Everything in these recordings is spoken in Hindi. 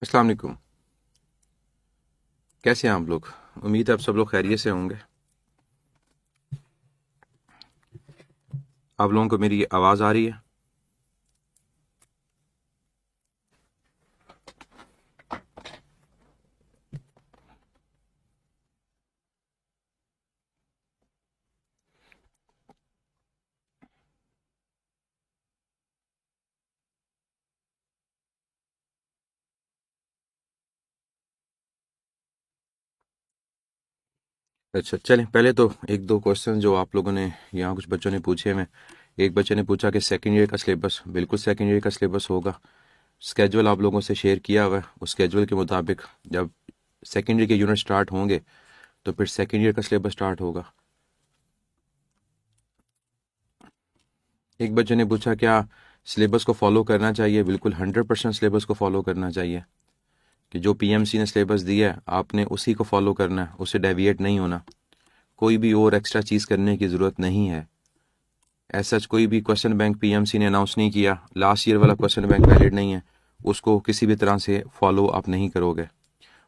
अस्सलाम वालेकुम। कैसे हैं आप लोग? उम्मीद है आप सब लोग खैरियत से होंगे। आप लोगों को मेरी आवाज़ आ रही है? अच्छा, चलें पहले तो एक दो क्वेश्चन जो आप लोगों ने यहाँ कुछ बच्चों ने पूछे में। एक बच्चे ने पूछा कि सेकेंड ईयर का सिलेबस, बिल्कुल सेकेंड ईयर का सिलेबस होगा। स्केजुअल आप लोगों से शेयर किया हुआ है, उस स्केजुअल के मुताबिक जब सेकेंड ईयर के यूनिट स्टार्ट होंगे तो फिर सेकेंड ईयर का सिलेबस स्टार्ट होगा। एक बच्चे ने पूछा क्या सिलेबस को फॉलो करना चाहिए? बिल्कुल 100% सिलेबस को फॉलो करना चाहिए कि जो पीएमसी ने सिलेबस दिया है आपने उसी को फॉलो करना है, उससे डेविएट नहीं होना। कोई भी और एक्स्ट्रा चीज़ करने की ज़रूरत नहीं है। ऐसा कोई भी क्वेश्चन बैंक पीएमसी ने अनाउंस नहीं किया, लास्ट ईयर वाला क्वेश्चन बैंक वैलिड नहीं है, उसको किसी भी तरह से फॉलो आप नहीं करोगे।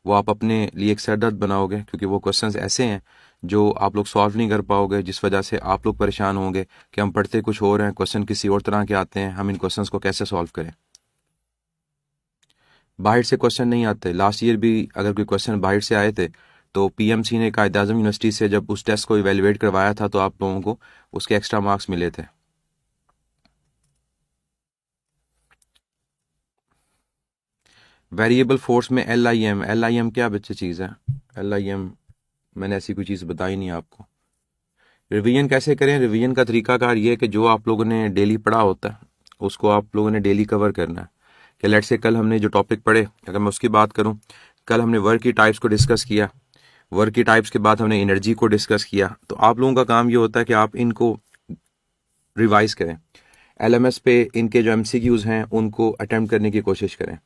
वो आप अपने लिए एक सरदर्द बनाओगे, क्योंकि वो क्वेश्चंस ऐसे हैं जो आप लोग सॉल्व नहीं कर पाओगे, जिस वजह से आप लोग परेशान होंगे कि हम पढ़ते कुछ और हैं, क्वेश्चन किसी और तरह के आते हैं, हम इन क्वेश्चंस को कैसे सॉल्व करें। बाहर से क्वेश्चन नहीं आते। लास्ट ईयर भी अगर कोई क्वेश्चन बाहर से आए थे तो पीएमसी ने कायद आज़म यूनिवर्सिटी से जब उस टेस्ट को इवेलुएट करवाया था तो आप लोगों को उसके एक्स्ट्रा मार्क्स मिले थे। वेरिएबल फोर्स में एल आई एम क्या बच्चे चीज़ है? एल आई एम मैंने ऐसी कोई चीज़ बताई नहीं आपको। रिवीजन कैसे करें? रिवीजन का तरीकाकार ये है कि जो आप लोगों ने डेली पढ़ा होता है उसको आप लोगों ने डेली कवर करना है। कि लेट से कल हमने जो टॉपिक पढ़े, अगर मैं उसकी बात करूं, कल हमने वर्क की टाइप्स को डिस्कस किया। वर्क की टाइप्स के बाद हमने एनर्जी को डिस्कस किया। तो आप लोगों का काम ये होता है कि आप इनको रिवाइज करें। एलएमएस पे इनके जो एमसीक्यूज हैं उनको अटेम्प्ट करने की कोशिश करें।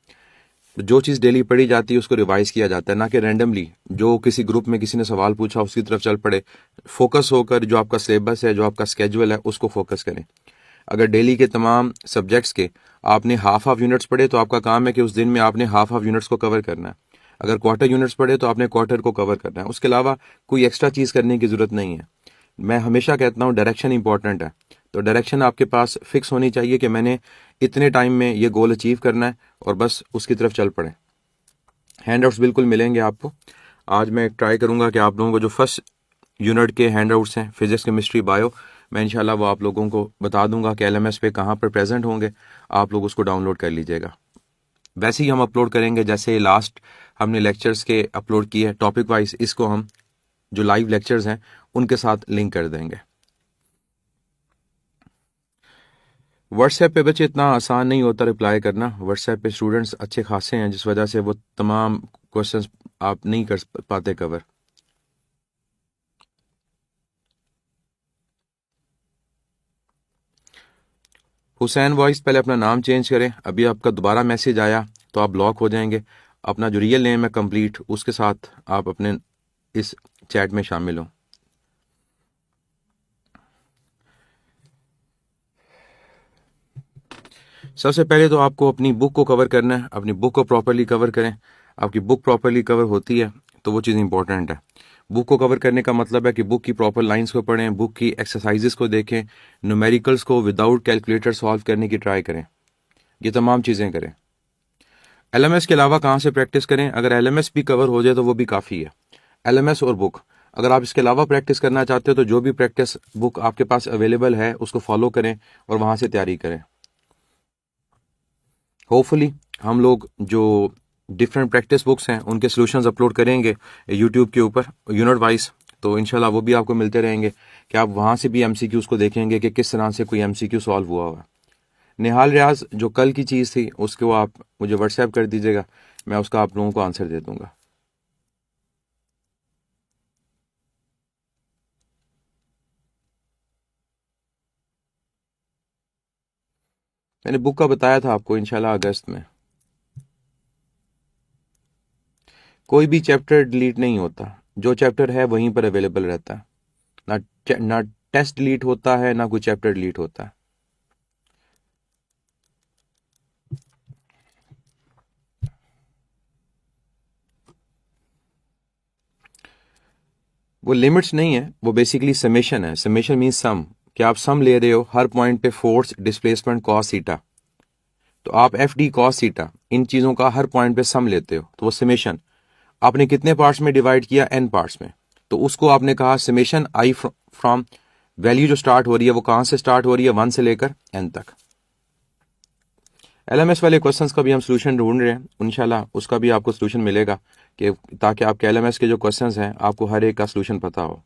तो जो चीज़ डेली पढ़ी जाती है उसको रिवाइज किया जाता है, ना कि रैंडमली जो किसी ग्रुप में किसी ने सवाल पूछा उसकी तरफ चल पड़े। फोकस होकर जो आपका सिलेबस है, जो आपका स्केजुअल है, उसको फोकस करें। अगर डेली के तमाम सब्जेक्ट्स के आपने हाफ हाफ यूनिट्स पढ़े तो आपका काम है कि उस दिन में आपने हाफ हाफ यूनिट्स को कवर करना है। अगर क्वार्टर यूनिट्स पढ़े तो आपने क्वार्टर को कवर करना है। उसके अलावा कोई एक्स्ट्रा चीज़ करने की ज़रूरत नहीं है। मैं हमेशा कहता हूँ डायरेक्शन इंपॉर्टेंट है। तो डायरेक्शन आपके पास फिक्स होनी चाहिए कि मैंने इतने टाइम में ये गोल अचीव करना है और बस उसकी तरफ चल पड़े। हैंडआउट्स बिल्कुल मिलेंगे आपको। आज मैं ट्राई करूंगा कि आप लोगों को जो फर्स्ट यूनिट के हैंडआउट्स हैं, फिजिक्स, केमिस्ट्री, बायो, मैं इंशाल्लाह वो आप लोगों को बता दूंगा कि एलएमएस पे कहाँ पर प्रेजेंट होंगे। आप लोग उसको डाउनलोड कर लीजिएगा। वैसे ही हम अपलोड करेंगे जैसे लास्ट हमने लेक्चर्स के अपलोड किए टॉपिक वाइज, इसको हम जो लाइव लेक्चर्स हैं उनके साथ लिंक कर देंगे। व्हाट्सएप पे बच्चे इतना आसान नहीं होता रिप्लाई करना। व्हाट्सएप पे स्टूडेंट्स अच्छे खासे हैं जिस वजह से वो तमाम क्वेश्चंस आप नहीं कर पाते कवर। हुसैन वॉइस, पहले अपना नाम चेंज करें। अभी आपका दोबारा मैसेज आया तो आप ब्लॉक हो जाएंगे। अपना जो रियल नेम है कंप्लीट, उसके साथ आप अपने इस चैट में शामिल हो। सबसे पहले तो आपको अपनी बुक को कवर करना है। अपनी बुक को प्रॉपरली कवर करें। आपकी बुक प्रॉपरली कवर होती है तो वो चीज़ इंपॉर्टेंट है। बुक को कवर करने का मतलब है कि बुक की प्रॉपर लाइंस को पढ़ें, बुक की एक्सरसाइजेस को देखें, न्यूमेरिकल्स को विदाउट कैलकुलेटर सॉल्व करने की ट्राई करें। ये तमाम चीज़ें करें। एलएमएस के अलावा कहाँ से प्रैक्टिस करें? अगर एलएमएस भी कवर हो जाए तो वो भी काफ़ी है। एलएमएस और बुक। अगर आप इसके अलावा प्रैक्टिस करना चाहते हो तो जो भी प्रैक्टिस बुक आपके पास अवेलेबल है उसको फॉलो करें और वहाँ से तैयारी करें। होपफुली हम लोग जो डिफरेंट प्रैक्टिस बुक्स हैं उनके सॉल्यूशंस अपलोड करेंगे यूट्यूब के ऊपर यूनिट वाइज। तो इंशाल्लाह वो भी आपको मिलते रहेंगे कि आप वहाँ से भी एमसीक्यूज़ को देखेंगे कि किस तरह से कोई एमसीक्यू सॉल्व हुआ हुआ है। निहाल रियाज, जो कल की चीज़ थी उसको आप मुझे व्हाट्सएप कर दीजिएगा, मैं उसका आप लोगों को आंसर दे दूंगा। मैंने बुक का बताया था आपको, इंशाल्लाह अगस्त में। कोई भी चैप्टर डिलीट नहीं होता, जो चैप्टर है वहीं पर अवेलेबल रहता है। ना टेस्ट डिलीट होता है ना कोई चैप्टर डिलीट होता है। वो लिमिट्स नहीं है, वो बेसिकली समेशन है। समेशन मीन्स सम, कि आप सम ले रहे हो हर पॉइंट पे फोर्स, डिस्प्लेसमेंट, कॉस थीटा। तो आप F D cos theta in चीज़ों का हर पॉइंट पे सम लेते हो, तो वो समेशन आपने कितने पार्ट्स में डिवाइड किया, एन पार्ट्स में, तो उसको आपने कहा समेशन आई फ्रॉम वैल्यू जो स्टार्ट हो रही है वो कहाँ से स्टार्ट हो रही है, 1 से लेकर n तक। एलएमएस वाले क्वेश्चंस का भी हम सोल्यूशन ढूंढ रहे हैं, इंशाल्लाह उसका भी आपको सोल्यूशन मिलेगा, कि ताकि आपके एलएमएस के जो क्वेश्चंस हैं आपको हर एक का सोल्यूशन पता हो।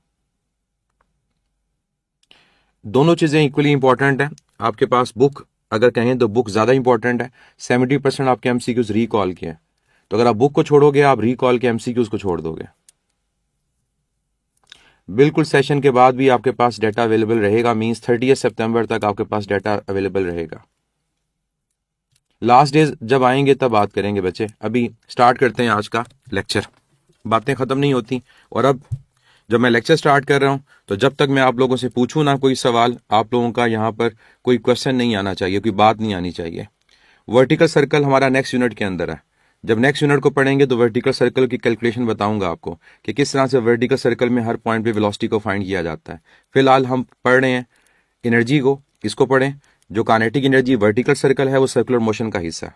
दोनों चीज़ें इक्वली इंपॉर्टेंट है। आपके पास बुक अगर कहें तो बुक ज़्यादा इंपॉर्टेंट है। 70% आपके एमसीक्यूज रिकॉल के हैं, तो अगर आप बुक को छोड़ोगे आप रिकॉल के एमसीक्यूज को छोड़ दोगे। बिल्कुल सेशन के बाद भी आपके पास डाटा अवेलेबल रहेगा, मींस 30 सितंबर तक आपके पास डाटा अवेलेबल रहेगा। लास्ट डेज जब आएंगे तब बात करेंगे बच्चे। अभी स्टार्ट करते हैं आज का लेक्चर, बातें ख़त्म नहीं होती। और अब जब मैं लेक्चर स्टार्ट कर रहा हूं तो जब तक मैं आप लोगों से पूछूं ना कोई सवाल, आप लोगों का यहाँ पर कोई क्वेश्चन नहीं आना चाहिए, कोई बात नहीं आनी चाहिए। वर्टिकल सर्कल हमारा नेक्स्ट यूनिट के अंदर है। जब नेक्स्ट यूनिट को पढ़ेंगे तो वर्टिकल सर्कल की कैलकुलेशन बताऊंगा आपको कि किस तरह से वर्टिकल सर्कल में हर पॉइंट पे वेलोसिटी को फाइंड किया जाता है। फिलहाल हम पढ़ रहे हैं एनर्जी को, इसको पढ़ें। जो काइनेटिक एनर्जी वर्टिकल सर्कल है वो सर्कुलर मोशन का हिस्सा है।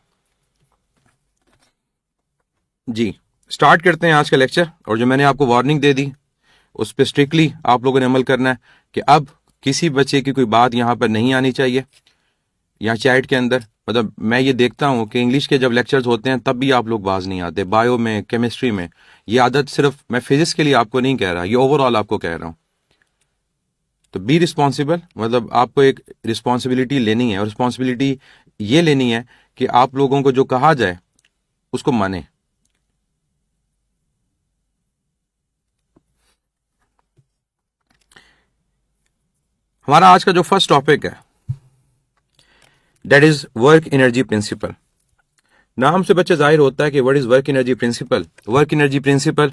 जी स्टार्ट करते हैं आज का लेक्चर। और जो मैंने आपको वार्निंग दे दी उस पर स्ट्रिक्टली आप लोगों ने अमल करना है कि अब किसी बच्चे की कोई बात यहाँ पर नहीं आनी चाहिए या चैट के अंदर। मतलब मैं ये देखता हूँ कि इंग्लिश के जब लेक्चर्स होते हैं तब भी आप लोग बाज नहीं आते, बायो में, केमिस्ट्री में। ये आदत सिर्फ मैं फिजिक्स के लिए आपको नहीं कह रहा, ये ओवरऑल आपको कह रहा हूँ। तो बी रिस्पॉन्सिबल, मतलब आपको एक रिस्पॉन्सिबिलिटी लेनी है, और रिस्पॉन्सिबिलिटी ये लेनी है कि आप लोगों को जो कहा जाए उसको माने। हमारा आज का जो फर्स्ट टॉपिक है that is work energy principal. नाम से बच्चे जाहिर होता है कि what is work energy principal. Work energy principal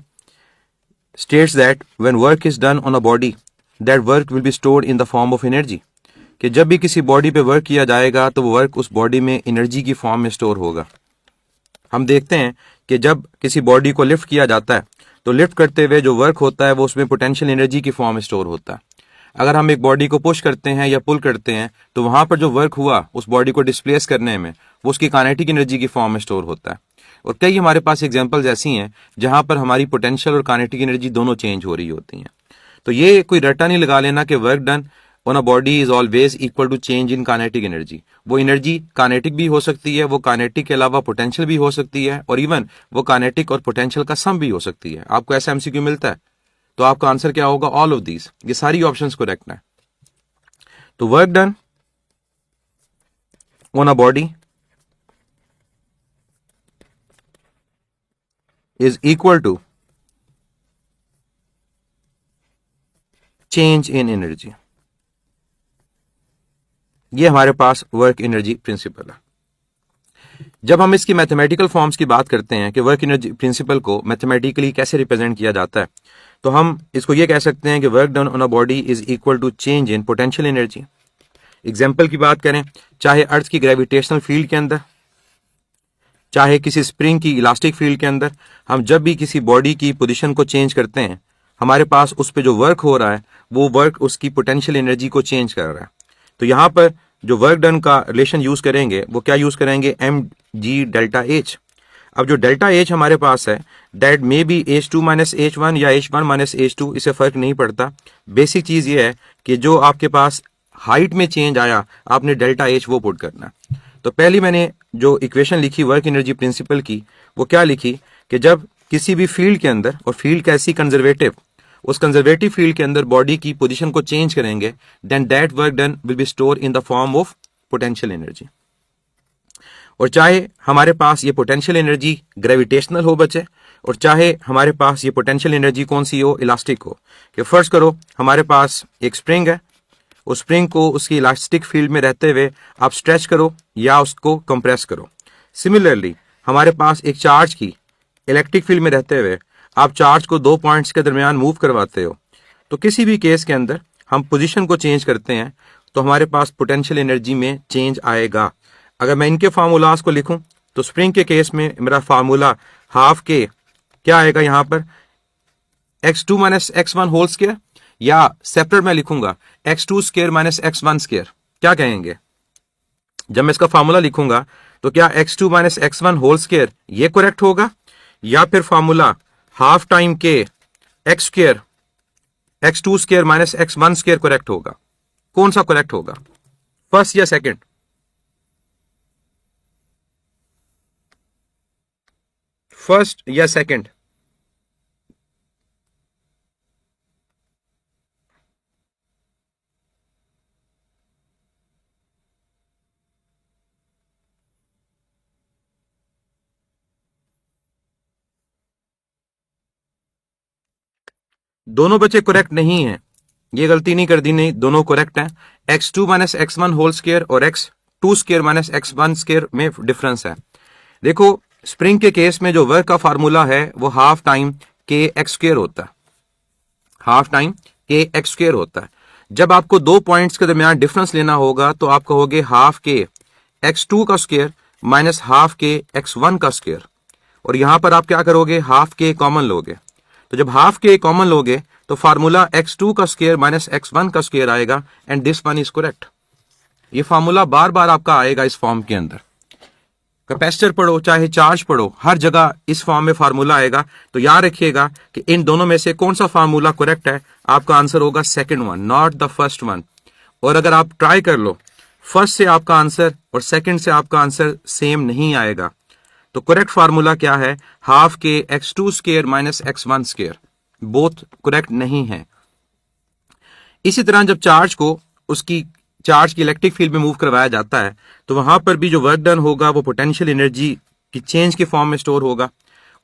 states that when work is done on a body that work will be stored in the form of energy, कि जब भी किसी बॉडी पे वर्क किया जाएगा तो वो वर्क उस बॉडी में एनर्जी की फॉर्म में स्टोर होगा। हम देखते हैं कि जब किसी बॉडी को लिफ्ट किया जाता है तो लिफ्ट करते हुए जो वर्क होता है वो उसमें पोटेंशियल एनर्जी की फॉर्म में स्टोर होता है। अगर हम एक बॉडी को पुश करते हैं या पुल करते हैं तो वहां पर जो वर्क हुआ उस बॉडी को डिस्प्लेस करने में वो उसकी काइनेटिक एनर्जी की फॉर्म में स्टोर होता है। और कई हमारे पास एग्जांपल्स ऐसी हैं जहां पर हमारी पोटेंशियल और काइनेटिक एनर्जी दोनों चेंज हो रही होती हैं। तो ये कोई रट्टा नहीं लगा लेना कि work done on a body is always equal to change in kinetic energy. वो एनर्जी काइनेटिक भी हो सकती है, वो काइनेटिक के अलावा पोटेंशियल भी हो सकती है, और इवन वो काइनेटिक और पोटेंशियल का सम भी हो सकती है। आपको ऐसा एमसीक्यू मिलता है तो आपका आंसर क्या होगा, ऑल ऑफ दीज। ये सारी ऑप्शंस करेक्ट है। तो work done on a body is equal to change in energy. ये हमारे पास वर्क एनर्जी प्रिंसिपल है। जब हम इसकी मैथमेटिकल फॉर्म्स की बात करते हैं कि वर्क एनर्जी प्रिंसिपल को मैथमेटिकली कैसे रिप्रेजेंट किया जाता है, तो हम इसको ये कह सकते हैं कि work done on a body is equal to change in potential energy. Example की बात करें, चाहे अर्थ की ग्रेविटेशनल फील्ड के अंदर, चाहे किसी स्प्रिंग की इलास्टिक फील्ड के अंदर, हम जब भी किसी बॉडी की पोजीशन को चेंज करते हैं हमारे पास उस पर जो वर्क हो रहा है वो वर्क उसकी पोटेंशियल एनर्जी को चेंज कर रहा है। तो यहां पर जो वर्क डन का रिलेशन यूज करेंगे वो क्या यूज करेंगे, एम जी डेल्टा एच। अब जो डेल्टा एच हमारे पास है that may be H2 minus H1 या H1 माइनस H2, इससे फर्क नहीं पड़ता। बेसिक चीज ये है कि जो आपके पास हाइट में चेंज आया आपने डेल्टा एच वो पुट करना। तो पहली मैंने जो इक्वेशन लिखी वर्क एनर्जी प्रिंसिपल की वो क्या लिखी कि जब किसी भी फील्ड के अंदर, और फील्ड कैसी, कंजर्वेटिव, उस कंजर्वेटिव फील्ड के अंदर बॉडी की पोजीशन को चेंज करेंगे then that work done will be store in the form of potential energy. और चाहे हमारे पास ये पोटेंशियल एनर्जी ग्रेविटेशनल हो बच्चे, और चाहे हमारे पास ये पोटेंशियल एनर्जी कौन सी हो, इलास्टिक हो। कि फर्ज करो हमारे पास एक स्प्रिंग है, उस स्प्रिंग को उसकी इलास्टिक फील्ड में रहते हुए आप स्ट्रेच करो या उसको कंप्रेस करो। सिमिलरली हमारे पास एक चार्ज की इलेक्ट्रिक फील्ड में रहते हुए आप चार्ज को 2 पॉइंट्स के दरमियान मूव करवाते हो। तो किसी भी केस के अंदर हम पोजीशन को चेंज करते हैं तो हमारे पास पोटेंशियल एनर्जी में चेंज आएगा। अगर मैं इनके फार्मूलाज को लिखूं तो स्प्रिंग के केस में मेरा फार्मूला हाफ के क्या आएगा, यहां पर x2 minus x1 whole square, या सेपरेट मैं लिखूंगा x2 square minus x1 square? क्या कहेंगे? जब मैं इसका फॉर्मूला लिखूंगा तो क्या x2 minus x1 whole square ये करेक्ट होगा, या फिर फॉर्मूला हाफ टाइम के x square x2 square minus x1 square correct होगा? कौन सा करेक्ट होगा, फर्स्ट या सेकंड? फर्स्ट या सेकंड? दोनों बच्चे करेक्ट नहीं है, ये गलती नहीं कर दी, नहीं दोनों करेक्ट हैं। x2 minus x1 whole square और x2 square minus x1 square में डिफरेंस है। देखो स्प्रिंग के केस में जो वर्क का फार्मूला है वो हाफ टाइम के एक्स स्क्वायर होता है, हाफ टाइम के एक्स स्क्वायर होता है। जब आपको दो पॉइंट्स के दरमियान डिफरेंस लेना होगा तो आप कहोगे हाफ के x2 का स्क्वायर माइनस हाफ के x1 का स्क्वायर, और यहां पर आप क्या करोगे, हाफ के कॉमन लोगे। तो जब हाफ के कॉमन लोगे तो फार्मूला x2 का स्क्वायर माइनस x1 का स्क्वायर आएगा, and this one is correct. ये फार्मूला बार बार आपका आएगा इस फॉर्म के अंदर। कैपेसिटर पढ़ो चाहे चार्ज पढ़ो, हर जगह इस फॉर्म में फार्मूला आएगा। तो याद रखिएगा कि इन दोनों में से कौन सा फार्मूला करेक्ट है, आपका आंसर होगा second one, not the first one. और अगर आप ट्राई कर लो, फर्स्ट से आपका आंसर और सेकंड से आपका आंसर सेम नहीं आएगा। तो करेक्ट फार्मूला क्या है, हाफ के x2 square minus x1 square, both correct नहीं है। इसी तरह जब चार्ज को उसकी चार्ज की इलेक्ट्रिक फील्ड में मूव करवाया जाता है तो वहां पर भी जो वर्क डन होगा वो पोटेंशियल एनर्जी की चेंज के फॉर्म में स्टोर होगा।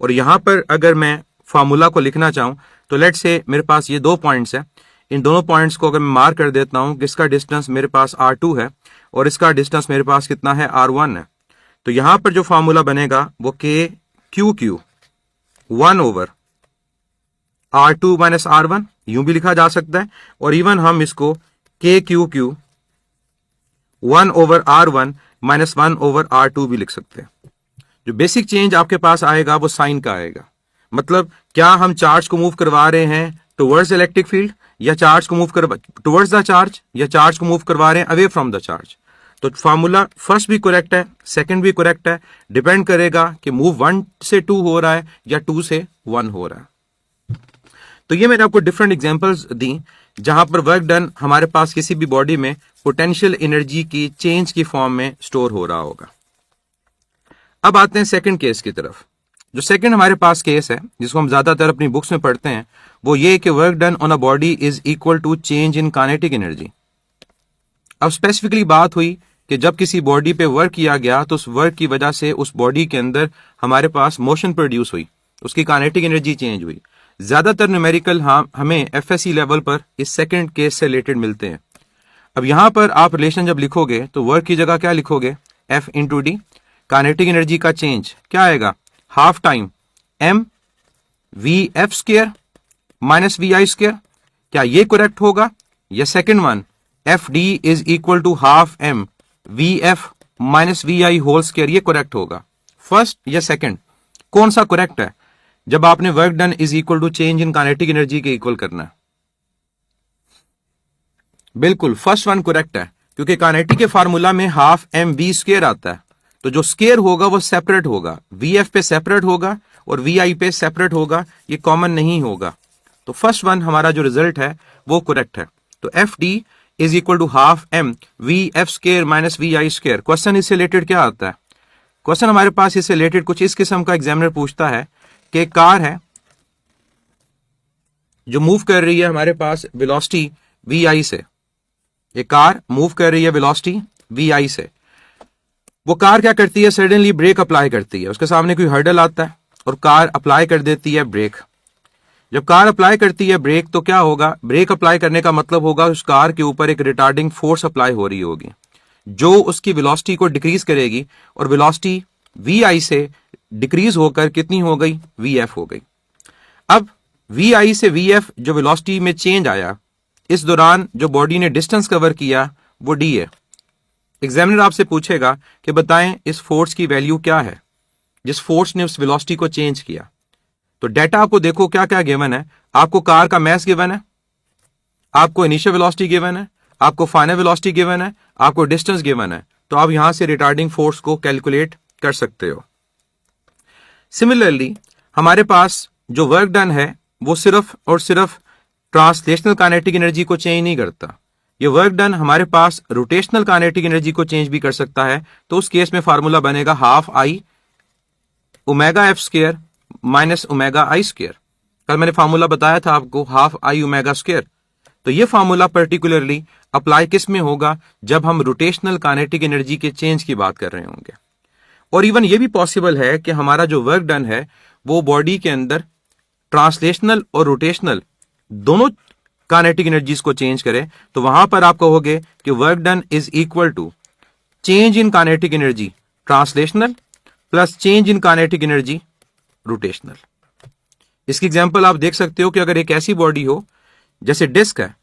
और यहां पर अगर मैं फार्मूला को लिखना चाहूं तो लेट्स से मेरे पास ये दो पॉइंट्स हैं, इन दोनों पॉइंट्स को अगर मैं मार्क कर देता हूं कि इसका डिस्टेंस मेरे पास r2 है और इसका डिस्टेंस मेरे पास कितना है, r1 है। तो यहां पर जो फार्मूला बनेगा वो के Q Q 1 over r2 minus r1 यूं भी लिखा जा सकता है, और इवन हम इसको के Q Q 1 over r1 minus 1 over r2 भी लिख सकते हैं। जो बेसिक चेंज आपके पास आएगा वो साइन का आएगा। मतलब क्या हम चार्ज को मूव करवा रहे हैं टुवर्ड्स इलेक्ट्रिक फील्ड, या चार्ज को मूव कर टुवर्ड्स द चार्ज, या चार्ज को मूव करवा रहे हैं अवे फ्रॉम द चार्ज। तो फार्मूला फर्स्ट भी करेक्ट है, सेकंड भी करेक्ट है, डिपेंड करेगा कि मूव 1 से 2 हो रहा है या 2 से 1 हो रहा है। तो ये मैंने आपको डिफरेंट एग्जांपल्स दी जहां पर वर्क डन हमारे पास किसी भी बॉडी में पोटेंशियल एनर्जी की चेंज की फॉर्म में स्टोर हो रहा होगा। अब आते हैं सेकंड केस की तरफ। जो सेकंड हमारे पास केस है जिसको हम ज्यादातर अपनी बुक्स में पढ़ते हैं वो ये कि work done on a body is equal to change in kinetic energy. अब स्पेसिफिकली बात हुई कि जब किसी बॉडी पे वर्क किया गया तो उस वर्क की वजह से उस बॉडी के अंदर हमारे पास मोशन प्रोड्यूस हुई, उसकी काइनेटिक एनर्जी चेंज हुई। ज्यादातर न्यूमेरिकल हमें एफएससी लेवल पर इस सेकंड केस से रिलेटेड मिलते हैं। अब यहां पर आप रिलेशन जब लिखोगे तो वर्क की जगह क्या लिखोगे, F into D. Kinetic energy का चेंज क्या आएगा, half time m V F square minus V I square. क्या ये करेक्ट होगा, या second one F D is equal to half m V F minus V I whole square, ये करेक्ट होगा? फर्स्ट या सेकंड, कौन सा करेक्ट है जब आपने work done is equal to change in kinetic energy के इक्वल करना है? बिल्कुल फर्स्ट वन करेक्ट है, क्योंकि काइनेटिक के फार्मूला में हाफ m v स्क्वायर आता है। तो जो स्क्वायर होगा वो सेपरेट होगा, vf पे सेपरेट होगा और vi पे सेपरेट होगा, ये कॉमन नहीं होगा। तो फर्स्ट वन हमारा जो रिजल्ट है वो करेक्ट है। तो F D is equal to half m v f square minus vi square. Question इससे रिलेटेड क्या आता है, क्वेश्चन हमारे पास इससे रिलेटेड कुछ इस किस्म का एग्जामिनर पूछता है कि एक कार है जो मूव कर रही है हमारे पास वेलोसिटी vi से, ये कार मूव कर रही है वेलोसिटी vi से। वो कार क्या करती है, सडनली ब्रेक अप्लाई करती है, उसके सामने कोई हर्डल आता है और कार अप्लाई कर देती है ब्रेक। जब कार अप्लाई करती है ब्रेक तो क्या होगा, ब्रेक अप्लाई करने का मतलब होगा उस कार के ऊपर एक रिटार्डिंग फोर्स अप्लाई हो रही होगी जो उसकी वेलोसिटी को डिक्रीज करेगी, और वेलोसिटी vi से डिक्रीज होकर कितनी हो गई, vf हो गई। अब vi से vf जो वेलोसिटी में चेंज आया, इस दौरान जो बॉडी ने डिस्टेंस कवर किया वो d है। एग्जामिनर आपसे पूछेगा कि बताएं इस फोर्स की वैल्यू क्या है जिस फोर्स ने उस वेलोसिटी को चेंज किया। तो डेटा आपको देखो क्या क्या गिवन है। आपको कार का मैस गिवन है, आपको इनिशियल वेलोसिटी गिवन है, आपको फाइनल वेलोसिटी गिवन है, आपको डिस्टेंस गिवन है। तो आप यहां से रिटार्डिंग फोर्स को कैलकुलेट कर सकते हो। सिमिलरली हमारे पास जो वर्क डन है वो सिर्फ और सिर्फ ट्रांसलेशनल काइनेटिक एनर्जी को चेंज नहीं करता, ये वर्क डन हमारे पास रोटेशनल काइनेटिक एनर्जी को चेंज भी कर सकता है। तो उस केस में फार्मूला बनेगा half I omega F square minus omega I square. कल मैंने फार्मूला बताया था आपको हाफ आई ओमेगा स्क्वायर। तो ये फार्मूला पर्टिकुलरली अप्लाई किस में होगा, जब हम रोटेशनल काइनेटिक एनर्जी के चेंज की बात कर रहे होंगे। और इवन ये भी पॉसिबल है कि हमारा जो वर्क डन है वो बॉडी के अंदर ट्रांसलेशनल और रोटेशनल दोनों काइनेटिक एनर्जीज को चेंज करे। तो वहां पर आप कहोगे कि work done is equal to change in kinetic energy translational plus change in kinetic energy rotational. इसकी एग्जांपल आप देख सकते हो कि अगर एक ऐसी बॉडी हो जैसे डिस्क है,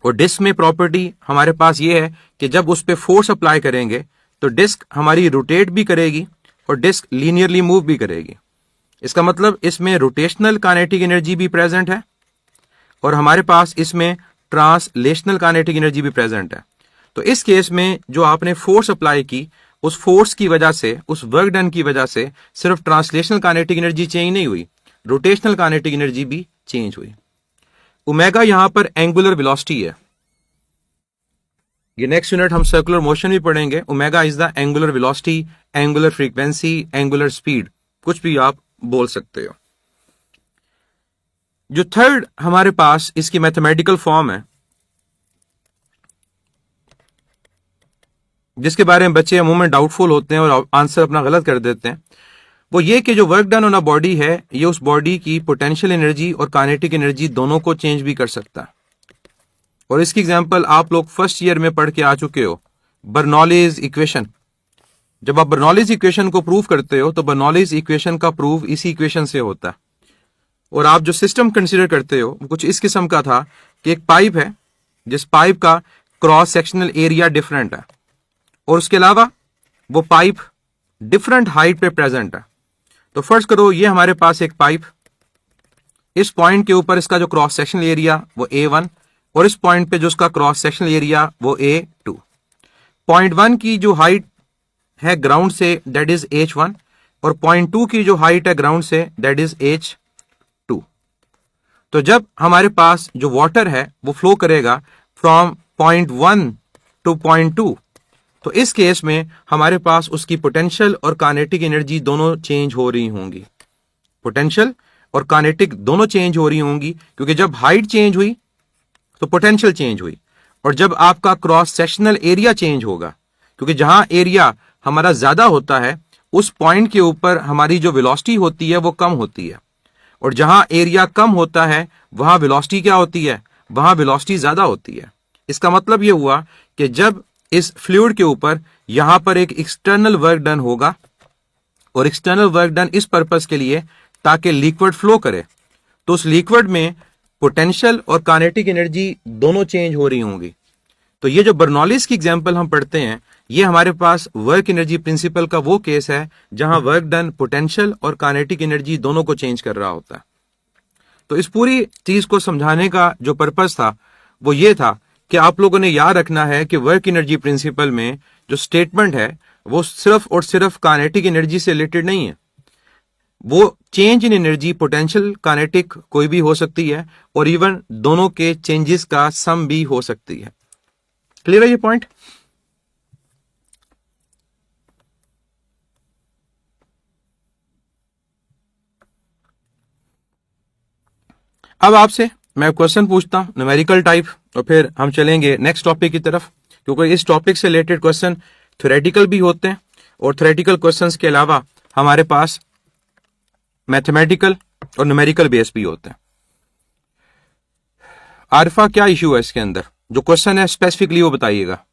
और डिस्क में प्रॉपर्टी हमारे पास ये है कि जब उस पर फोर्स अप्लाई करेंगे तो डिस्क हमारी रोटेट भी करेगी और डिस्क लीनियरली मूव भी करेगी। इसका मतलब इसमें रोटेशनल काइनेटिक एनर्जी भी प्रेजेंट है और हमारे पास इसमें ट्रांसलेशनल काइनेटिक एनर्जी भी प्रेजेंट है। तो इस केस में जो आपने फोर्स अप्लाई की, उस फोर्स की वजह से, उस वर्क डन की वजह से सिर्फ ट्रांसलेशनल काइनेटिक एनर्जी चेंज नहीं हुई, रोटेशनल काइनेटिक एनर्जी भी चेंज हुई। ओमेगा यहां पर एंगुलर वेलोसिटी है। ये नेक्स्ट यूनिट हम सर्कुलर मोशन भी पढ़ेंगे। Omega is the angular velocity, angular frequency, angular speed, कुछ भी आप बोल सकते हो। जो थर्ड हमारे पास इसकी मैथमेटिकल फॉर्म है, जिसके बारे में बच्चे अमूमन डाउटफुल होते हैं और आंसर अपना गलत कर देते हैं, वो ये कि जो work done on a body है ये उस बॉडी की पोटेंशियल एनर्जी और काइनेटिक एनर्जी दोनों को चेंज भी कर सकता है। और इसकी एग्जांपल आप लोग फर्स्ट ईयर में पढ़ के आ चुके हो, बर्नौलीज इक्वेशन। जब आप बर्नौलीज इक्वेशन को प्रूव करते हो तो बर्नौलीज इक्वेशन का प्रूव इसी इक्वेशन से होता है। और आप जो सिस्टम कंसीडर करते हो कुछ इस किस्म का था कि एक पाइप है जिस पाइप का क्रॉस सेक्शनल एरिया डिफरेंट है और उसके अलावा वो पाइप डिफरेंट हाइट पे प्रेजेंट है। तो फर्स्ट करो ये हमारे पास एक पाइप, इस पॉइंट के ऊपर इसका जो क्रॉस सेक्शनल एरिया वो A1 और इस पॉइंट पे जो उसका क्रॉस सेक्शनल एरिया वो A2। पॉइंट 1 की जो हाइट है ground say that is H1 और पॉइंट 2 की जो हाइट है ground say that is H2। तो जब हमारे पास जो वाटर है वो फ्लो करेगा फ्रॉम पॉइंट 1 टू पॉइंट 2, तो इस केस में हमारे पास उसकी पोटेंशियल और काइनेटिक एनर्जी दोनों चेंज हो रही होंगी। पोटेंशियल और काइनेटिक दोनों चेंज हो रही होंगी क्योंकि जब हाइट चेंज हुई तो पोटेंशियल चेंज हुई, और जब आपका क्रॉस सेक्शनल एरिया चेंज होगा, क्योंकि जहां एरिया हमारा ज्यादा होता है उस पॉइंट के ऊपर हमारी जो वेलोसिटी होती है वो कम होती है, और जहां एरिया कम होता है वहां वेलोसिटी क्या होती है, वहां वेलोसिटी ज्यादा होती है। इसका मतलब यह हुआ कि जब इस फ्लूइड के ऊपर यहां पर एक एक्सटर्नल वर्क डन होगा, और एक्सटर्नल वर्क डन इस पर्पस के लिए ताकि लिक्विड फ्लो करे, तो उस लिक्विड में पोटेंशियल और काइनेटिक एनर्जी दोनों चेंज हो रही होंगी। तो ये जो बर्नौलीज की एग्जांपल हम पढ़ते हैं ये हमारे पास वर्क एनर्जी प्रिंसिपल का वो केस है जहां वर्क डन पोटेंशियल और काइनेटिक एनर्जी दोनों को चेंज कर रहा होता है। तो इस पूरी चीज को समझाने का जो पर्पस था वो ये था कि आप लोगों ने याद रखना है कि वर्क एनर्जी प्रिंसिपल में जो स्टेटमेंट है वो सिर्फ और सिर्फ काइनेटिक एनर्जी से रिलेटेड नहीं है, वो change in energy potential kinetic कोई भी हो सकती है और इवन दोनों के चेंजेस का सम भी हो सकती है। क्लियर है ये पॉइंट? अब आपसे मैं क्वेश्चन पूछता हूं न्यूमेरिकल टाइप और फिर हम चलेंगे नेक्स्ट टॉपिक की तरफ, क्योंकि इस टॉपिक से रिलेटेड क्वेश्चन थ्योरेटिकल भी होते हैं और थ्योरेटिकल क्वेश्चंस के अलावा हमारे पास मैथमेटिकल और न्यूमेरिकल बेस भी होते हैं। आरिफा क्या इश्यू है इसके अंदर? जो क्वेश्चन है स्पेसिफिकली वो बताइएगा।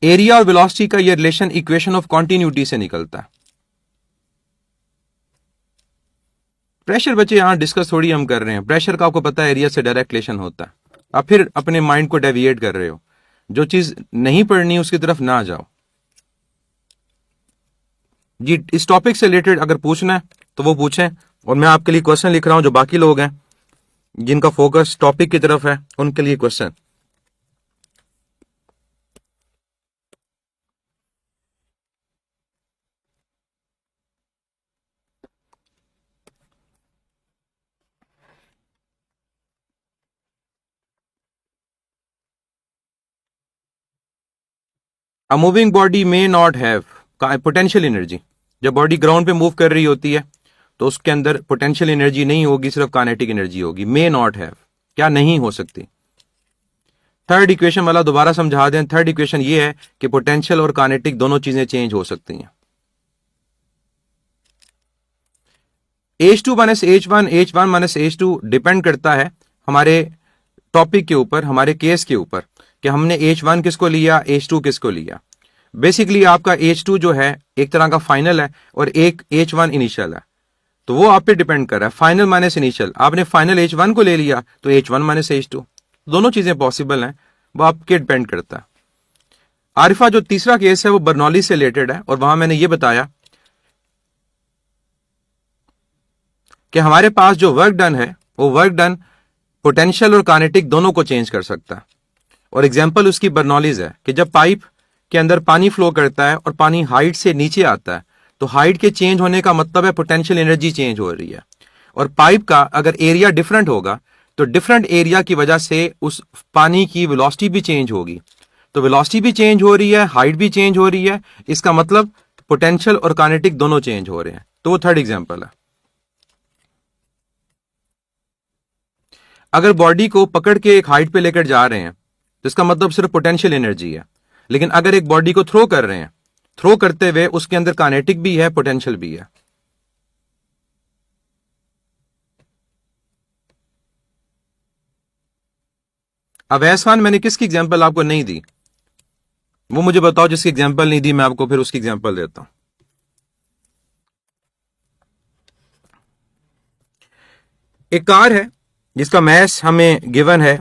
एरिया और वेलोसिटी का ये रिलेशन इक्वेशन ऑफ कॉन्टिन्यूटी से निकलता है। प्रेशर बच्चे यहां डिस्कस थोड़ी हम कर रहे हैं, प्रेशर का आपको पता है एरिया से डायरेक्ट रिलेशन होता है। आप फिर अपने माइंड को डेविएट कर रहे हो, जो चीज नहीं पढ़नी उसकी तरफ ना जाओ जी। इस टॉपिक से रिलेटेड अगर पूछना है तो वो पूछें, और मैं आपके लिए क्वेश्चन लिख रहा हूं, जो बाकी लोग हैं जिनका फोकस टॉपिक की तरफ है उनके लिए question. A moving body may not have potential energy. जब बॉडी ग्राउंड पे मूव कर रही होती है तो उसके अंदर पोटेंशियल एनर्जी नहीं होगी, सिर्फ काइनेटिक एनर्जी होगी। मे नॉट हैव, क्या नहीं हो सकती। थर्ड इक्वेशन वाला दोबारा समझा दें। थर्ड इक्वेशन ये है कि पोटेंशियल और काइनेटिक दोनों चीजें चेंज हो सकती हैं। H2 minus H1, H1 minus H2 depend करता है हमारे टॉपिक के ऊपर, हमारे केस के ऊपर, कि हमने H1 किसको लिया, H2 किसको लिया। बेसिकली आपका H2 जो है एक तरह का फाइनल है और एक H1 इनिशियल है, तो वो आप पे डिपेंड कर रहा है। फाइनल माइनस इनिशियल, आपने फाइनल H1 को ले लिया तो H1 माइनस H2, दोनों चीजें पॉसिबल हैं, वो आपके डिपेंड करता है। आरिफा जो तीसरा केस है वो बर्नौली से रिलेटेड है, और वहां मैंने ये बताया कि हमारे पास जो वर्क डन है वो वर्क डन पोटेंशियल और काइनेटिक दोनों को चेंज कर सकता है। और एग्जांपल उसकी बर्नौलीज है कि जब पाइप के अंदर पानी फ्लो करता है और पानी हाइट से नीचे आता है, तो हाइट के चेंज होने का मतलब है पोटेंशियल एनर्जी चेंज हो रही है। और पाइप का अगर एरिया डिफरेंट होगा तो डिफरेंट एरिया की वजह से उस पानी की वेलोसिटी भी चेंज होगी। तो वेलोसिटी भी चेंज हो रही है, हाइट भी चेंज हो रही है, इसका मतलब पोटेंशियल और काइनेटिक दोनों चेंज हो रहे हैं। तो वो थर्ड एग्जांपल है। अगर बॉडी को पकड़ के एक हाइट पे लेकर जा रहे हैं तो इसका मतलब सिर्फ पोटेंशियल एनर्जी है। लेकिन अगर एक बॉडी को थ्रो कर रहे हैं, थ्रो करते हुए उसके अंदर काइनेटिक भी है, पोटेंशियल भी है। अवैस खान, मैंने किसकी एग्जांपल आपको नहीं दी, वो मुझे बताओ। जिसकी एग्जांपल नहीं दी मैं आपको फिर उसकी एग्जांपल देता हूं। एक कार है जिसका मैस हमें गिवन है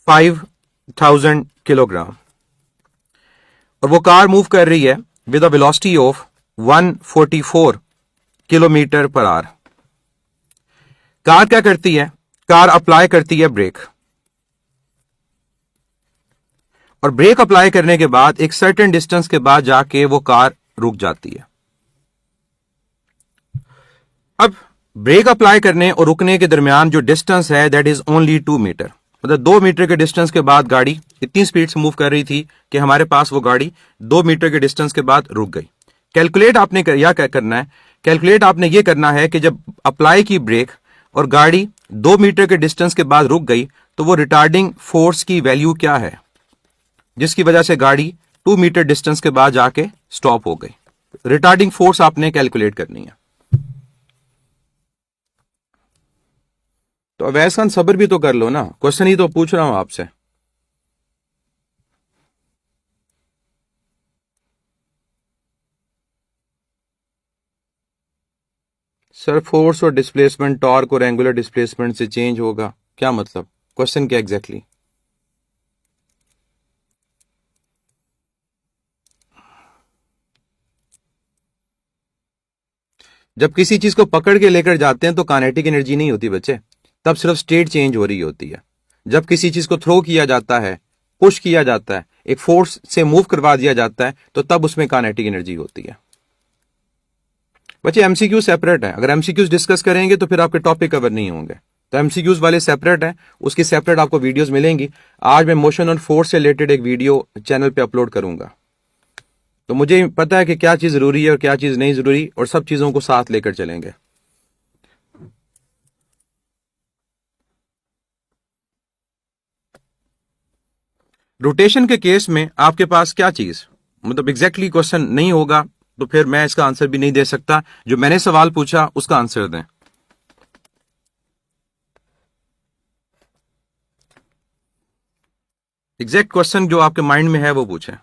5000 किलोग्राम, और वो कार मूव कर रही है with a velocity of 144 kilometre per hour. Car क्या करती है, कार अप्लाई करती है ब्रेक, और ब्रेक अप्लाई करने के बाद एक सर्टेन डिस्टेंस के बाद जाके वो कार रुक जाती है। अब ब्रेक अप्लाई करने और रुकने के दरमियान जो डिस्टेंस है दैट इज ओनली 2 मीटर, मतलब 2 मीटर के डिस्टेंस के बाद गाड़ी इतनी स्पीड से मूव कर रही थी कि हमारे पास वो गाड़ी 2 मीटर के डिस्टेंस के बाद रुक गई। कैलकुलेट आपने क्या करना है, कैलकुलेट आपने ये करना है कि जब अप्लाई की ब्रेक और गाड़ी 2 मीटर के डिस्टेंस के बाद रुक गई तो वो रिटार्डिंग फोर्स की वैल्यू क्या है जिसकी वजह से गाड़ी 2 मीटर डिस्टेंस के बाद जाके स्टॉप हो गई। रिटार्डिंग फोर्स आपने कैलकुलेट करनी है। तो अवैस खान सब्र भी तो कर लो ना, क्वेश्चन ही तो पूछ रहा हूं आपसे। सर फोर्स और डिस्प्लेसमेंट टॉर्क और एंगुलर डिस्प्लेसमेंट से चेंज होगा, क्या मतलब, क्वेश्चन क्या एग्जैक्टली? जब किसी चीज को पकड़ के लेकर जाते हैं तो काइनेटिक एनर्जी नहीं होती बच्चे, तब सिर्फ स्टेट चेंज हो रही होती है। जब किसी चीज को थ्रो किया जाता है, पुश किया जाता है, एक फोर्स से मूव करवा दिया जाता है, तो तब उसमें काइनेटिक एनर्जी होती है। बच्चे एमसीक्यू सेपरेट है, अगर एमसीक्यूज डिस्कस करेंगे तो फिर आपके टॉपिक कवर नहीं होंगे। तो एमसीक्यूज वाले सेपरेट हैं, उसकी सेपरेट आपको वीडियोस मिलेंगी। आज मैं मोशन और फोर्स से रिलेटेड एक वीडियो चैनल पे अपलोड करूंगा। तो मुझे पता है कि क्या चीज जरूरी है और क्या चीज नहीं जरूरी, और सब चीजों को साथ लेकर चलेंगे। रोटेशन के केस में आपके पास क्या चीज, मतलब एग्जैक्टली क्वेश्चन नहीं होगा तो फिर मैं इसका आंसर भी नहीं दे सकता। जो मैंने सवाल पूछा उसका आंसर दें। एग्जैक्ट क्वेश्चन जो आपके माइंड में है वो पूछें।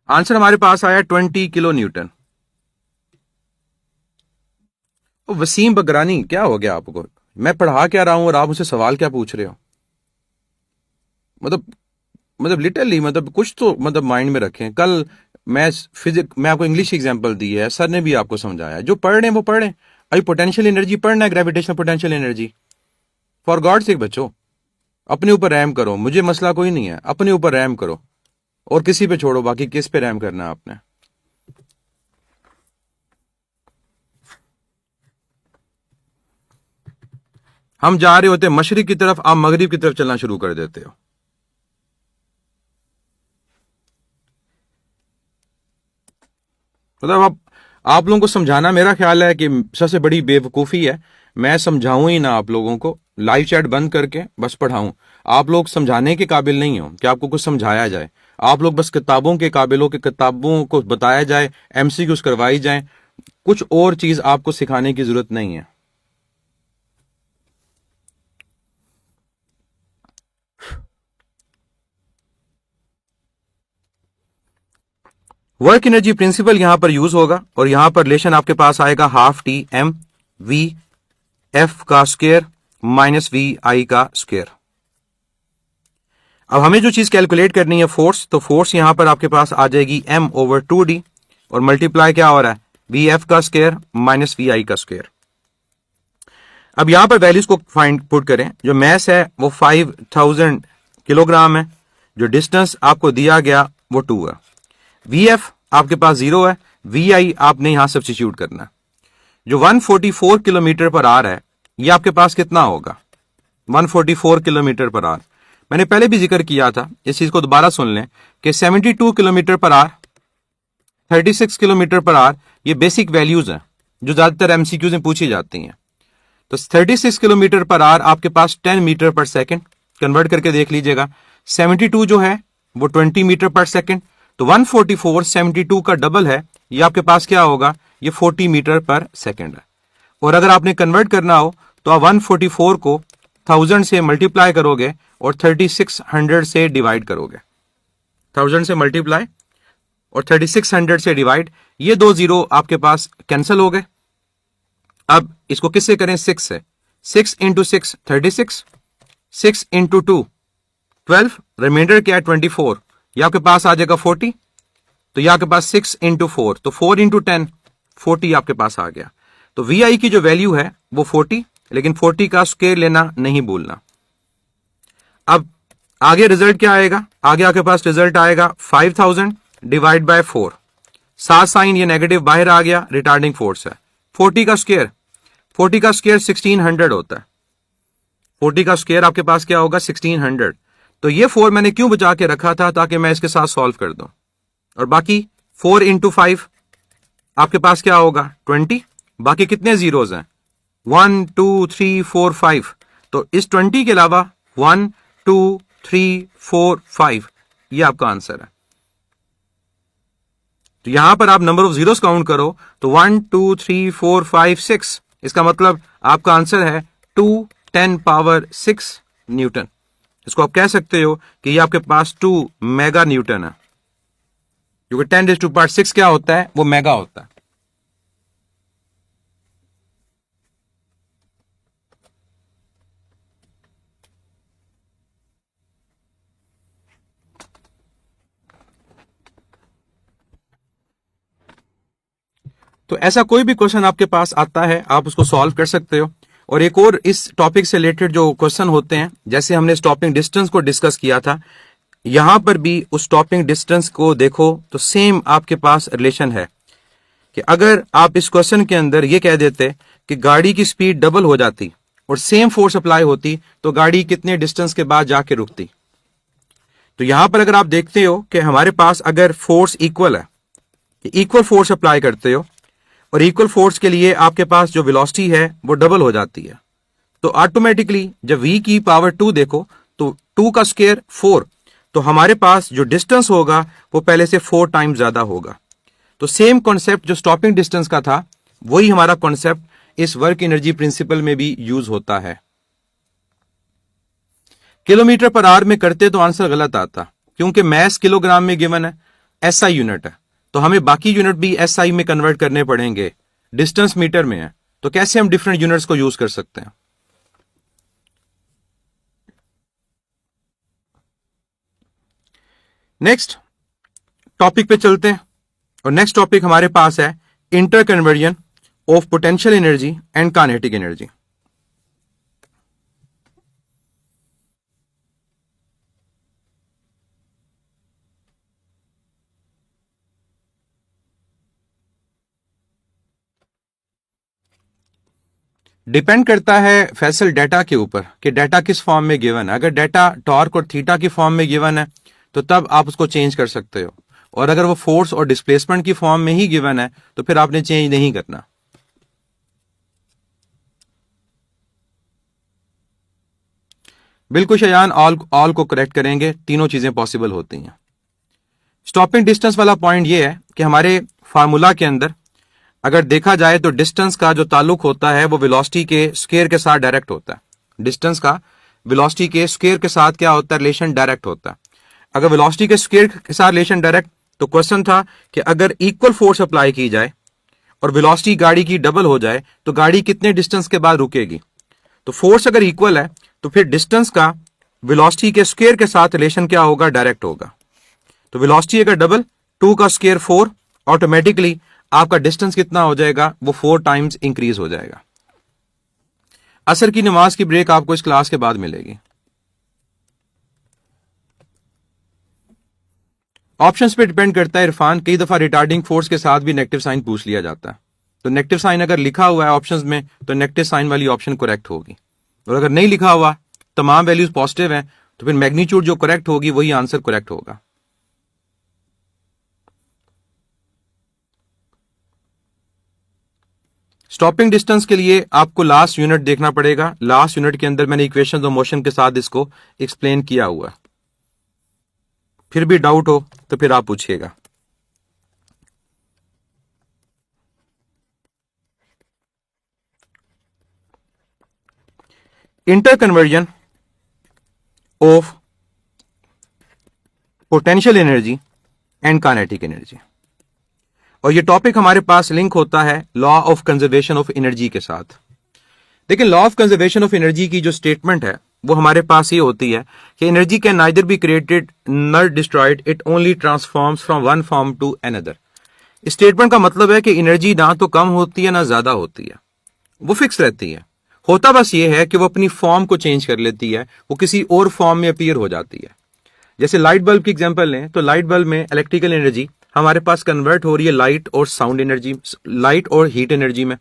आंसर हमारे पास आया 20 किलो न्यूटन, वसीम बगरानी, क्या हो गया आपको? मैं पढ़ा क्या रहा हूं और आप मुझसे सवाल क्या पूछ रहे हो? मतलब लिटरली, मतलब कुछ तो मतलब माइंड में रखें। कल मैं आपको इंग्लिश एग्जांपल दी है, सर ने भी आपको समझाया। जो पढ़ रहे हैं वो पढ़ें। अभी पोटेंशियल एनर्जी पढ़ना है, gravitational potential energy. For God sake बच्चों, अपने ऊपर रहम करो। मुझे मसला कोई नहीं है, अपने ऊपर रहम करो और किसी पे छोड़ो, बाकी किस पे रहम करना है आपने। हम जा रहे होते मशरिक की तरफ, आप मगरिब की तरफ चलना शुरू कर देते हो। मतलब आप लोगों को समझाना मेरा ख्याल है कि सबसे बड़ी बेवकूफ़ी है। मैं समझाऊं ही ना आप लोगों को, लाइव चैट बंद करके बस पढ़ाऊं। आप लोग समझाने के काबिल नहीं हो कि आपको कुछ समझाया जाए। आप लोग बस किताबों के काबिल हो कि किताबों को बताया जाए, एमसीक्यूज करवाई जाए। कुछ और चीज आपको सिखाने की जरूरत नहीं है। वर्क एनर्जी प्रिंसिपल यहां पर यूज होगा और यहां पर रिलेशन आपके पास आएगा half T M V F का स्क्वायर माइनस वी आई का स्क्वायर। अब हमें जो चीज कैलकुलेट करनी है फोर्स, तो फोर्स यहां पर आपके पास आ जाएगी m ओवर 2d और मल्टीप्लाई क्या हो रहा है, वी एफ का स्क्वायर माइनस वी आई का स्क्वायर। अब यहां पर वैल्यूज को फाइंड पुट करें। जो मैस है वो 5000 किलोग्राम है, जो डिस्टेंस आपको दिया गया वो 2 है। वी एफ आपके पास 0 है, वी आई आपने यहां सब्स्टिट्यूट करना है। जो 144 किलोमीटर पर आर है, ये आपके पास कितना होगा, 144 किलोमीटर पर आर। मैंने पहले भी जिक्र किया था, इस चीज को दोबारा सुन लें कि 72 किलोमीटर पर आर, 36 किलोमीटर पर आर, ये बेसिक वैल्यूज हैं जो ज्यादातर एमसीक्यूज में पूछी जाती हैं। तो 36 किलोमीटर पर आर आपके पास 10 मीटर पर सेकंड, कन्वर्ट करके देख लीजिएगा। 72 जो है वो 20 मीटर पर सेकंड, तो 144 72 का डबल है, ये आपके पास क्या होगा, ये 40 मीटर पर सेकंड है। और अगर आपने कन्वर्ट करना हो तो आप 144 को 1000 से मल्टीप्लाई करोगे और 3600 से डिवाइड करोगे। 1000 से मल्टीप्लाई और 3600 से डिवाइड, ये 2 जीरो आपके पास कैंसिल हो गए। अब इसको किससे करें, 6 से। 6 इंटू 6 36, 6 इंटू 2 12, रिमाइंडर क्या है 24, ये आपके पास आ जाएगा 40। तो ये आपके पास 6 इंटू 4, तो 4 इंटू 10 40 आपके पास आ गया। तो वी आई की जो वैल्यू है वो 40, लेकिन 40 का स्क्वायर लेना नहीं भूलना। अब आगे रिजल्ट क्या आएगा, आगे आपके पास रिजल्ट आएगा 5000 डिवाइड बाय 4, साथ साइन ये नेगेटिव बाहर आ गया, रिटार्डिंग फोर्स है। 40 का स्क्वायर, 40 का स्क्वायर 1600 होता है। 40 का स्क्वायर आपके पास क्या होगा, 1600। तो ये 4 मैंने क्यों बचा के रखा था, ताकि मैं इसके साथ सॉल्व कर दूं। और बाकी 4 इंटू 5 आपके पास क्या होगा 20, बाकी कितने जीरोज हैं 1 2 3 4 5, तो इस 20 के अलावा 1 2 3 4 5, ये आपका आंसर है। तो यहां पर आप नंबर ऑफ जीरोस काउंट करो तो 1 2 3 4 5 6, इसका मतलब आपका आंसर है 2 10 पावर 6 न्यूटन। इसको आप कह सकते हो कि ये आपके पास 2 मेगा न्यूटन है, क्योंकि 10⁻6 क्या होता है, वो मेगा होता है। तो ऐसा कोई भी क्वेश्चन आपके पास आता है, आप उसको सॉल्व कर सकते हो। और एक और इस टॉपिक से रिलेटेड जो क्वेश्चन होते हैं, जैसे हमने स्टॉपिंग डिस्टेंस को डिस्कस किया था, यहां पर भी उस स्टॉपिंग डिस्टेंस को देखो तो सेम आपके पास रिलेशन है कि अगर आप इस क्वेश्चन के अंदर ये कह देते कि गाड़ी की स्पीड डबल हो जाती और सेम फोर्स अप्लाई होती, तो गाड़ी कितने डिस्टेंस के बाद जाके रुकती। तो यहां पर अगर आप देखते हो कि हमारे पास अगर फोर्स इक्वल है, इक्वल फोर्स अप्लाई करते हो और इक्वल फोर्स के लिए आपके पास जो वेलोसिटी है वो डबल हो जाती है, तो ऑटोमेटिकली जब v की पावर 2 देखो तो 2 का स्क्वायर 4, तो हमारे पास जो डिस्टेंस होगा वो पहले से 4 टाइम ज्यादा होगा। तो सेम कॉन्सेप्ट जो स्टॉपिंग डिस्टेंस का था, वही हमारा कॉन्सेप्ट इस वर्क एनर्जी प्रिंसिपल में भी यूज होता है। किलोमीटर पर आवर में करते तो आंसर गलत आता, क्योंकि मैस किलोग्राम में गिवन है, एसआई यूनिट है, तो हमें बाकी यूनिट भी एसआई में कन्वर्ट करने पड़ेंगे। डिस्टेंस मीटर में है, तो कैसे हम डिफरेंट यूनिट्स को यूज कर सकते हैं। नेक्स्ट टॉपिक पे चलते हैं, और नेक्स्ट टॉपिक हमारे पास है inter conversion of potential energy and kinetic energy. Depend करता है फैसल डाटा के ऊपर कि डाटा किस फॉर्म में गिवन है। अगर डाटा टॉर्क और थीटा की फॉर्म में गिवन है तो तब आप उसको चेंज कर सकते हो, और अगर वो फोर्स और डिस्प्लेसमेंट की फॉर्म में ही गिवन है तो फिर आपने चेंज नहीं करना। बिल्कुल शयान, ऑल को करेक्ट करेंगे, तीनों चीजें पॉसिबल होती हैं। स्टॉपिंग डिस्टेंस वाला पॉइंट ये है कि हमारे फार्मूला के अंदर अगर देखा जाए तो डिस्टेंस का जो ताल्लुक होता है वो वेलोसिटी के स्क्वायर के साथ डायरेक्ट होता है। डिस्टेंस का वेलोसिटी के स्क्वायर के साथ क्या होता है, रिलेशन डायरेक्ट होता है। अगर वेलोसिटी के स्क्वायर के साथ रिलेशन डायरेक्ट, तो क्वेश्चन था कि अगर इक्वल फोर्स अप्लाई की जाए और वेलोसिटी गाड़ी की डबल हो जाए तो गाड़ी कितने डिस्टेंस के बाद रुकेगी। तो फोर्स अगर इक्वल है तो फिर डिस्टेंस का वेलोसिटी के स्क्वायर के साथ रिलेशन क्या होगा, डायरेक्ट होगा। तो वेलोसिटी अगर डबल, 2 का स्क्वायर 4, ऑटोमेटिकली आपका डिस्टेंस कितना हो जाएगा, वो 4 टाइम्स इंक्रीज हो जाएगा। असर की नमाज की ब्रेक आपको इस क्लास के बाद मिलेगी। ऑप्शंस पे डिपेंड करता है इरफान, कई दफा रिटार्डिंग फोर्स के साथ भी नेगेटिव साइन पूछ लिया जाता है। तो नेगेटिव साइन अगर लिखा हुआ है ऑप्शंस में तो नेगेटिव साइन वाली ऑप्शन करेक्ट होगी, और अगर नहीं लिखा हुआ, तमाम वैल्यूज पॉजिटिव हैं, तो फिर मैग्नीट्यूड जो करेक्ट होगी वही आंसर करेक्ट होगा। स्टॉपिंग डिस्टेंस के लिए आपको लास्ट यूनिट देखना पड़ेगा। लास्ट यूनिट के अंदर मैंने इक्वेशन ऑफ मोशन के साथ इसको एक्सप्लेन किया हुआ है। फिर भी डाउट हो तो फिर आप पूछिएगा। Inter conversion of potential energy and kinetic energy, और ये टॉपिक हमारे पास लिंक होता है law of conservation of energy के साथ। लेकिन law of conservation of energy की जो स्टेटमेंट है वो हमारे पास ये होती है कि energy can neither be created nor destroyed, it only transforms from one form to another. इस स्टेटमेंट का मतलब है कि एनर्जी ना तो कम होती है ना ज्यादा होती है, वो फिक्स रहती है। होता बस ये है कि वो अपनी फॉर्म को चेंज कर लेती है, वो किसी और फॉर्म में अपीयर हो जाती है। जैसे लाइट बल्ब की एग्जांपल लें तो लाइट बल्ब में इलेक्ट्रिकल एनर्जी हमारे पास कन्वर्ट हो रही है लाइट और साउंड एनर्जी, लाइट और हीट एनर्जी में।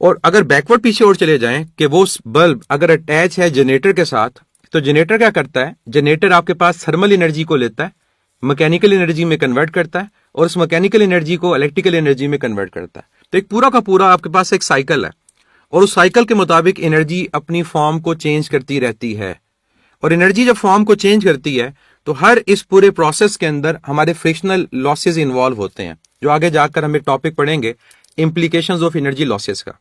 और अगर बैकवर्ड पीछे और चले जाएं कि वो बल्ब अगर अटैच है जनरेटर के साथ, तो जनरेटर क्या करता है, जनरेटर आपके पास थर्मल एनर्जी को लेता है, मैकेनिकल एनर्जी में कन्वर्ट करता है, और उस मैकेनिकल एनर्जी को इलेक्ट्रिकल एनर्जी में कन्वर्ट करता है। तो एक पूरा का पूरा आपके पास एक साइकिल है, और उस साइकिल के मुताबिक एनर्जी अपनी फॉर्म को चेंज करती रहती है। और एनर्जी जब फॉर्म को चेंज करती है तो हर इस पूरे प्रोसेस के अंदर हमारे फ्रिक्शनल लॉसेस इन्वॉल्व होते हैं, जो आगे जाकर हम एक टॉपिक पढ़ेंगे, इंप्लीकेशंस ऑफ एनर्जी लॉसेस का।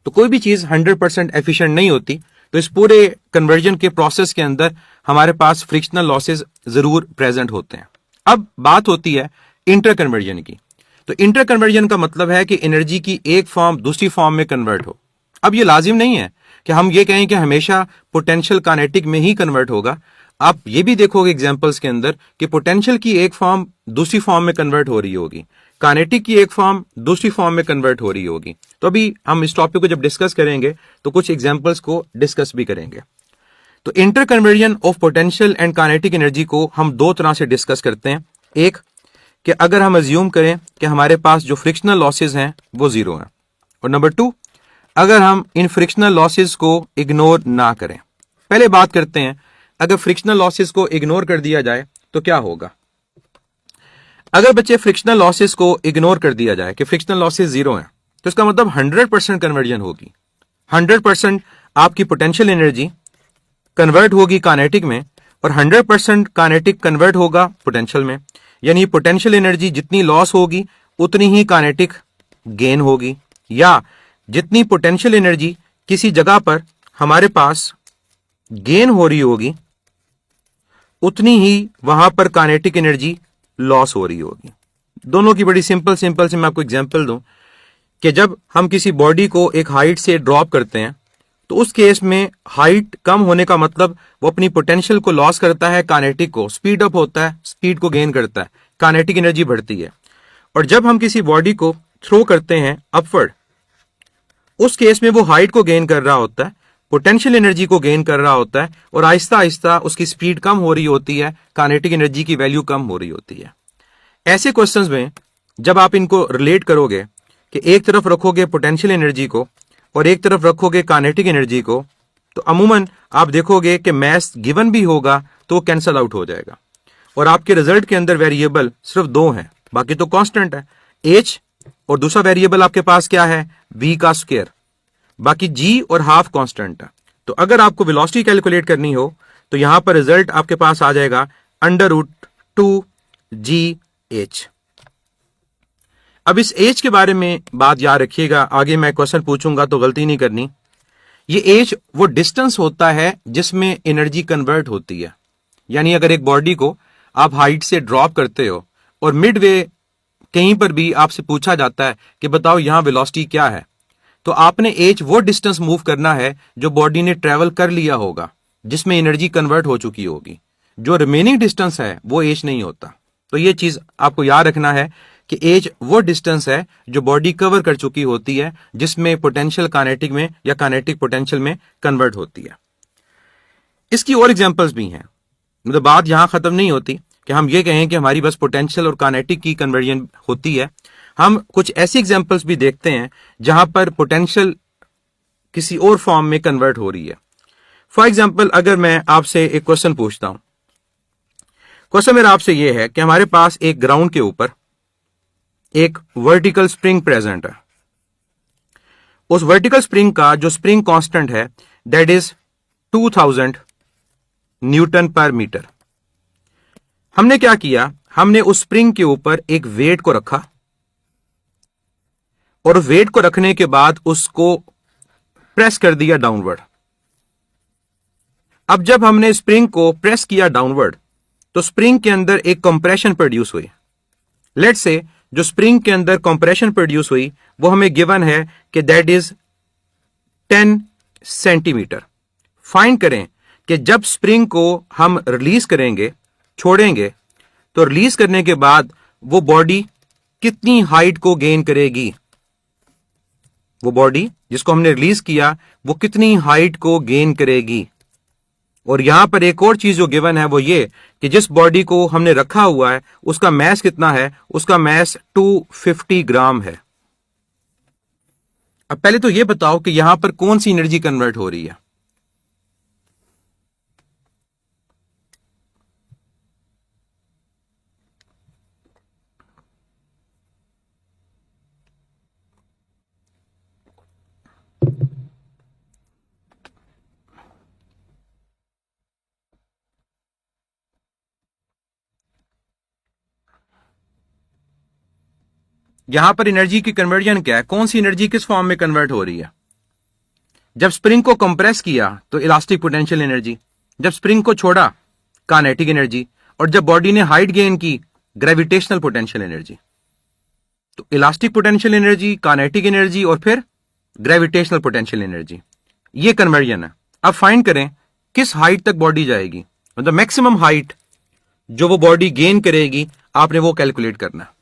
तो कोई भी चीज 100% एफिशिएंट नहीं होती, तो इस पूरे कन्वर्जन के प्रोसेस के अंदर हमारे पास फ्रिक्शनल लॉसेस जरूर प्रेजेंट होते हैं। अब बात होती है इंटर कन्वर्जन की। तो इंटर कन्वर्जन का मतलब है कि एनर्जी की एक फॉर्म दूसरी फॉर्म में कन्वर्ट हो। अब ये लाजिम नहीं है कि हम ये कहें कि हमेशा पोटेंशियल काइनेटिक में ही कन्वर्ट होगा। आप ये भी देखोगे एग्जांपल्स के अंदर कि पोटेंशियल की एक फॉर्म दूसरी फॉर्म में कन्वर्ट हो रही होगी, काइनेटिक की एक फॉर्म दूसरी फॉर्म में कन्वर्ट हो रही होगी। तो अभी हम इस टॉपिक को जब डिस्कस करेंगे तो कुछ एग्जांपल्स को डिस्कस भी करेंगे। तो inter conversion of potential and kinetic energy को हम दो तरह से डिस्कस करते हैं। एक कि अगर हम अज्यूम करें कि हमारे पास जो फ्रिक्शनल लॉसेस हैं वो जीरो हैं, और नंबर 2 अगर हम इन फ्रिक्शनल लॉसेस को इग्नोर ना करें। पहले बात करते हैं, अगर फ्रिक्शनल लॉसेस को इग्नोर कर दिया जाए तो क्या होगा। अगर बच्चे फ्रिक्शनल लॉसेस को इग्नोर कर दिया जाए कि फ्रिक्शनल लॉसेस जीरो हैं, तो इसका मतलब 100% कन्वर्जन होगी। 100% आपकी पोटेंशियल एनर्जी कन्वर्ट होगी काइनेटिक में, और 100% काइनेटिक कन्वर्ट होगा पोटेंशियल में। यानी पोटेंशियल एनर्जी जितनी लॉस होगी उतनी ही काइनेटिक गेन होगी, या जितनी पोटेंशियल एनर्जी किसी जगह पर हमारे पास गेन हो रही होगी उतनी ही वहां पर काइनेटिक एनर्जी लॉस हो रही होगी। दोनों की बड़ी सिंपल से मैं आपको एग्जांपल दूं कि जब हम किसी बॉडी को एक हाइट से ड्रॉप करते हैं तो उस केस में हाइट कम होने का मतलब वो अपनी पोटेंशियल को लॉस करता है, काइनेटिक को स्पीड अप होता है, स्पीड को गेन करता है, काइनेटिक एनर्जी बढ़ती है। और जब हम किसी बॉडी को थ्रो करते हैं अपवर्ड, उस केस में वो हाइट को गेन कर रहा होता है, पोटेंशियल एनर्जी को गेन कर रहा होता है, और आहिस्ता आहिस्ता उसकी स्पीड कम हो रही होती है, काइनेटिक एनर्जी की वैल्यू कम हो रही होती है। ऐसे क्वेश्चंस में जब आप इनको रिलेट करोगे कि एक तरफ रखोगे पोटेंशियल एनर्जी को और एक तरफ रखोगे काइनेटिक एनर्जी को, तो अमूमन आप देखोगे कि मैथ गिवन भी होगा तो कैंसल आउट हो जाएगा और आपके रिजल्ट के अंदर वेरिएबल सिर्फ दो हैं, बाकी तो कांस्टेंट है, एच और दूसरा वेरिएबल आपके पास क्या है, v का स्क्वायर, बाकी g और हाफ कांस्टेंट है। तो अगर आपको वेलोसिटी कैलकुलेट करनी हो तो यहां पर रिजल्ट आपके पास आ जाएगा √2gh। अब इस एज के बारे में बात याद रखिएगा, आगे मैं क्वेश्चन पूछूंगा तो गलती नहीं करनी। ये एज वो डिस्टेंस होता है जिसमें एनर्जी कन्वर्ट होती है, यानी अगर एक बॉडी को आप हाइट से ड्रॉप करते हो और मिड वे कहीं पर भी आपसे पूछा जाता है कि बताओ यहां वेलोसिटी क्या है, तो आपने एज वो डिस्टेंस मूव करना है जो बॉडी ने ट्रेवल कर लिया होगा, जिसमें एनर्जी कन्वर्ट हो चुकी होगी। जो रिमेनिंग डिस्टेंस है वो एज नहीं होता। तो ये चीज आपको याद रखना है कि एज वो डिस्टेंस है जो बॉडी कवर कर चुकी होती है, जिसमें पोटेंशियल काइनेटिक में या काइनेटिक पोटेंशियल में कन्वर्ट होती है। इसकी और एग्जांपल्स भी हैं, मतलब बात यहां खत्म नहीं होती कि हम ये कहें कि हमारी बस पोटेंशियल और काइनेटिक की कन्वर्जन होती है। हम कुछ ऐसी एग्जांपल्स भी देखते हैं जहां पर पोटेंशियल किसी और फॉर्म में कन्वर्ट हो रही है। फॉर एग्जांपल, अगर मैं आपसे एक क्वेश्चन पूछता हूं, क्वेश्चन मेरा आपसे यह है कि हमारे पास एक ग्राउंड के ऊपर एक वर्टिकल स्प्रिंग प्रेजेंट है। उस वर्टिकल स्प्रिंग का जो स्प्रिंग कांस्टेंट है दैट इज 2000 न्यूटन पर मीटर। हमने क्या किया, हमने उस स्प्रिंग के ऊपर एक वेट को रखा और वेट को रखने के बाद उसको प्रेस कर दिया डाउनवर्ड। अब जब हमने स्प्रिंग को प्रेस किया डाउनवर्ड तो स्प्रिंग के अंदर एक कंप्रेशन प्रोड्यूस हुई। लेट्स से जो स्प्रिंग के अंदर कंप्रेशन प्रोड्यूस हुई वो हमें गिवन है कि दैट इज 10 सेंटीमीटर। फाइंड करें कि जब स्प्रिंग को हम रिलीज करेंगे, छोड़ेंगे, तो रिलीज करने के बाद वो बॉडी कितनी हाइट को गेन करेगी। वो बॉडी जिसको हमने रिलीज किया वो कितनी हाइट को गेन करेगी। और यहां पर एक और चीज जो गिवन है वो ये कि जिस बॉडी को हमने रखा हुआ है उसका मैस कितना है, उसका मैस 250 ग्राम है। अब पहले तो ये बताओ कि यहां पर कौन सी एनर्जी कन्वर्ट हो रही है। यहां पर एनर्जी की कन्वर्जन क्या है, कौन सी एनर्जी किस फॉर्म में कन्वर्ट हो रही है। जब स्प्रिंग को कंप्रेस किया तो इलास्टिक पोटेंशियल एनर्जी, जब स्प्रिंग को छोड़ा काइनेटिक एनर्जी, और जब बॉडी ने हाइट गेन की ग्रेविटेशनल पोटेंशियल एनर्जी। तो elastic potential energy, kinetic energy और फिर ग्रेविटेशनल पोटेंशियल एनर्जी, ये कन्वर्जन है। अब फाइंड करें किस हाइट तक बॉडी जाएगी, मतलब मैक्सिमम हाइट जो वो बॉडी गेन करेगी, आपने वो कैलकुलेट करना है।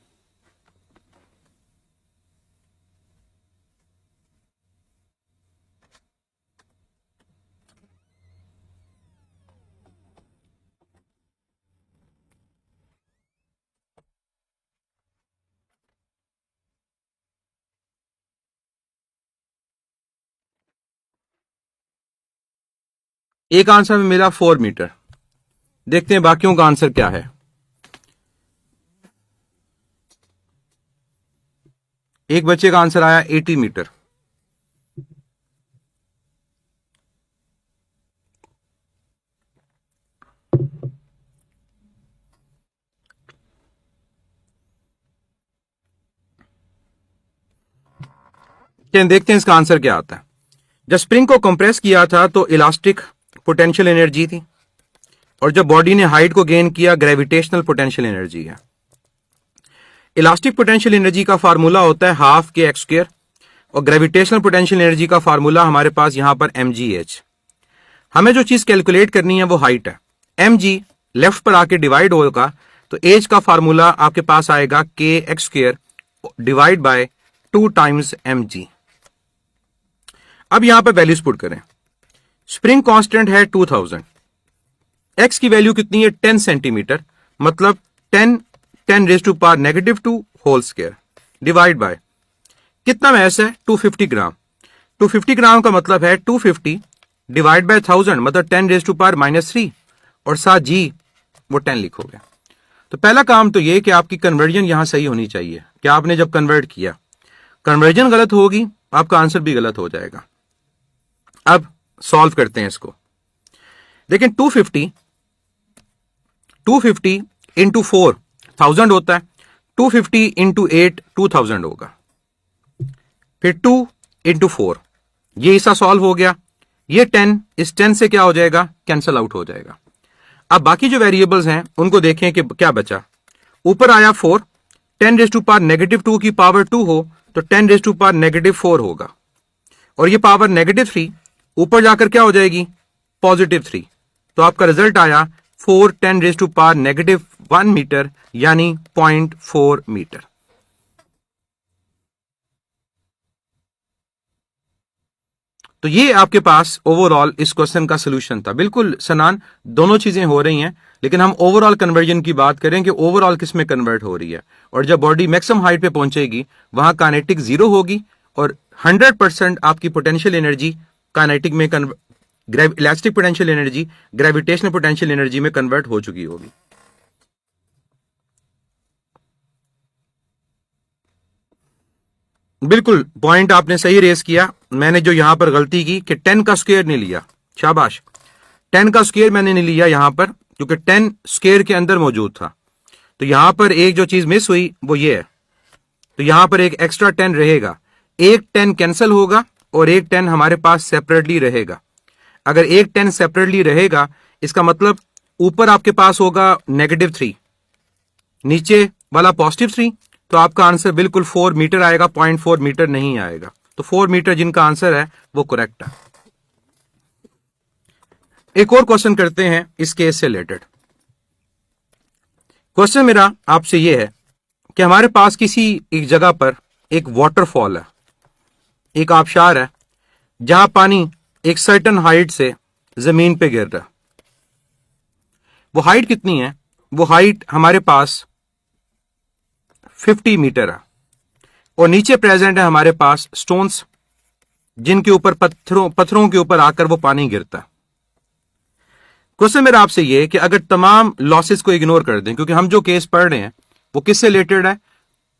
एक आंसर में मिला 4 मीटर। देखते हैं बाकियों का आंसर क्या है। एक बच्चे का आंसर आया 80 मीटर। देखते हैं इसका आंसर क्या आता है। जब स्प्रिंग को कंप्रेस किया था तो इलास्टिक पोटेंशियल एनर्जी थी, और जब बॉडी ने हाइट को गेन किया ग्रेविटेशनल पोटेंशियल एनर्जी है। इलास्टिक पोटेंशियल एनर्जी का फार्मूला होता है हाफ के एक्स स्क्वायर और ग्रेविटेशनल पोटेंशियल एनर्जी का फार्मूला हमारे पास यहां पर mgh। हमें जो चीज कैलकुलेट करनी है वो हाइट है। mg लेफ्ट पर आके डिवाइड होगा तो एज का फार्मूला आपके पास आएगा kx² divide by 2 times mg। अब यहां पर वैल्यूज पुट करें। स्प्रिंग कांस्टेंट है 2000, x की वैल्यू कितनी है 10 सेंटीमीटर, मतलब 10⁻⁻2 होल स्क्वायर डिवाइड बाय कितना मैस है 250 ग्राम। 250 ग्राम का मतलब है 250 डिवाइड बाय 1000 मतलब 10⁻³ और साथ जी वो 10 लिखोगे। तो पहला काम तो ये कि आपकी कन्वर्जन यहां सही होनी चाहिए कि आपने जब कन्वर्ट किया कन्वर्जन गलत होगी आपका आंसर भी गलत हो जाएगा। अब सॉल्व करते हैं इसको। देखें 250 इंटू 4 1000 होता है, 250 इंटू 8 2000 होगा, फिर 2 इंटू 4 ये हिस्सा सॉल्व हो गया। ये 10 इस 10 से क्या हो जाएगा कैंसल आउट हो जाएगा। अब बाकी जो वेरिएबल्स हैं उनको देखें कि क्या बचा। ऊपर आया 4, 10⁻⁻2 की पावर 2 हो तो 10⁻⁻4 होगा और ये पावर -3 ऊपर जाकर क्या हो जाएगी +3। तो आपका रिजल्ट आया 4 10⁻⁻1 मीटर यानी 0.4 मीटर। तो ये आपके पास ओवरऑल इस क्वेश्चन का सलूशन था। बिल्कुल सनान दोनों चीजें हो रही हैं लेकिन हम ओवरऑल कन्वर्जन की बात करें कि ओवरऑल किस में कन्वर्ट हो रही है। और जब बॉडी मैक्सिमम हाइट पे पहुंचेगी वहां काइनेटिक 0 होगी और 100% आपकी पोटेंशियल एनर्जी काइनेटिक में elastic potential energy gravitational potential energy में कन्वर्ट हो चुकी होगी। बिल्कुल पॉइंट आपने सही रेस किया। मैंने जो यहां पर गलती की कि 10 का स्क्वायर नहीं लिया, शाबाश, 10 का स्क्वायर मैंने नहीं लिया यहां पर क्योंकि 10 स्क्वायर के अंदर मौजूद था। तो यहां पर एक जो चीज मिस हुई वो ये है, तो यहां पर एक एक्स्ट्रा 10 रहेगा, एक 10 कैंसिल होगा और एक 10 हमारे पास सेपरेटली रहेगा। अगर एक 10 सेपरेटली रहेगा इसका मतलब ऊपर आपके पास होगा -3, नीचे वाला +3, तो आपका आंसर बिल्कुल 4 मीटर आएगा, 0.4 मीटर नहीं आएगा। तो 4 मीटर जिनका आंसर है वो करेक्ट है। एक और क्वेश्चन करते हैं इस केस से रिलेटेड। क्वेश्चन मेरा आपसे ये है कि हमारे पास किसी एक जगह पर एक वाटरफॉल है, एक आबशार है जहां पानी एक सर्टेन हाइट से जमीन पे गिर रहा है। वो हाइट कितनी है, वो हाइट हमारे पास 50 मीटर है और नीचे प्रेजेंट है हमारे पास स्टोन्स जिनके ऊपर पत्थरों के ऊपर आकर वो पानी गिरता है। क्वेश्चन मेरा आपसे ये है कि अगर तमाम लॉसेस को इग्नोर कर दें, क्योंकि हम जो केस पढ़ रहे हैं वो किससे रिलेटेड है,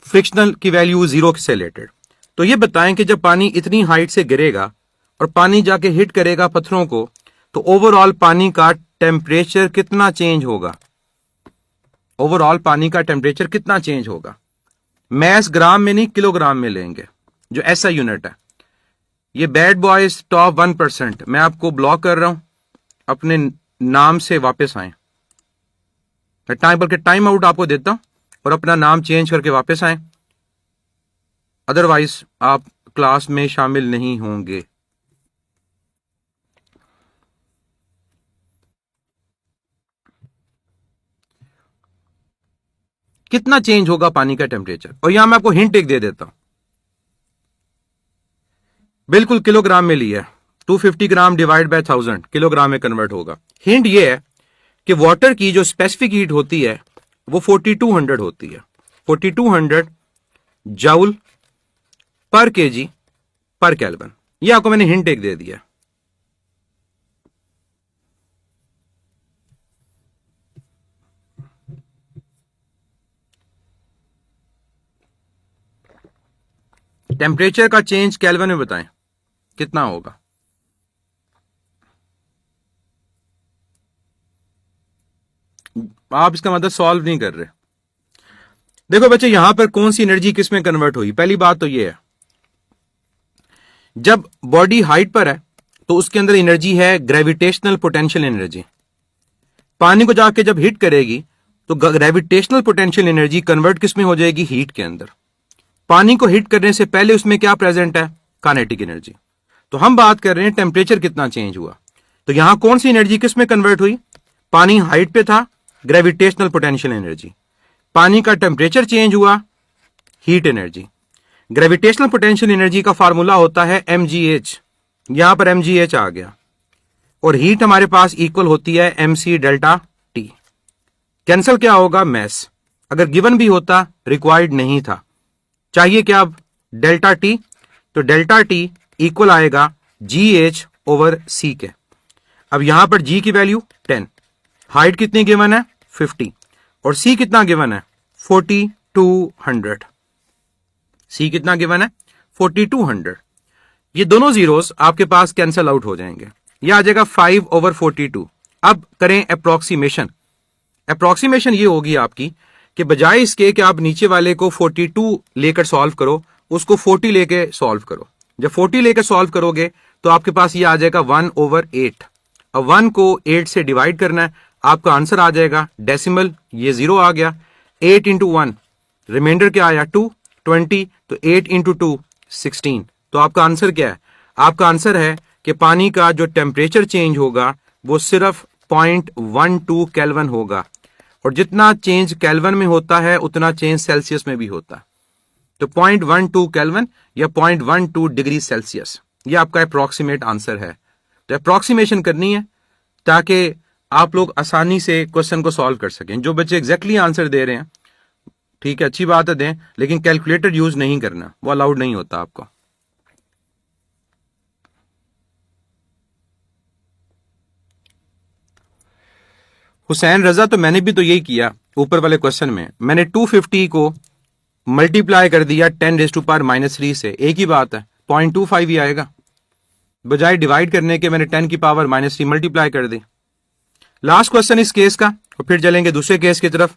फ्रिक्शनल की वैल्यू 0 से रिलेटेड। तो ये बताएं कि जब पानी इतनी हाइट से गिरेगा और पानी जाके हिट करेगा पत्थरों को तो ओवरऑल पानी का टेम्परेचर कितना चेंज होगा, ओवरऑल पानी का टेम्परेचर कितना चेंज होगा। मैस ग्राम में नहीं किलोग्राम में लेंगे जो ऐसा यूनिट है। ये बैड बॉयज टॉप 1%, मैं आपको ब्लॉक कर रहा हूं, अपने नाम से वापस आए। बल्कि टाइम आउट आपको देता हूं और अपना नाम चेंज करके वापस आए, अदरवाइज आप क्लास में शामिल नहीं होंगे। कितना चेंज होगा पानी का टेम्परेचर, और यहां मैं आपको हिंट एक दे देता हूं, बिल्कुल किलोग्राम में लिया है, 250 ग्राम डिवाइड बाय 1000 किलोग्राम में कन्वर्ट होगा। हिंट ये है कि वाटर की जो स्पेसिफिक हीट होती है वो 4200 होती है, 4200 जूल पर केजी पर केल्विन। ये आपको मैंने हिंट एक दे दिया। टेम्परेचर का चेंज केल्विन में बताएं कितना होगा। आप इसका मतलब सॉल्व नहीं कर रहे। देखो बच्चे यहां पर कौन सी एनर्जी किस में कन्वर्ट हुई। पहली बात तो ये है, जब बॉडी हाइट पर है तो उसके अंदर एनर्जी है ग्रेविटेशनल पोटेंशियल एनर्जी। पानी को जाके जब हिट करेगी तो ग्रेविटेशनल पोटेंशियल एनर्जी कन्वर्ट किस में हो जाएगी, हीट के अंदर। पानी को हिट करने से पहले उसमें क्या प्रेजेंट है, काइनेटिक एनर्जी। तो हम बात कर रहे हैं टेम्परेचर कितना चेंज हुआ। तो यहां कौन सी एनर्जी किस में कन्वर्ट हुई? पानी हाइट पे था, ग्रेविटेशनल पोटेंशियल एनर्जी। पानी का टेम्परेचर चेंज हुआ, heat energy. Gravitational potential energy का फार्मूला होता है mgh, यहां पर mgh आ गया, और हीट हमारे पास इक्वल होती है mc डेल्टा टी। कैंसल क्या होगा? मैस। अगर गिवन भी होता, रिक्वायर्ड नहीं था, चाहिए क्या अब? Delta T. तो डेल्टा टी इक्वल आएगा GH ओवर C के। अब यहां पर G की वैल्यू 10, हाइट कितनी गिवन है? 50, और C कितना गिवन है? 4200। C कितना गिवन है? 4200। ये दोनों जीरोस आपके पास कैंसल आउट हो जाएंगे, ये आ जाएगा 5 ओवर 42। अब करें अप्रोक्सीमेशन। अप्रोक्सीमेशन ये होगी आपकी कि बजाय इसके कि आप नीचे वाले को 42 लेकर सॉल्व करो, उसको 40 लेके सॉल्व करो। जब 40 लेकर सॉल्व करोगे तो आपके पास ये आ जाएगा 1 ओवर 8। अब 1 को 8 से डिवाइड करना है, आपका आंसर आ जाएगा डेसिमल, ये 0 आ गया। 8 इंटू 1, रिमाइंडर क्या आया? 2, 20, तो 8 इंटू 2 16। तो आपका आंसर क्या है? आपका आंसर है कि पानी का जो टेम्परेचर चेंज होगा वो सिर्फ 0.12 केल्विन होगा, और जितना चेंज केल्विन में होता है उतना चेंज सेल्सियस में भी होता है। तो 0.12 केल्विन या 0.12 डिग्री सेल्सियस, ये आपका अप्रोक्सीमेट आंसर है। तो अप्रोक्सीमेशन करनी है ताकि आप लोग आसानी से क्वेश्चन को सॉल्व कर सकें। जो बच्चे एग्जैक्टली आंसर दे रहे हैं, ठीक है, अच्छी बात है दें, लेकिन कैलकुलेटर यूज नहीं करना, वो अलाउड नहीं होता आपको। हुसैन रजा, तो मैंने भी तो यही किया। ऊपर वाले क्वेश्चन में मैंने 250 को मल्टीप्लाई कर दिया 10⁻³ से, एक ही बात है, 0.25 ही आएगा। बजाय डिवाइड करने के मैंने 10⁻³ मल्टीप्लाई कर दी। लास्ट क्वेश्चन इस केस का, और फिर चलेंगे दूसरे केस की तरफ।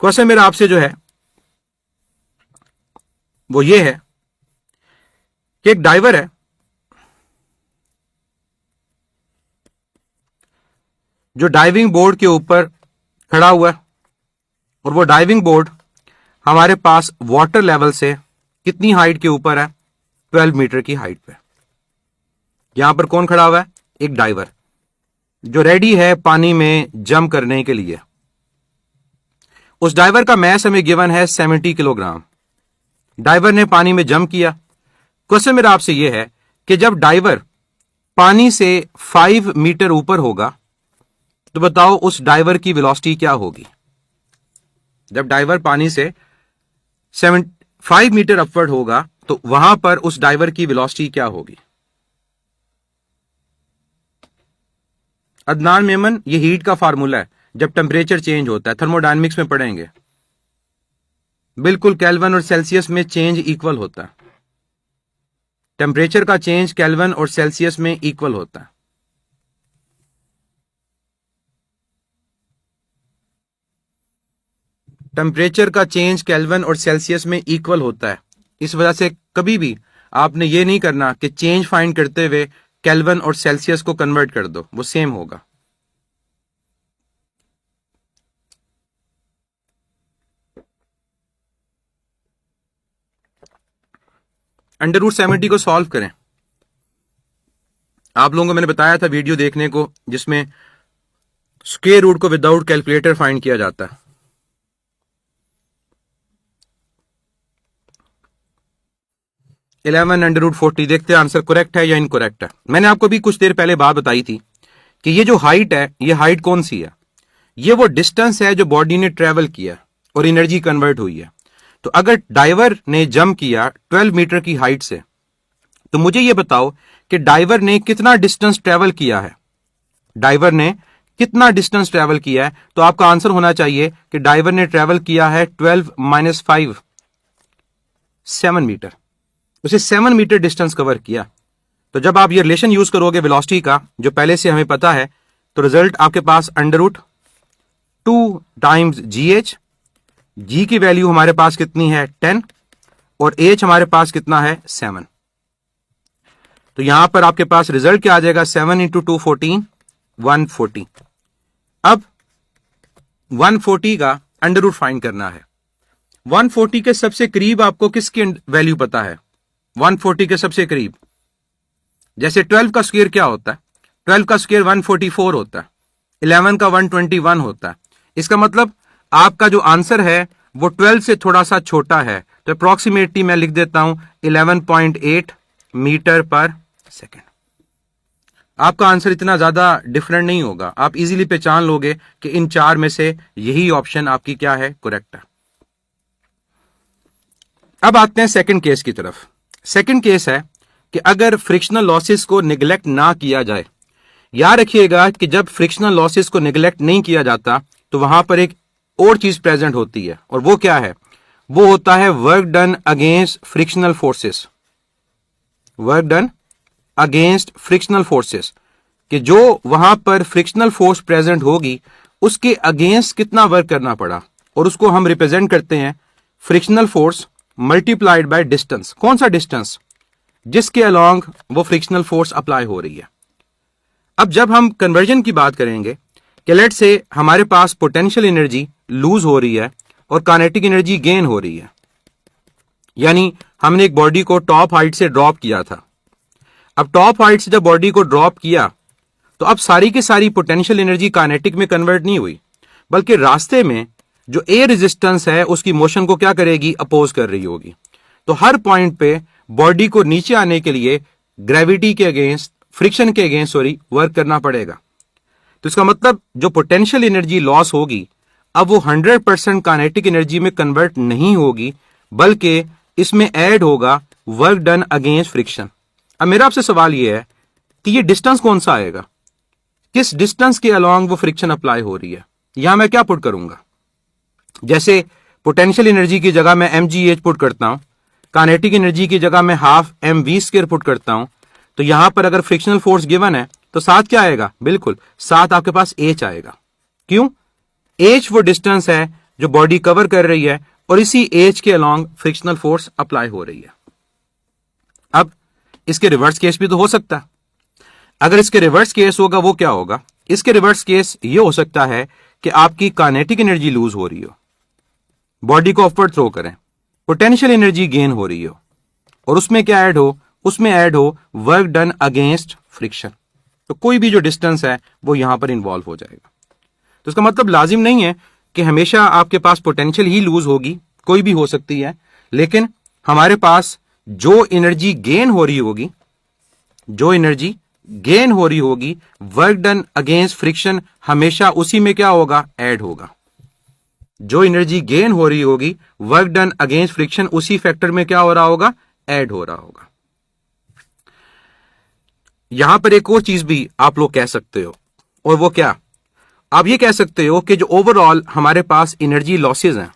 क्वेश्चन मेरा आपसे जो है वो ये है कि एक डाइवर है, जो डाइविंग बोर्ड के ऊपर खड़ा हुआ है, और वो डाइविंग बोर्ड हमारे पास वाटर लेवल से कितनी हाइट के ऊपर है? 12 मीटर की हाइट पे। यहां पर कौन खड़ा हुआ है? एक डाइवर जो रेडी है पानी में जंप करने के लिए। उस डाइवर का मैस हमें गिवन है 70 किलोग्राम। डाइवर ने पानी में जंप किया। क्वेश्चन मेरा आपसे यह है कि जब डाइवर पानी से 5 मीटर ऊपर होगा तो बताओ उस डाइवर की वेलोसिटी क्या होगी? जब डाइवर पानी से 5 मीटर अपवर्ड होगा तो वहां पर उस डाइवर की वेलोसिटी क्या होगी? अदनान मेमन, ये हीट का फार्मूला है जब टेम्परेचर चेंज होता है, थर्मोडायनेमिक्स में पढ़ेंगे। बिल्कुल केल्विन और सेल्सियस में चेंज इक्वल होता है, टेम्परेचर का चेंज केल्विन और सेल्सियस में इक्वल होता है। टेम्परेचर का चेंज केल्विन और सेल्सियस में इक्वल होता है। इस वजह से कभी भी आपने ये नहीं करना कि चेंज फाइंड करते हुए केल्विन और सेल्सियस को कन्वर्ट कर दो, वो सेम होगा। √70 को सॉल्व करें। आप लोगों को मैंने बताया था वीडियो देखने को जिसमें स्क्वायर रूट को विदाउट कैलकुलेटर फाइंड किया जाता है। (11 √40) देखते हैं आंसर करेक्ट है या इनकरेक्ट है। मैंने आपको भी कुछ देर पहले बात बताई थी कि ये जो हाइट है, ये हाइट कौन सी है? ये वो डिस्टेंस है जो बॉडी ने ट्रेवल किया और एनर्जी कन्वर्ट हुई है। तो अगर डाइवर ने जंप किया 12 मीटर की हाइट से, तो मुझे ये बताओ कि डाइवर ने कितना डिस्टेंस ट्रेवल किया है? डाइवर ने कितना डिस्टेंस ट्रेवल किया है? तो आपका आंसर होना चाहिए कि डाइवर ने ट्रेवल किया है 12 - 5 7 मीटर। उसे 7 मीटर डिस्टेंस कवर किया। तो जब आप ये रिलेशन यूज करोगे वेलोसिटी का, जो पहले से हमें पता है, तो रिजल्ट आपके पास √2 टाइम्स GH। G की वैल्यू हमारे पास कितनी है? 10, और H हमारे पास कितना है? 7। तो यहां पर आपके पास रिजल्ट क्या आ जाएगा? 7 × 2 14, 140। अब 140 का अंडर रूट फाइंड करना है। 140 के सबसे करीब आपको किसकी वैल्यू पता है? 140 के सबसे करीब। जैसे 12 का स्क्वायर क्या होता है? 12 का स्क्वायर 144 होता है, 11 का 121 होता है। इसका मतलब आपका जो आंसर है वो 12 से थोड़ा सा छोटा है, तो अप्रोक्सीमेटली मैं लिख देता हूं 11.8 मीटर पर सेकेंड। आपका आंसर इतना ज्यादा डिफरेंट नहीं होगा, आप इजीली पहचान लोगे कि इन चार में से यही ऑप्शन आपकी क्या है, करेक्ट है। अब आते हैं सेकंड केस की तरफ। सेकंड केस है कि अगर फ्रिक्शनल लॉसेस को निगलेक्ट ना किया जाए, याद रखिएगा कि जब फ्रिक्शनल लॉसेस को निगलेक्ट नहीं किया जाता तो वहां पर एक और चीज प्रेजेंट होती है, और वो क्या है? वो होता है work done against frictional forces. Work done against frictional forces, कि जो वहां पर फ्रिक्शनल फोर्स प्रेजेंट होगी उसके अगेंस्ट कितना वर्क करना पड़ा, और उसको हम रिप्रेजेंट करते हैं frictional force multiplied by distance. कौन सा डिस्टेंस? जिसके अलोंग वो फ्रिक्शनल फोर्स अप्लाई हो रही है। अब जब हम कन्वर्जन की बात करेंगे कि लेट से हमारे पास पोटेंशियल एनर्जी लूज हो रही है और काइनेटिक एनर्जी गेन हो रही है, यानी हमने एक बॉडी को टॉप हाइट से ड्रॉप किया था। अब टॉप हाइट से जब बॉडी को ड्रॉप किया तो अब सारी की सारी पोटेंशियल एनर्जी काइनेटिक में कन्वर्ट नहीं हुई, बल्कि रास्ते में जो एयर रेजिस्टेंस है उसकी मोशन को क्या करेगी, अपोज कर रही होगी। तो हर पॉइंट पे बॉडी को नीचे आने के लिए ग्रेविटी के अगेंस्ट, फ्रिक्शन के अगेंस्ट वर्क करना पड़ेगा। तो इसका मतलब जो पोटेंशियल एनर्जी लॉस होगी अब वो 100% काइनेटिक एनर्जी में कन्वर्ट नहीं होगी, बल्कि इसमें ऐड होगा वर्क डन अगेंस्ट फ्रिक्शन। अब मेरा आपसे सवाल यह है कि ये डिस्टेंस कौन सा आएगा, किस डिस्टेंस के अलोंग वो फ्रिक्शन अप्लाई हो रही है? यहां मैं क्या पुट करूंगा? जैसे पोटेंशियल एनर्जी की जगह मैं mgh पुट करता हूं, काइनेटिक एनर्जी की जगह मैं हाफ mv² पुट करता हूं, तो यहां पर अगर फ्रिक्शनल फोर्स गिवन है तो साथ क्या आएगा? बिल्कुल साथ आपके पास h आएगा। क्यों? h वो डिस्टेंस है जो बॉडी कवर कर रही है और इसी h के अलोंग फ्रिक्शनल फोर्स अप्लाई हो रही है। अब इसके रिवर्स केस भी तो हो सकता है। अगर इसके रिवर्स केस होगा वो क्या होगा? इसके रिवर्स केस ये हो सकता है कि आपकी काइनेटिक एनर्जी लूज हो रही हो, बॉडी को अपवर्ड थ्रो करें, पोटेंशियल एनर्जी गेन हो रही हो, और उसमें क्या ऐड हो? उसमें ऐड हो वर्क डन अगेंस्ट फ्रिक्शन। तो कोई भी जो डिस्टेंस है वो यहां पर इन्वॉल्व हो जाएगा। तो इसका मतलब लाजिम नहीं है कि हमेशा आपके पास पोटेंशियल ही लूज होगी, कोई भी हो सकती है, लेकिन हमारे पास जो एनर्जी गेन हो रही होगी, जो एनर्जी गेन हो रही होगी, वर्क डन अगेंस्ट फ्रिक्शन हमेशा उसी में क्या होगा? ऐड होगा। जो एनर्जी गेन हो रही होगी, वर्क डन अगेंस्ट फ्रिक्शन उसी फैक्टर में क्या हो रहा होगा? ऐड हो रहा होगा। यहां पर एक और चीज भी आप लोग कह सकते हो, और वो क्या? आप ये कह सकते हो कि जो ओवरऑल हमारे पास एनर्जी लॉसेज हैं,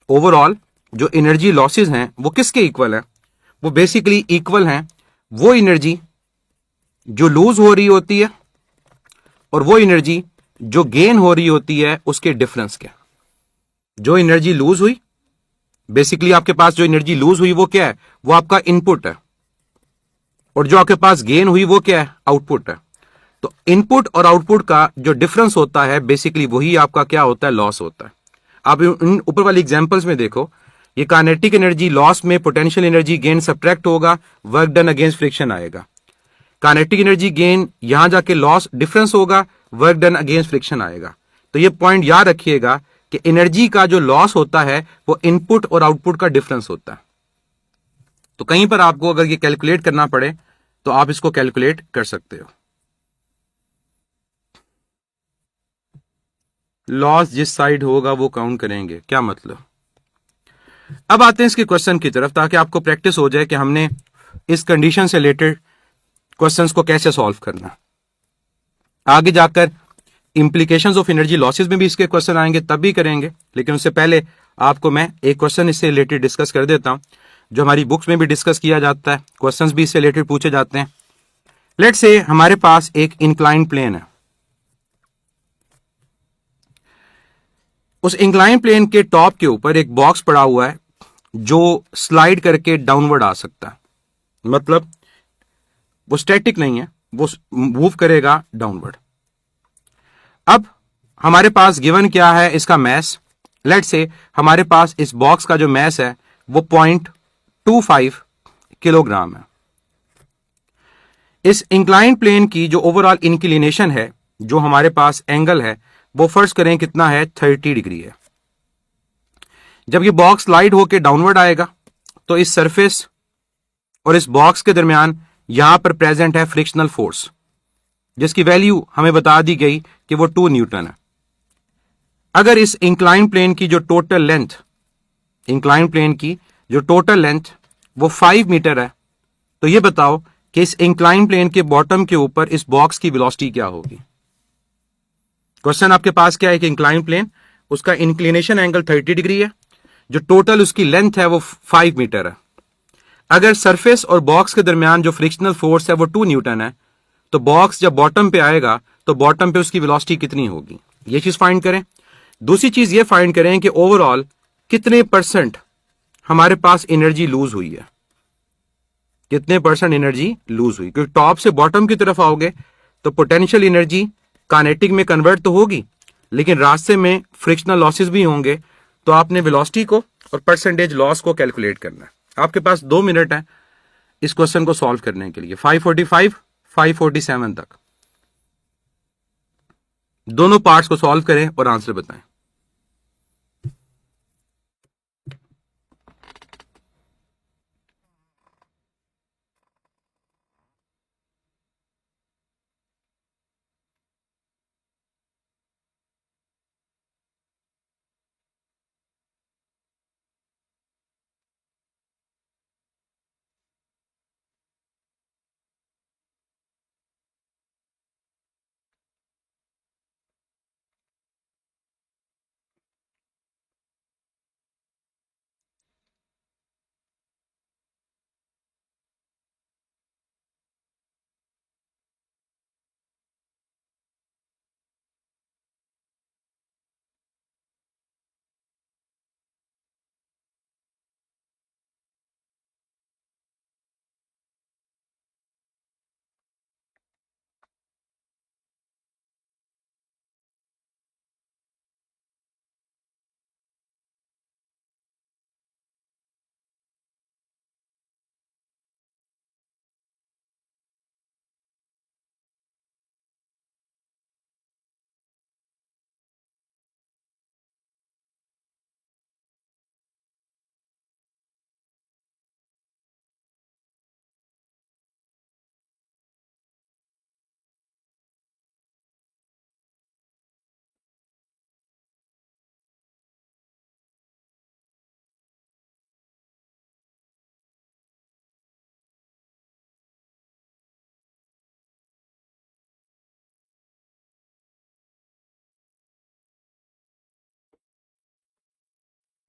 ओवरऑल जो एनर्जी लॉसेज हैं वो किसके इक्वल है? वो बेसिकली इक्वल हैं वो एनर्जी जो लूज हो रही होती है और वो एनर्जी जो गेन हो रही होती है, उसके डिफरेंस क्या? जो एनर्जी लूज हुई, बेसिकली आपके पास जो एनर्जी लूज हुई वो क्या है? वो आपका इनपुट है, और जो आपके पास गेन हुई वो क्या है? आउटपुट है। तो इनपुट और आउटपुट का जो डिफरेंस होता है बेसिकली वही आपका क्या होता है? लॉस होता है। आप इन ऊपर वाली एग्जांपल्स में देखो, ये काइनेटिक एनर्जी लॉस में पोटेंशियल एनर्जी गेन सब्ट्रैक्ट होगा, वर्क डन अगेंस्ट फ्रिक्शन आएगा। काइनेटिक एनर्जी गेन यहां जाके लॉस डिफरेंस होगा, वर्क डन अगेंस्ट फ्रिक्शन आएगा। तो ये पॉइंट याद रखिएगा कि एनर्जी का जो लॉस होता है वो इनपुट और आउटपुट का डिफरेंस होता है। तो कहीं पर आपको अगर ये कैलकुलेट करना पड़े तो आप इसको कैलकुलेट कर सकते हो। लॉस जिस साइड होगा वो काउंट करेंगे, क्या मतलब? अब आते हैं इसके क्वेश्चन की तरफ, ताकि आपको प्रैक्टिस हो जाए कि हमने इस कंडीशन से रिलेटेड क्वेश्चंस को कैसे सॉल्व करना। आगे जाकर इंप्लीकेशंस ऑफ एनर्जी लॉसेस में भी इसके क्वेश्चन आएंगे, तब भी करेंगे, लेकिन उससे पहले आपको मैं एक क्वेश्चन इससे रिलेटेड डिस्कस कर देता हूं, जो हमारी बुक्स में भी डिस्कस किया जाता है, क्वेश्चंस भी इससे रिलेटेड पूछे जाते हैं। लेट्स से हमारे पास एक इंक्लाइन प्लेन है, उस इंक्लाइन प्लेन के टॉप के ऊपर एक बॉक्स पड़ा हुआ है जो स्लाइड करके डाउनवर्ड आ सकता है, मतलब वो स्टैटिक नहीं है, वो मूव करेगा डाउनवर्ड। अब हमारे पास गिवन क्या है? इसका मैस। लेट्स से हमारे पास इस बॉक्स का जो मैस है वो 0.25 किलोग्राम है। इस इंक्लाइन प्लेन की जो ओवरऑल इंक्लिनेशन है, जो हमारे पास एंगल है, वो फर्ज करें कितना है, 30 डिग्री है। जब ये बॉक्स स्लाइड होकर डाउनवर्ड आएगा तो इस सरफेस और इस बॉक्स के दरमियान यहां पर प्रेजेंट है फ्रिक्शनल फोर्स, जिसकी वैल्यू हमें बता दी गई कि वो 2 न्यूटन है। अगर इस इंक्लाइन प्लेन की जो टोटल लेंथ, इंक्लाइन प्लेन की जो टोटल लेंथ वो 5 मीटर है, तो ये बताओ कि इस इंक्लाइन प्लेन के बॉटम के ऊपर इस बॉक्स की वेलोसिटी क्या होगी। क्वेश्चन आपके पास क्या है कि इंक्लाइन प्लेन, उसका इंक्लिनेशन एंगल 30 डिग्री है, जो टोटल उसकी लेंथ है वो 5 मीटर है। अगर सरफेस और बॉक्स के दरमियान जो फ्रिक्शनल फोर्स है वो 2 न्यूटन है, तो बॉक्स जब बॉटम पे आएगा तो बॉटम पे उसकी वेलोसिटी कितनी होगी, ये चीज फाइंड करें। दूसरी चीज ये फाइंड करें कि ओवरऑल कितने परसेंट हमारे पास एनर्जी लूज हुई है, कितने परसेंट एनर्जी लूज हुई। क्योंकि टॉप से बॉटम की तरफ आओगे तो पोटेंशियल एनर्जी काइनेटिक में कन्वर्ट तो होगी, लेकिन रास्ते में फ्रिक्शनल लॉसेस भी होंगे, तो आपने वेलोसिटी को और परसेंटेज लॉस को कैलकुलेट करना है। आपके पास 2 मिनट है इस क्वेश्चन को सॉल्व करने के लिए, 545 547 तक। दोनों पार्ट्स को सॉल्व करें और आंसर बताएं।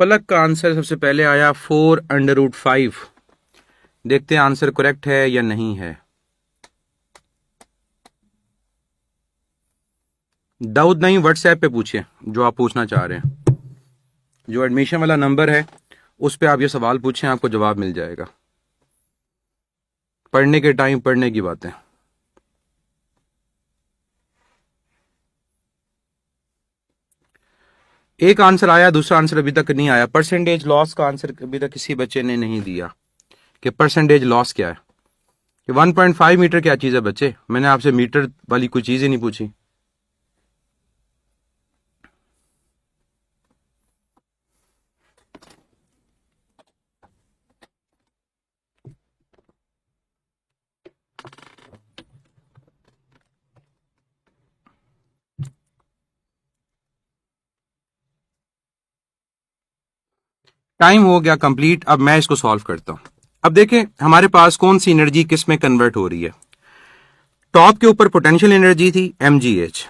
पलक का आंसर सबसे पहले आया 4√5। देखते हैं आंसर करेक्ट है या नहीं है। दाऊद नहीं, व्हाट्सएप पे पूछे जो आप पूछना चाह रहे हैं। जो एडमिशन वाला नंबर है उस पे आप ये सवाल पूछें, आपको जवाब मिल जाएगा। पढ़ने के टाइम पढ़ने की बातें। एक आंसर आया, दूसरा आंसर अभी तक नहीं आया। परसेंटेज लॉस का आंसर अभी तक किसी बच्चे ने नहीं दिया कि परसेंटेज लॉस क्या है। 1.5 मीटर क्या चीज है बच्चे? मैंने आपसे मीटर वाली कोई चीज ही नहीं पूछी। टाइम हो गया कंप्लीट। अब मैं इसको सॉल्व करता हूं। अब देखें हमारे पास कौन सी एनर्जी किस में कन्वर्ट हो रही है। टॉप के ऊपर पोटेंशियल एनर्जी थी mgh,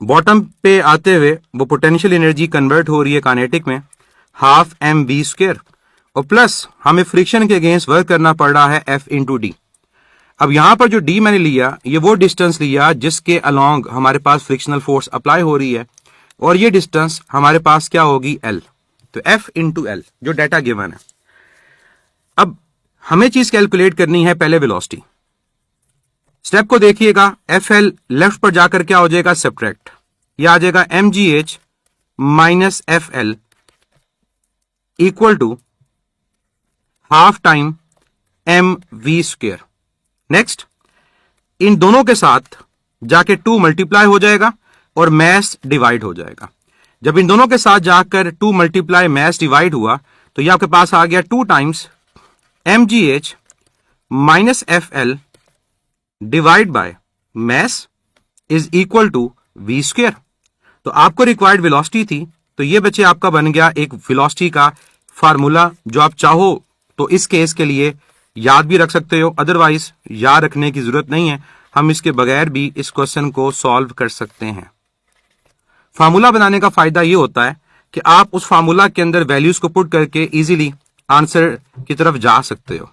बॉटम पे आते हुए वो पोटेंशियल एनर्जी कन्वर्ट हो रही है काइनेटिक में 12mv², और प्लस हमें फ्रिक्शन के अगेंस्ट वर्क करना पड़ रहा है F/d। अब यहां पर जो d मैंने लिया, ये वो डिस्टेंस लिया जिसके अलोंग हमारे पास फ्रिक्शनल फोर्स अप्लाई हो रही है, और ये डिस्टेंस हमारे पास क्या होगी, l। तो F/l जो डाटा गिवन है। अब हमें चीज कैलकुलेट करनी है पहले वेलोसिटी। स्टेप को देखिएगा, FL लेफ्ट पर जाकर क्या हो जाएगा, सब्ट्रैक्ट। यह आ जाएगा mgh minus FL equal to half times M V square. Next, इन दोनों के साथ जाके 2 मल्टीप्लाई हो जाएगा और मैस डिवाइड हो जाएगा। जब इन दोनों के साथ जाकर 2 मल्टीप्लाई मैस डिवाइड हुआ तो ये आपके पास आ गया 2 times M G H minus F L divide by mass is equal to V square. तो आपको रिक्वायर्ड वेलोसिटी थी, तो ये बच्चे आपका बन गया एक वेलोसिटी का फार्मूला, जो आप चाहो तो इस केस के लिए याद भी रख सकते हो, अदरवाइज याद रखने की जरूरत नहीं है, हम इसके बगैर भी इस क्वेश्चन को सॉल्व कर सकते हैं। फार्मूला बनाने का फायदा ये होता है कि आप उस फार्मूला के अंदर वैल्यूज को पुट करके इजीली आंसर की तरफ जा सकते हो।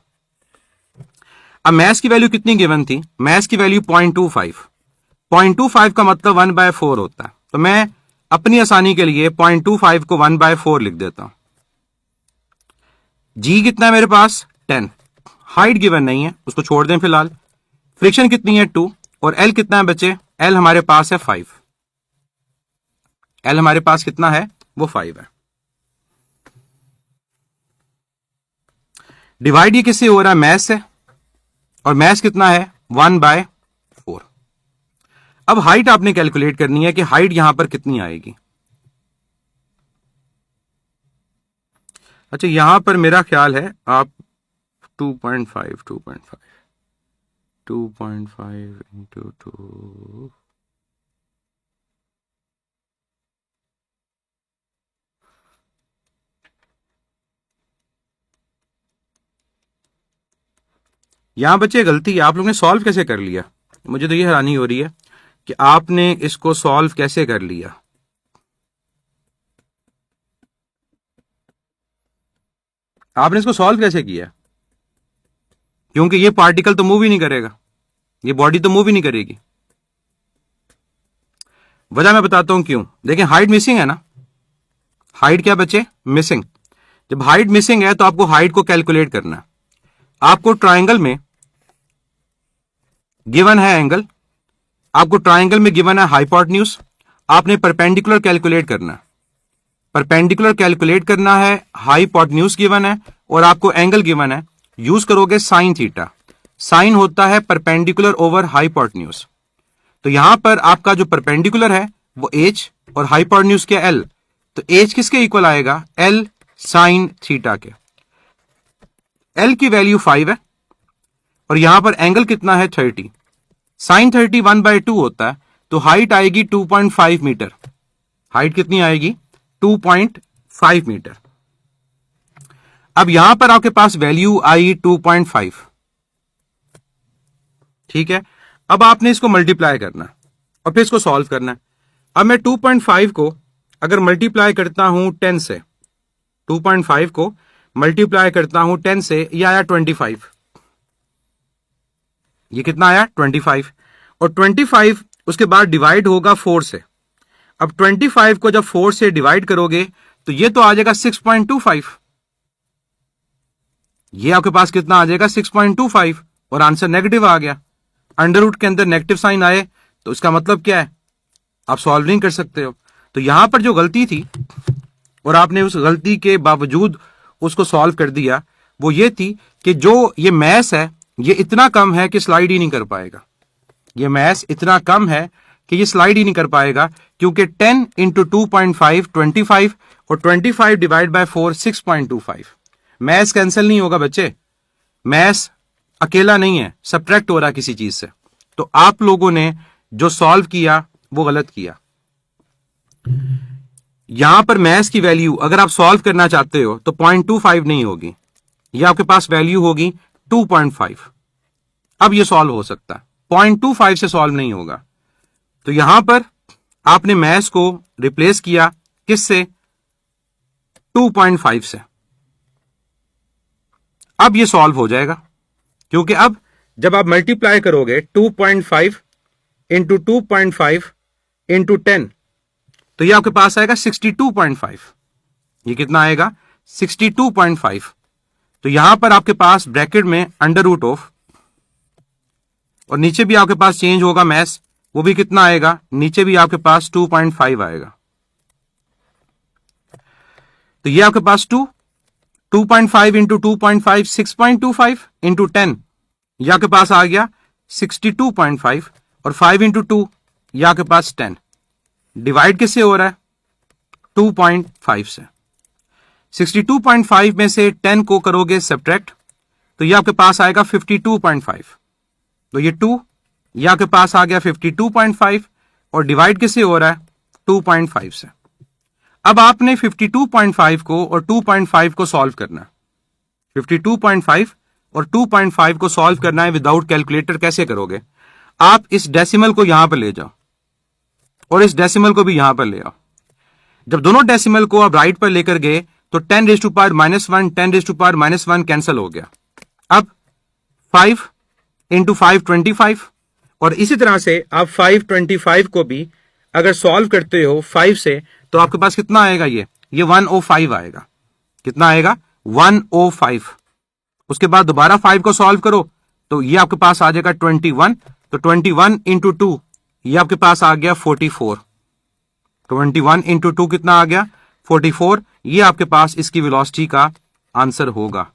अब मैथ्स की वैल्यू कितनी गिवन थी? मैथ्स की वैल्यू 0.25। 0.25 का मतलब 1/4 होता है, तो मैं अपनी आसानी के लिए 0.25 को 1/4 लिख देता हूं। जी कितना है मेरे पास? 10। हाइट गिवन नहीं है, उसको छोड़ दें फिलहाल। फ्रिक्शन कितनी है? 2। और एल कितना है बच्चे? एल हमारे पास है 5। एल हमारे पास कितना है? वो 5 है। डिवाइड ये किससे हो रहा है? मैथ्स से, और मैथ्स कितना है? 1/4। अब हाइट आपने कैलकुलेट करनी है कि हाइट यहां पर कितनी आएगी। अच्छा, यहां पर मेरा ख्याल है आप 2.5 into 2 यहां बच्चे गलती है, आप लोगों ने सॉल्व कैसे कर लिया? मुझे तो ये हैरानी हो रही है कि आपने इसको सॉल्व कैसे कर लिया। आपने इसको सॉल्व कैसे किया? क्योंकि ये पार्टिकल तो मूव ही नहीं करेगा, ये बॉडी तो मूव ही नहीं करेगी। वजह मैं बताता हूं क्यों। देखें, हाइट मिसिंग है ना। हाइट क्या बच्चे? मिसिंग। जब हाइट मिसिंग है तो आपको हाइट को कैलकुलेट करना है। आपको ट्राइंगल में गिवन है एंगल, आपको ट्राइंगल में गिवन है हाइपोटेन्यूज, आपने परपेंडिकुलर कैलकुलेट करना है। परपेंडिकुलर कैलकुलेट करना है, हाइपोटेन्यूज गिवन है और आपको एंगल गिवन है। यूज करोगे साइन थीटा। साइन होता है परपेंडिकुलर ओवर हाइपोटेन्यूज। तो यहां पर आपका जो परपेंडिकुलर है वो h और हाइपोटेन्यूज क्या? l। तो h किसके इक्वल आएगा? l साइन थीटा के। l की वैल्यू 5 है और यहां पर एंगल कितना है? 30। साइन 30 1/2 होता है, तो हाइट आएगी 2.5 मीटर। हाइट कितनी आएगी? 2.5 मीटर। अब यहां पर आपके पास वैल्यू आई 2.5। ठीक है, अब आपने इसको मल्टीप्लाई करना और फिर इसको सॉल्व करना है। अब मैं 2.5 को अगर मल्टीप्लाई करता हूं 10 से, 2.5 को मल्टीप्लाई करता हूं 10 से, यह आया 25। ये कितना आया? 25। और 25 उसके बाद डिवाइड होगा 4 से। अब 25 को जब 4 से डिवाइड करोगे तो ये तो आ जाएगा 6.25। ये आपके पास कितना आ जाएगा? 6.25। और आंसर नेगेटिव आ गया। अंडर रूट के अंदर नेगेटिव साइन आए तो इसका मतलब क्या है? आप सॉल्व नहीं कर सकते हो। तो यहां पर जो गलती थी और आपने उस गलती के बावजूद उसको सॉल्व कर दिया, वो ये थी कि जो ये मैथ्स है ये इतना कम है कि स्लाइड ही नहीं कर पाएगा। ये मैथ्स इतना कम है कि ये स्लाइड ही नहीं कर पाएगा, क्योंकि 10 इंटू 2.5 25 और 25 डिवाइड बाय 4 6.25। मैथ्स कैंसिल नहीं होगा बच्चे। मैथ्स अकेला नहीं है, सब्ट्रैक्ट हो रहा किसी चीज से। तो आप लोगों ने जो सॉल्व किया वो गलत किया। यहां पर मैथ्स की वैल्यू अगर आप सॉल्व करना चाहते हो तो 0.25 नहीं होगी, यह आपके पास वैल्यू होगी 2.5। अब यह सॉल्व हो सकता है, 0.25 से सॉल्व नहीं होगा। तो यहां पर आपने मैथ्स को रिप्लेस किया किससे? 2.5 से। अब यह सॉल्व हो जाएगा, क्योंकि अब जब आप मल्टीप्लाई करोगे 2.5 इंटू 2.5 इंटू 10 तो ये आपके पास आएगा 62.5। ये कितना आएगा? 62.5। तो यहां पर आपके पास ब्रैकेट में अंडर रूट ऑफ, और नीचे भी आपके पास चेंज होगा मैथ्स, वो भी कितना आएगा? नीचे भी आपके पास 2.5 आएगा। तो ये आपके पास 2 2.5 इंटू 2.5 6.25 इंटू 10 या के पास आ गया 62.5 और 5 इंटू 2 या के पास 10 डिवाइड किससे हो रहा है 2.5 से 62.5 में से 10 को करोगे सब्ट्रैक्ट तो ये आपके पास आएगा 52.5 तो ये 2 ये आपके पास आ गया 52.5 और डिवाइड किससे हो रहा है 2.5 से। अब आपने 52.5 को और 2.5 को सॉल्व करना है 52.5 और 2.5 को सॉल्व करना है विदाउट कैलकुलेटर। कैसे करोगे आप इस डेसिमल को यहां पर ले जाओ और इस डेसिमल को भी यहां पर ले आओ। जब दोनों डेसिमल को आप राइट पर लेकर गए तो 10 raise to power -1 10 raise to power -1 cancel हो गया। अब 5 इंटू 5 25 और इसी तरह से आप 525 को भी अगर सॉल्व करते हो 5 से तो आपके पास कितना आएगा ये 105 आएगा। कितना आएगा 105। उसके बाद दोबारा 5 को सॉल्व करो तो ये आपके पास आ जाएगा 21 तो 21 इंटू 2 ये आपके पास आ गया 44। 21 इंटू 2 कितना आ गया 44। ये आपके पास इसकी वेलोसिटी का आंसर होगा।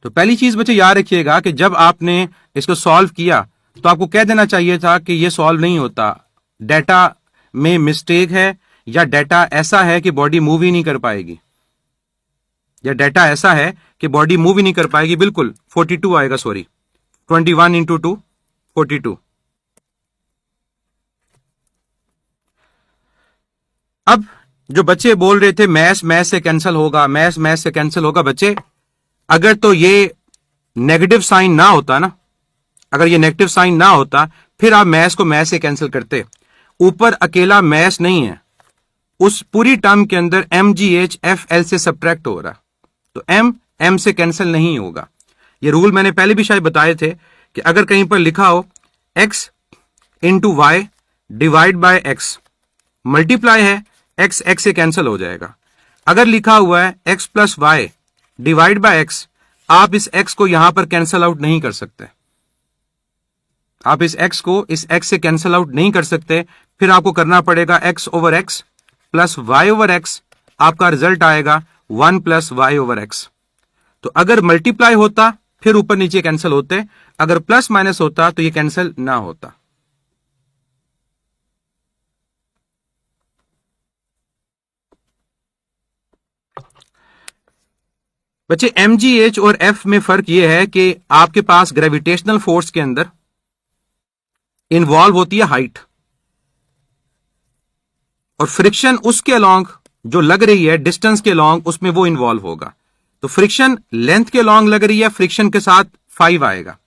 तो पहली चीज बच्चे याद रखिएगा कि जब आपने इसको सॉल्व किया तो आपको कह देना चाहिए था कि ये सॉल्व नहीं होता, डाटा में मिस्टेक है या डाटा ऐसा है कि बॉडी मूव ही नहीं कर पाएगी या डाटा ऐसा है कि बॉडी मूव ही नहीं कर पाएगी। बिल्कुल 42 आएगा, सॉरी 21 इंटू 2 42। अब जो बच्चे बोल रहे थे मैथ्स से कैंसिल होगा, मैथ्स से कैंसिल होगा, बच्चे अगर तो ये नेगेटिव साइन ना होता ना, अगर ये नेगेटिव साइन ना होता फिर आप मैथ्स को मैथ्स से कैंसिल करते। ऊपर अकेला मैथ्स नहीं है, उस पूरी टर्म के अंदर MGH FL से सब्ट्रैक्ट हो रहा, तो M से कैंसिल नहीं होगा। ये रूल मैंने पहले भी शायद बताए थे कि अगर कहीं पर लिखा हो x into Y divide by x multiply है x से कैंसिल हो जाएगा। अगर लिखा हुआ है x plus Y divide by x, आप इस x को यहां पर कैंसिल आउट नहीं कर सकते, आप इस x को इस x से कैंसिल आउट नहीं कर सकते। फिर आपको करना पड़ेगा x over x plus y over x, आपका रिजल्ट आएगा 1 प्लस y ओवर x। तो अगर मल्टीप्लाई होता फिर ऊपर नीचे कैंसिल होते, अगर प्लस माइनस होता तो ये कैंसिल ना होता। बच्चे MGH और F में फर्क यह है कि आपके पास ग्रेविटेशनल फोर्स के अंदर इन्वॉल्व होती है हाइट और फ्रिक्शन उसके अलोंग जो लग रही है डिस्टेंस के अलोंग उसमें वो इन्वॉल्व होगा। तो फ्रिक्शन लेंथ के अलोंग लग रही है, फ्रिक्शन के साथ 5 आएगा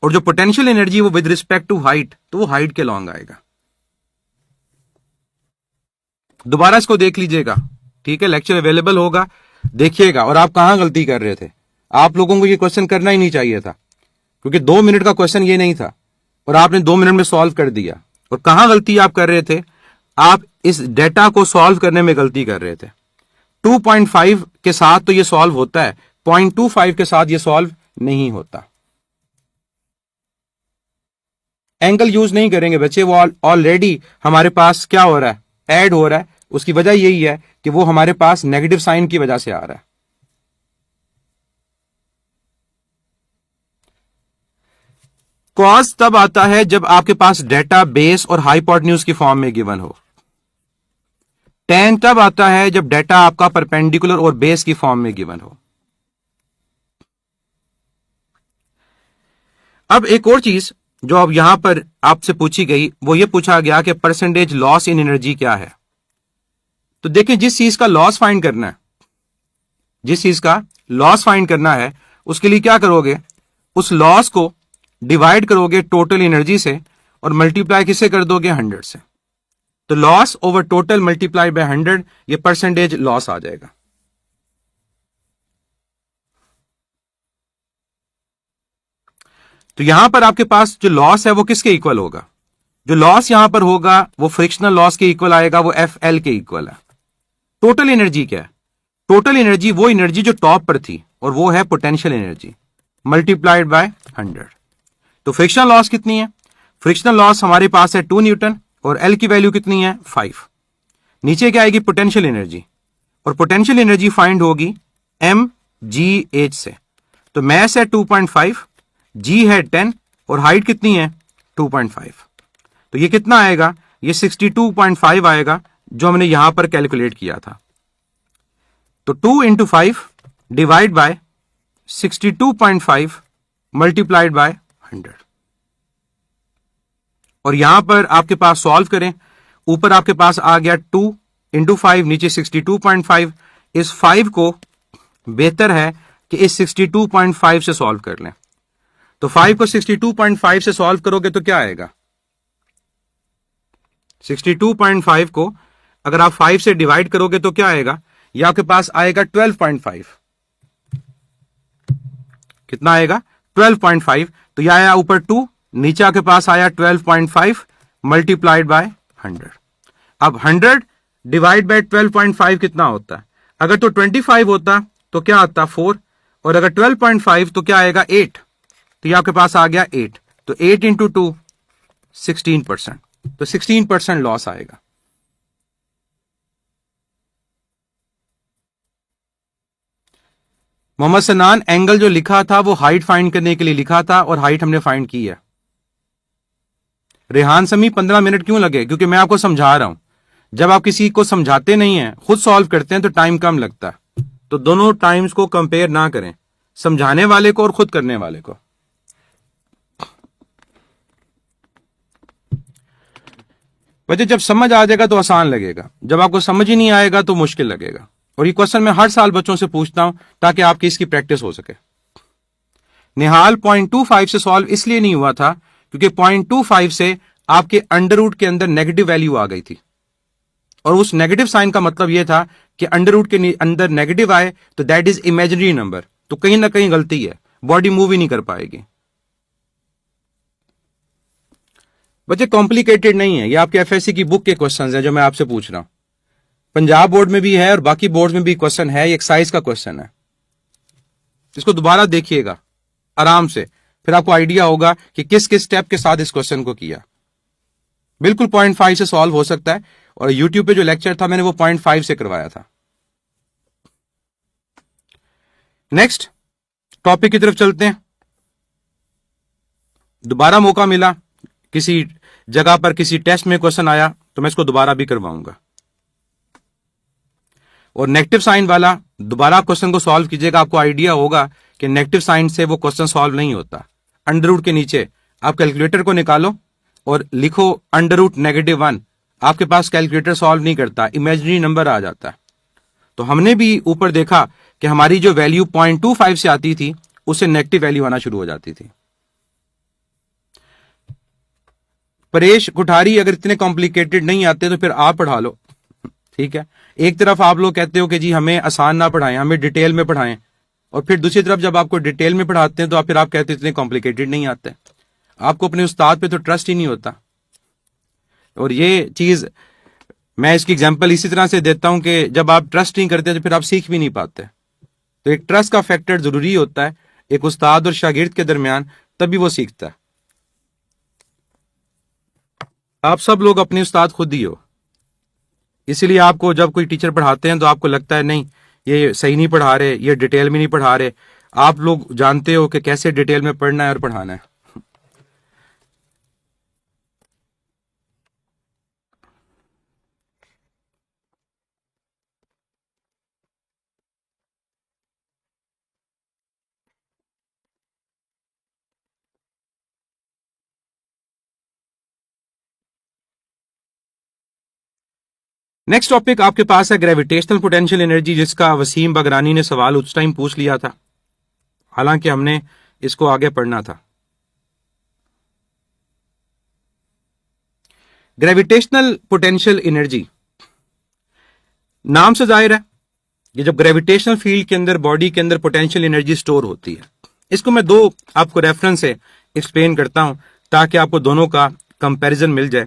और जो पोटेंशियल एनर्जी वो विद रिस्पेक्ट टू हाइट तो वो हाइट के अलोंग आएगा। दोबारा इसको देख लीजिएगा, ठीक है, लेक्चर अवेलेबल होगा, देखिएगा। और आप कहां गलती कर रहे थे, आप लोगों को ये क्वेश्चन करना ही नहीं चाहिए था क्योंकि 2 मिनट का क्वेश्चन ये नहीं था और आपने 2 मिनट में सॉल्व कर दिया। और कहां गलती आप कर रहे थे, आप इस डेटा को सॉल्व करने में गलती कर रहे थे। 2.5 के साथ तो ये सॉल्व होता है, 0.25 के साथ ये सॉल्व नहीं होता। एंगल यूज नहीं करेंगे बच्चे, वो ऑलरेडी हमारे पास क्या हो रहा है, ऐड हो रहा है। उसकी वजह यही है कि वो हमारे पास नेगेटिव साइन की वजह से आ रहा है। कॉस तब आता है जब आपके पास डेटा बेस और हाइपोटेन्यूज की फॉर्म में गिवन हो। tan तब आता है जब डेटा आपका परपेंडिकुलर और बेस की फॉर्म में गिवन हो। अब एक और चीज जो अब यहां पर आपसे पूछी गई वो ये पूछा गया कि परसेंटेज लॉस इन एनर्जी क्या है। तो देखिए, जिस चीज का लॉस फाइंड करना है, जिस चीज का लॉस फाइंड करना है उसके लिए क्या करोगे, उस लॉस को डिवाइड करोगे टोटल एनर्जी से और मल्टीप्लाई किससे कर दोगे, 100 से। तो loss over total multiply by 100, ये परसेंटेज लॉस आ जाएगा। तो यहां पर आपके पास जो लॉस है वो किसके इक्वल होगा, जो लॉस यहां पर होगा वो फ्रिक्शनल लॉस के इक्वल आएगा, वो FL के इक्वल है। टोटल एनर्जी क्या है, टोटल एनर्जी वो एनर्जी जो टॉप पर थी और वो है पोटेंशियल एनर्जी मल्टीप्लाइड बाय 100। तो फ्रिक्शनल लॉस कितनी है, फ्रिक्शनल लॉस हमारे पास है 2 न्यूटन और L की वैल्यू कितनी है 5। नीचे क्या आएगी, पोटेंशियल एनर्जी, और पोटेंशियल एनर्जी फाइंड होगी mgh से। तो मैस है 2.5, g है 10 और हाइट कितनी है 2.5। तो ये कितना आएगा, ये 62.5 आएगा जो हमने यहां पर कैलकुलेट किया था। तो 2 into 5 divide by 62.5 multiplied by 100। और यहां पर आपके पास सॉल्व करें, ऊपर आपके पास आ गया 2 into 5, नीचे 62.5। इस 5 को बेहतर है कि इस 62.5 से सॉल्व कर लें। तो 5 को 62.5 से सॉल्व करोगे तो क्या आएगा, 62.5 को अगर आप 5 से डिवाइड करोगे तो क्या आएगा, ये आपके पास आएगा 12.5। कितना आएगा 12.5। तो यह आया ऊपर 2, नीचे आपके पास आया 12.5 मल्टीप्लाइड बाय 100। अब 100 डिवाइड बाय 12.5 कितना होता है, अगर तो 25 होता तो क्या आता 4, और अगर 12.5 तो क्या आएगा 8। तो ये आपके पास आ गया 8। तो 8 इंटू 2 16%। तो 16% लॉस आएगा। मोहम्मद सनान, एंगल जो लिखा था वो हाइट फाइंड करने के लिए लिखा था और हाइट हमने फाइंड की है। रेहान समी, 15 मिनट क्यों लगे, क्योंकि मैं आपको समझा रहा हूं। जब आप किसी को समझाते नहीं हैं, खुद सॉल्व करते हैं तो टाइम कम लगता है। तो दोनों टाइम्स को कंपेयर ना करें, समझाने वाले को और खुद करने वाले को। वजह जब समझ आ जाएगा तो आसान लगेगा, जब आपको समझ ही नहीं आएगा तो मुश्किल लगेगा। और ये क्वेश्चन मैं हर साल बच्चों से पूछता हूं ताकि आपकी इसकी प्रैक्टिस हो सके। निहाल, 0.25 से सॉल्व इसलिए नहीं हुआ था क्योंकि 0.25 से आपके अंडर रूट के अंदर नेगेटिव वैल्यू आ गई थी, और उस नेगेटिव साइन का मतलब यह था कि अंडर रूट के अंदर नेगेटिव आए तो दैट इज इमेजिनरी नंबर। तो कहीं ना कहीं गलती है, बॉडी मूव ही नहीं कर पाएगी। बच्चे कॉम्प्लिकेटेड नहीं है, ये आपके एफएससी की बुक के क्वेश्चंस हैं जो मैं आपसे पूछ रहा हूं। पंजाब बोर्ड में भी है और बाकी बोर्ड में भी क्वेश्चन है, ये एक्साइज का क्वेश्चन है। इसको दोबारा देखिएगा आराम से, फिर आपको आइडिया होगा कि किस किस स्टेप के साथ इस क्वेश्चन को किया। बिल्कुल 0.5 से सॉल्व हो सकता है, और यूट्यूब पे जो लेक्चर था मैंने वो 0.5 से करवाया था। नेक्स्ट टॉपिक की तरफ चलते हैं। दोबारा मौका मिला, किसी जगह पर किसी टेस्ट में क्वेश्चन आया तो मैं इसको दोबारा भी करवाऊंगा। और नेगेटिव साइन वाला दोबारा क्वेश्चन को सॉल्व कीजिएगा, आपको आइडिया होगा कि नेगेटिव साइन से वो क्वेश्चन सॉल्व नहीं होता। अंडर रूट के नीचे आप कैलकुलेटर को निकालो और लिखो अंडर रूट -1, आपके पास कैलकुलेटर सॉल्व नहीं करता, इमेजिनरी नंबर आ जाता है। तो हमने भी ऊपर देखा कि हमारी जो वैल्यू 0.25 से आती थी उससे नेगेटिव वैल्यू आना शुरू हो जाती थी। परेश कुठारी, अगर इतने कॉम्प्लिकेटेड नहीं आते तो फिर आप पढ़ा लो, ठीक है। एक तरफ आप लोग कहते हो कि जी हमें आसान ना पढ़ाएं, हमें डिटेल में पढ़ाएं, और फिर दूसरी तरफ जब आपको डिटेल में पढ़ाते हैं तो फिर आप कहते हैं इतने कॉम्प्लिकेटेड नहीं आते। आपको अपने उस्ताद पे तो ट्रस्ट ही नहीं होता। और ये चीज मैं इसकी एग्जांपल इसी तरह से देता हूं कि जब आप ट्रस्ट नहीं करते तो फिर आप सीख भी नहीं पाते। तो एक ट्रस्ट का फैक्टर जरूरी होता है एक उस्ताद और शागिर्द के दरमियान, तभी वो सीखता है। आप सब लोग अपने उस्ताद खुद ही हो, इसीलिए आपको जब कोई टीचर पढ़ाते हैं तो आपको लगता है नहीं ये सही नहीं पढ़ा रहे, ये डिटेल में नहीं पढ़ा रहे। आप लोग जानते हो कि कैसे डिटेल में पढ़ना है और पढ़ाना है। नेक्स्ट टॉपिक आपके पास है ग्रेविटेशनल पोटेंशियल एनर्जी, जिसका वसीम बगरानी ने सवाल उस टाइम पूछ लिया था, हालांकि हमने इसको आगे पढ़ना था। ग्रेविटेशनल पोटेंशियल एनर्जी नाम से जाहिर है कि जब ग्रेविटेशनल फील्ड के अंदर बॉडी के अंदर पोटेंशियल एनर्जी स्टोर होती है। इसको मैं दो आपको रेफरेंस से एक्सप्लेन करता हूं ताकि आपको दोनों का कंपैरिजन मिल जाए।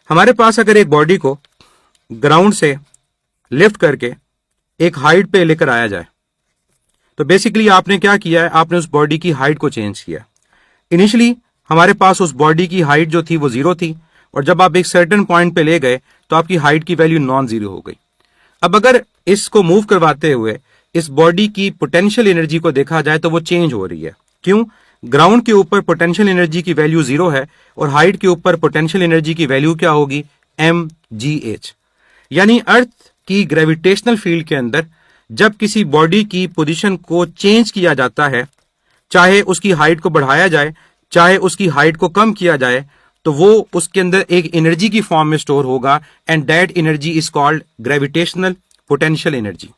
हमारे पास अगर एक बॉडी को ग्राउंड से लिफ्ट करके एक हाइट पे लेकर आया जाए तो बेसिकली आपने क्या किया है, आपने उस बॉडी की हाइट को चेंज किया। इनिशियली हमारे पास उस बॉडी की हाइट जो थी वो 0 थी, और जब आप एक सर्टेन पॉइंट पे ले गए तो आपकी हाइट की वैल्यू नॉन जीरो हो गई। अब अगर इसको मूव करवाते हुए इस बॉडी की पोटेंशियल एनर्जी को देखा जाए तो वो चेंज हो रही है। क्यों? ग्राउंड के ऊपर पोटेंशियल एनर्जी की वैल्यू 0 है और हाइट के ऊपर पोटेंशियल एनर्जी की वैल्यू क्या होगी? mgh। यानी अर्थ की ग्रेविटेशनल फील्ड के अंदर जब किसी बॉडी की पोजीशन को चेंज किया जाता है, चाहे उसकी हाइट को बढ़ाया जाए चाहे उसकी हाइट को कम किया जाए, तो वो उसके अंदर एक एनर्जी की फॉर्म में स्टोर होगा and that energy is called gravitational potential energy.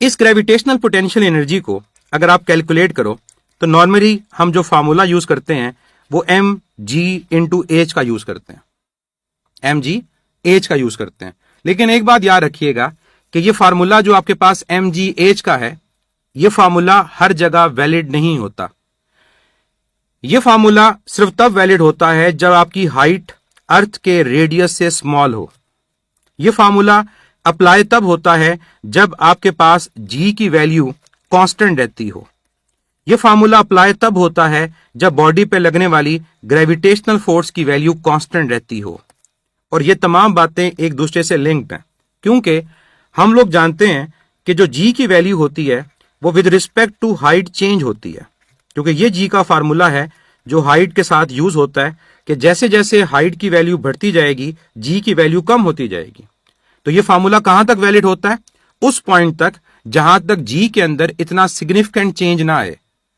इस ग्रेविटेशनल पोटेंशियल एनर्जी को अगर आप कैलकुलेट करो तो नॉर्मली हम जो फार्मूला यूज करते हैं वो mg/h का यूज करते हैं, mgh का यूज करते हैं। लेकिन एक बात याद रखिएगा कि ये फार्मूला जो आपके पास mgh का है, ये फार्मूला हर जगह वैलिड नहीं होता। ये फार्मूला सिर्फ तब वैलिड होता है जब आपकी हाइट अर्थ के रेडियस से स्मॉल हो। ये फार्मूला अप्लाई तब होता है जब आपके पास g की वैल्यू कांस्टेंट रहती हो। यह फार्मूला अप्लाई तब होता है जब बॉडी पे लगने वाली ग्रेविटेशनल फोर्स की वैल्यू कांस्टेंट रहती हो। और ये तमाम बातें एक दूसरे से लिंक्ड हैं, क्योंकि हम लोग जानते हैं कि जो g की वैल्यू होती है वो with respect to height change होती है, क्योंकि ये g का फार्मूला है जो हाइट के साथ यूज होता है कि जैसे जैसे हाइट की वैल्यू बढ़ती जाएगी g की वैल्यू कम होती जाएगी। तो ये फार्मूला कहां तक वैलिड होता है? उस पॉइंट तक जहां तक g के अंदर इतना सिग्निफिकेंट चेंज ना आए,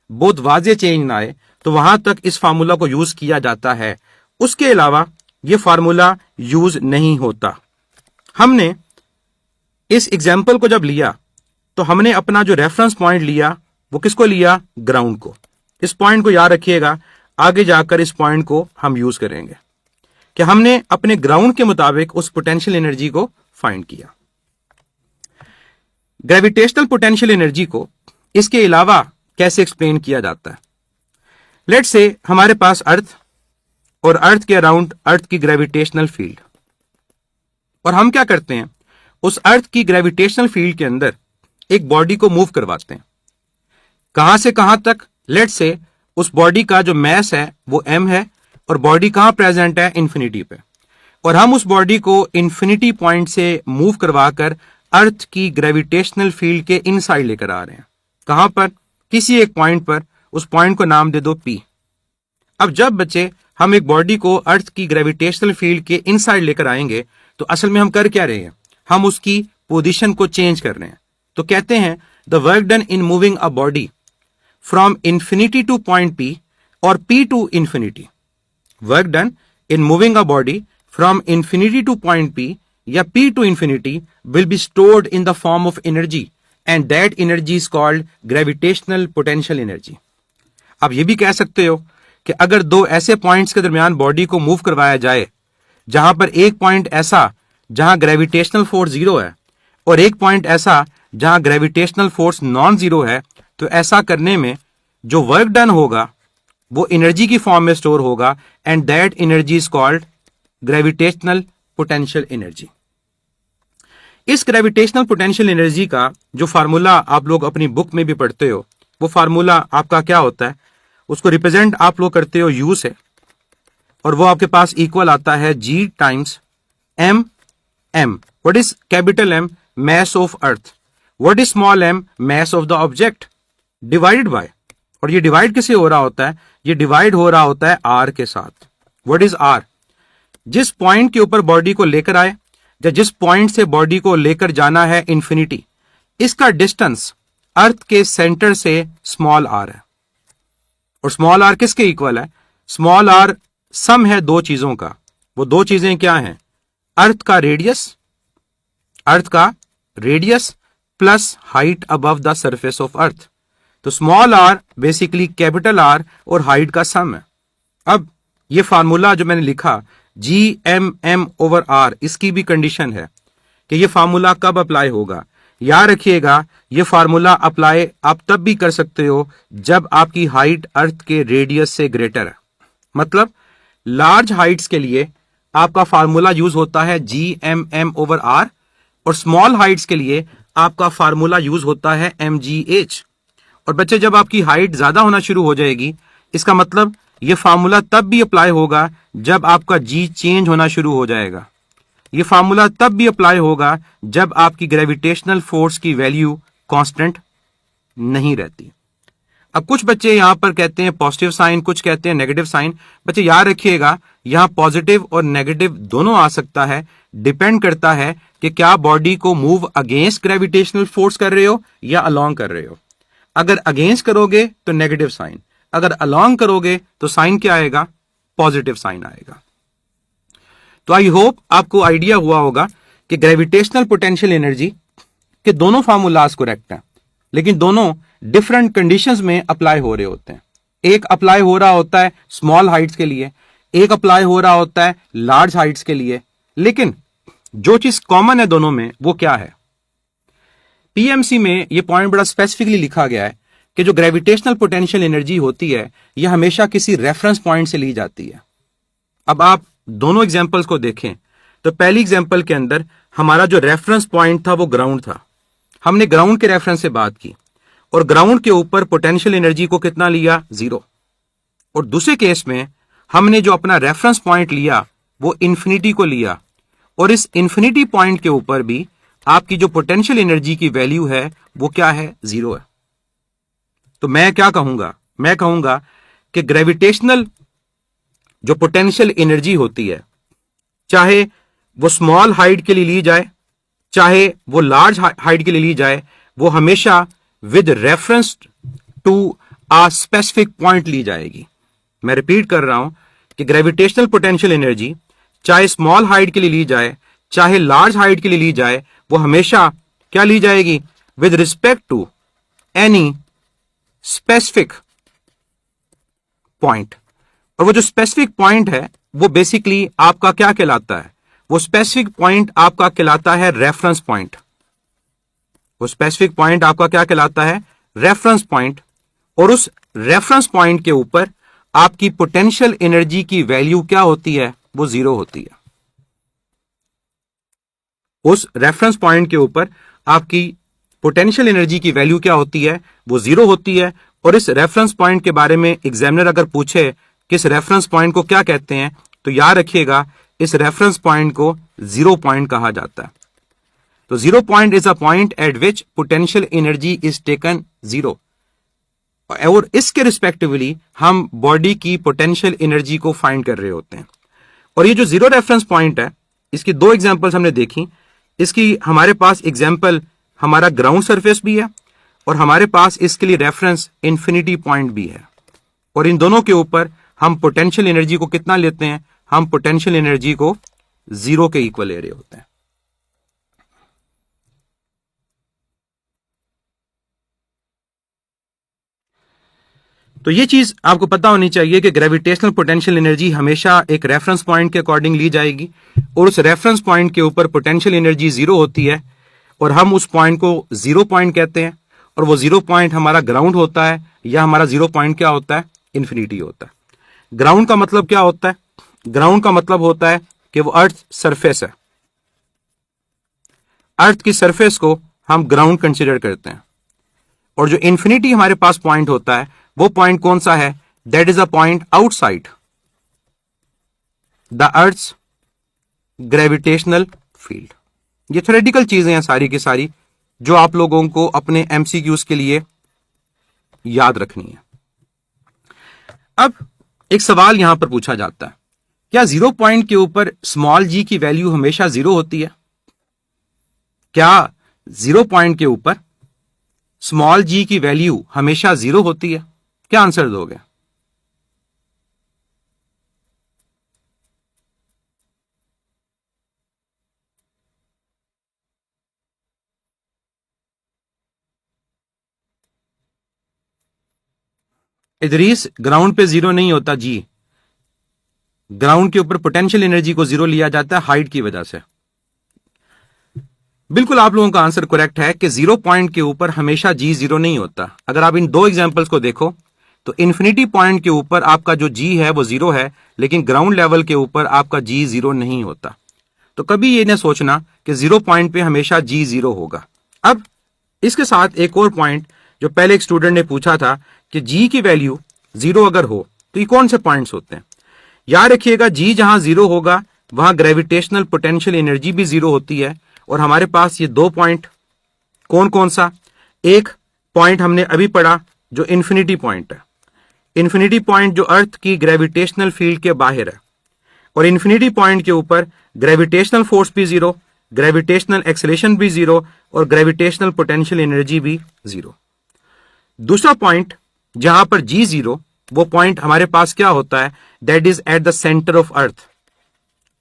बहुत वाजे चेंज ना आए, तो वहां तक इस फार्मूला को यूज किया जाता है। उसके अलावा यह फार्मूला यूज नहीं होता। हमने इस एग्जाम्पल को जब लिया तो हमने अपना जो रेफरेंस पॉइंट लिया वो किसको लिया? ग्राउंड को। इस पॉइंट को याद रखिएगा, आगे जाकर इस पॉइंट को हम यूज करेंगे कि हमने अपने ग्राउंड के मुताबिक उस पोटेंशियल एनर्जी को फाइंड किया। ग्रेविटेशनल पोटेंशियल एनर्जी को इसके अलावा कैसे एक्सप्लेन किया जाता है? लेट्स से हमारे पास अर्थ और अर्थ के अराउंड अर्थ की ग्रेविटेशनल फील्ड, और हम क्या करते हैं, उस अर्थ की ग्रेविटेशनल फील्ड के अंदर एक बॉडी को मूव करवाते हैं। कहां से कहां तक? लेट्स से उस बॉडी का जो मैस है वो m है और बॉडी कहां प्रेजेंट है? इंफिनिटी पे, और हम उस बॉडी को इंफिनिटी पॉइंट से मूव करवाकर अर्थ की ग्रेविटेशनल फील्ड के इनसाइड लेकर आ रहे हैं। कहां पर? किसी एक पॉइंट पर। उस पॉइंट को नाम दे दो P। अब जब बच्चे हम एक बॉडी को अर्थ की ग्रेविटेशनल फील्ड के इनसाइड लेकर आएंगे तो असल में हम कर क्या रहे हैं? हम उसकी पोजीशन को चेंज कर रहे हैं। तो कहते हैं the work done in moving a body from infinity to point P और P to infinity. Work done in moving a body from infinity to point P या P to infinity will be stored in the form of energy and that energy is called gravitational potential energy. अब ये भी कह सकते हो कि अगर दो ऐसे पॉइंट्स के दरमियान बॉडी को मूव करवाया जाए जहां पर एक पॉइंट ऐसा जहां ग्रेविटेशनल फोर्स 0 है और एक पॉइंट ऐसा जहां ग्रेविटेशनल फोर्स नॉन जीरो है, तो ऐसा करने में जो वर्क डन होगा वो एनर्जी की फॉर्म में स्टोर होगा and that energy is called gravitational potential energy. इस ग्रेविटेशनल पोटेंशियल एनर्जी का जो फार्मूला आप लोग अपनी बुक में भी पढ़ते हो, वो फार्मूला आपका क्या होता है? उसको रिप्रेजेंट आप लोग करते हो U से, और वो आपके पास इक्वल आता है G times M M। What is capital M? Mess of earth. What is small m? Mass of the object divided by, और ये डिवाइड किसे हो रहा होता है? ये डिवाइड हो रहा होता है R के साथ। What is R? जिस पॉइंट के ऊपर बॉडी को लेकर आए या जिस पॉइंट से बॉडी को लेकर जाना है इंफिनिटी, इसका डिस्टेंस अर्थ के सेंटर से स्मॉल r है। और स्मॉल r किसके इक्वल है? स्मॉल r सम है दो चीजों का। वो दो चीजें क्या हैं? अर्थ का radius plus height above the surface of earth. तो small r basically capital R और हाइट का सम है। अब ये फार्मूला जो मैंने लिखा G/m/r, इसकी भी कंडीशन है कि ये फार्मूला कब अप्लाई होगा। याद रखिएगा, ये फार्मूला अप्लाई आप तब भी कर सकते हो जब आपकी हाइट अर्थ के रेडियस से ग्रेटर है। मतलब लार्ज हाइट्स के लिए आपका फार्मूला यूज होता है G/m/r और स्मॉल हाइट्स के लिए आपका फार्मूला यूज होता है mgh। और बच्चे जब आपकी हाइट ज्यादा होना शुरू हो जाएगी, इसका मतलब ये फार्मूला तब भी अप्लाई होगा जब आपका G चेंज होना शुरू हो जाएगा। ये फार्मूला तब भी अप्लाई होगा जब आपकी ग्रेविटेशनल फोर्स की वैल्यू कांस्टेंट नहीं रहती। अब कुछ बच्चे यहां पर कहते हैं पॉजिटिव साइन, कुछ कहते हैं नेगेटिव साइन। बच्चे याद रखिएगा, यहां पॉजिटिव और नेगेटिव दोनों आ सकता है, डिपेंड करता है कि क्या बॉडी को मूव अगेंस्ट ग्रेविटेशनल फोर्स कर रहे हो या अलोंग कर रहे हो। अगर अगेंस्ट करोगे तो नेगेटिव साइन, अगर अलोंग करोगे तो साइन क्या आएगा, पॉजिटिव साइन आएगा। तो आई होप आपको आइडिया हुआ होगा कि ग्रेविटेशनल पोटेंशियल एनर्जी के दोनों फार्मूलाज करेक्ट हैं, लेकिन दोनों डिफरेंट कंडीशंस में अप्लाई हो रहे होते हैं। एक अप्लाई हो रहा होता है स्मॉल हाइट्स के लिए, एक अप्लाई हो रहा होता है लार्ज हाइट्स के लिए, लेकिन जो चीज कॉमन है दोनों में वो क्या है। पीएमसी में ये पॉइंट बड़ा स्पेसिफिकली लिखा गया है कि जो ग्रेविटेशनल पोटेंशियल एनर्जी होती है यह हमेशा किसी रेफरेंस पॉइंट से ली जाती है। अब आप दोनों एग्जांपल्स को देखें तो पहली एग्जांपल के अंदर हमारा जो रेफरेंस पॉइंट था वो ग्राउंड था। हमने ग्राउंड के रेफरेंस से बात की और ग्राउंड के ऊपर पोटेंशियल एनर्जी को कितना लिया, 0। और दूसरे केस में हमने जो अपना रेफरेंस पॉइंट लिया वो इंफिनिटी को लिया, और इस इंफिनिटी पॉइंट के ऊपर भी आपकी जो पोटेंशियल एनर्जी की वैल्यू है वो क्या है, 0 है। तो मैं क्या कहूंगा, मैं कहूंगा कि ग्रेविटेशनल जो पोटेंशियल एनर्जी होती है, चाहे वो स्मॉल हाइट के लिए ली जाए चाहे वो लार्ज हाइट के लिए ली जाए, वो हमेशा with reference to a specific point ली जाएगी। मैं रिपीट कर रहा हूं कि ग्रेविटेशनल पोटेंशियल एनर्जी चाहे स्मॉल हाइट के लिए ली जाए चाहे लार्ज हाइट के लिए ली जाए, वो हमेशा क्या ली जाएगी, with respect to any specific point. और वो जो स्पेसिफिक पॉइंट है वो बेसिकली आपका क्या कहलाता है, वो स्पेसिफिक पॉइंट आपका कहलाता है रेफरेंस पॉइंट। वो स्पेसिफिक पॉइंट आपका क्या कहलाता है, रेफरेंस पॉइंट। और उस रेफरेंस पॉइंट के ऊपर आपकी पोटेंशियल एनर्जी की वैल्यू क्या होती है, वो 0 होती है। उस रेफरेंस पॉइंट के ऊपर आपकी पोटेंशियल एनर्जी की वैल्यू क्या होती है, वो 0 होती है। और इस रेफरेंस पॉइंट के बारे में एग्जामिनर अगर पूछे कि इस रेफरेंस पॉइंट को क्या कहते हैं, तो याद रखिएगा इस रेफरेंस पॉइंट को 0 पॉइंट कहा जाता है। तो 0 point is a point eight which potential energy is taken 0, और इसके रिस्पेक्टिवली हम बॉडी की पोटेंशियल एनर्जी को फाइंड कर रहे होते हैं। और ये जो 0 रेफरेंस पॉइंट है, इसकी 2 एग्जांपल्स हमने देखी। इसकी हमारे पास एग्जांपल हमारा ग्राउंड सरफेस भी है और हमारे पास इसके लिए रेफरेंस इंफिनिटी पॉइंट भी है। और इन दोनों के ऊपर हम पोटेंशियल एनर्जी को कितना लेते हैं, हम पोटेंशियल एनर्जी को 0 के इक्वल ले रहे होते हैं। तो ये चीज आपको पता होनी चाहिए कि ग्रेविटेशनल पोटेंशियल एनर्जी हमेशा एक रेफरेंस पॉइंट के अकॉर्डिंग ली जाएगी, और उस रेफरेंस पॉइंट के ऊपर पोटेंशियल एनर्जी 0 होती है, और हम उस पॉइंट को 0 पॉइंट कहते हैं। और वो 0 पॉइंट हमारा ग्राउंड होता है, या हमारा 0 पॉइंट क्या होता है, इंफिनिटी होता है। ग्राउंड का मतलब क्या होता है, ग्राउंड का मतलब होता है कि वो अर्थ सरफेस है, अर्थ की सरफेस को हम ग्राउंड कंसिडर करते हैं। और जो इंफिनिटी हमारे पास पॉइंट होता है, वो पॉइंट कौन सा है, that is a point outside the earth's gravitational field. ये थ्योरेटिकल चीजें हैं सारी की सारी, जो आप लोगों को अपने एमसीक्यूज के लिए याद रखनी है। अब एक सवाल यहां पर पूछा जाता है, क्या 0 पॉइंट के ऊपर स्मॉल जी की वैल्यू हमेशा 0 होती है? क्या 0 पॉइंट के ऊपर स्मॉल जी की वैल्यू हमेशा 0 होती है? क्या आंसर दोगे? इदरीस, ग्राउंड पे 0 नहीं होता जी, ग्राउंड के ऊपर पोटेंशियल एनर्जी को 0 लिया जाता है हाइट की वजह से। बिल्कुल आप लोगों का आंसर करेक्ट है कि 0 पॉइंट के ऊपर हमेशा जी 0 नहीं होता। अगर आप इन 2 एग्जांपल्स को देखो तो इंफिनिटी पॉइंट के ऊपर आपका जो जी है वो 0 है, लेकिन ग्राउंड लेवल के ऊपर आपका जी 0 नहीं होता। तो कभी ये ना सोचना कि 0 पॉइंट पे हमेशा जी 0 होगा। अब इसके साथ एक और पॉइंट जो पहले एक स्टूडेंट ने पूछा था कि जी की वैल्यू 0 अगर हो तो ये कौन से पॉइंट्स होते हैं? याद रखिएगा, जी जहां 0 होगा वहां ग्रेविटेशनल पोटेंशियल एनर्जी भी जीरो होती है। और हमारे पास ये दो पॉइंट कौन कौन सा, एक पॉइंट हमने अभी पढ़ा जो इन्फिनिटी पॉइंट है, इन्फिनिटी पॉइंट जो अर्थ की ग्रेविटेशनल फील्ड के बाहर है, और इन्फिनिटी पॉइंट के ऊपर ग्रेविटेशनल फोर्स भी जीरो, ग्रेविटेशनल एक्सेलेरेशन भी जीरो, और ग्रेविटेशनल पोटेंशियल एनर्जी भी जीरो। दूसरा पॉइंट जहां पर जी जीरो, वो पॉइंट हमारे पास क्या होता है, that is at the centre of earth.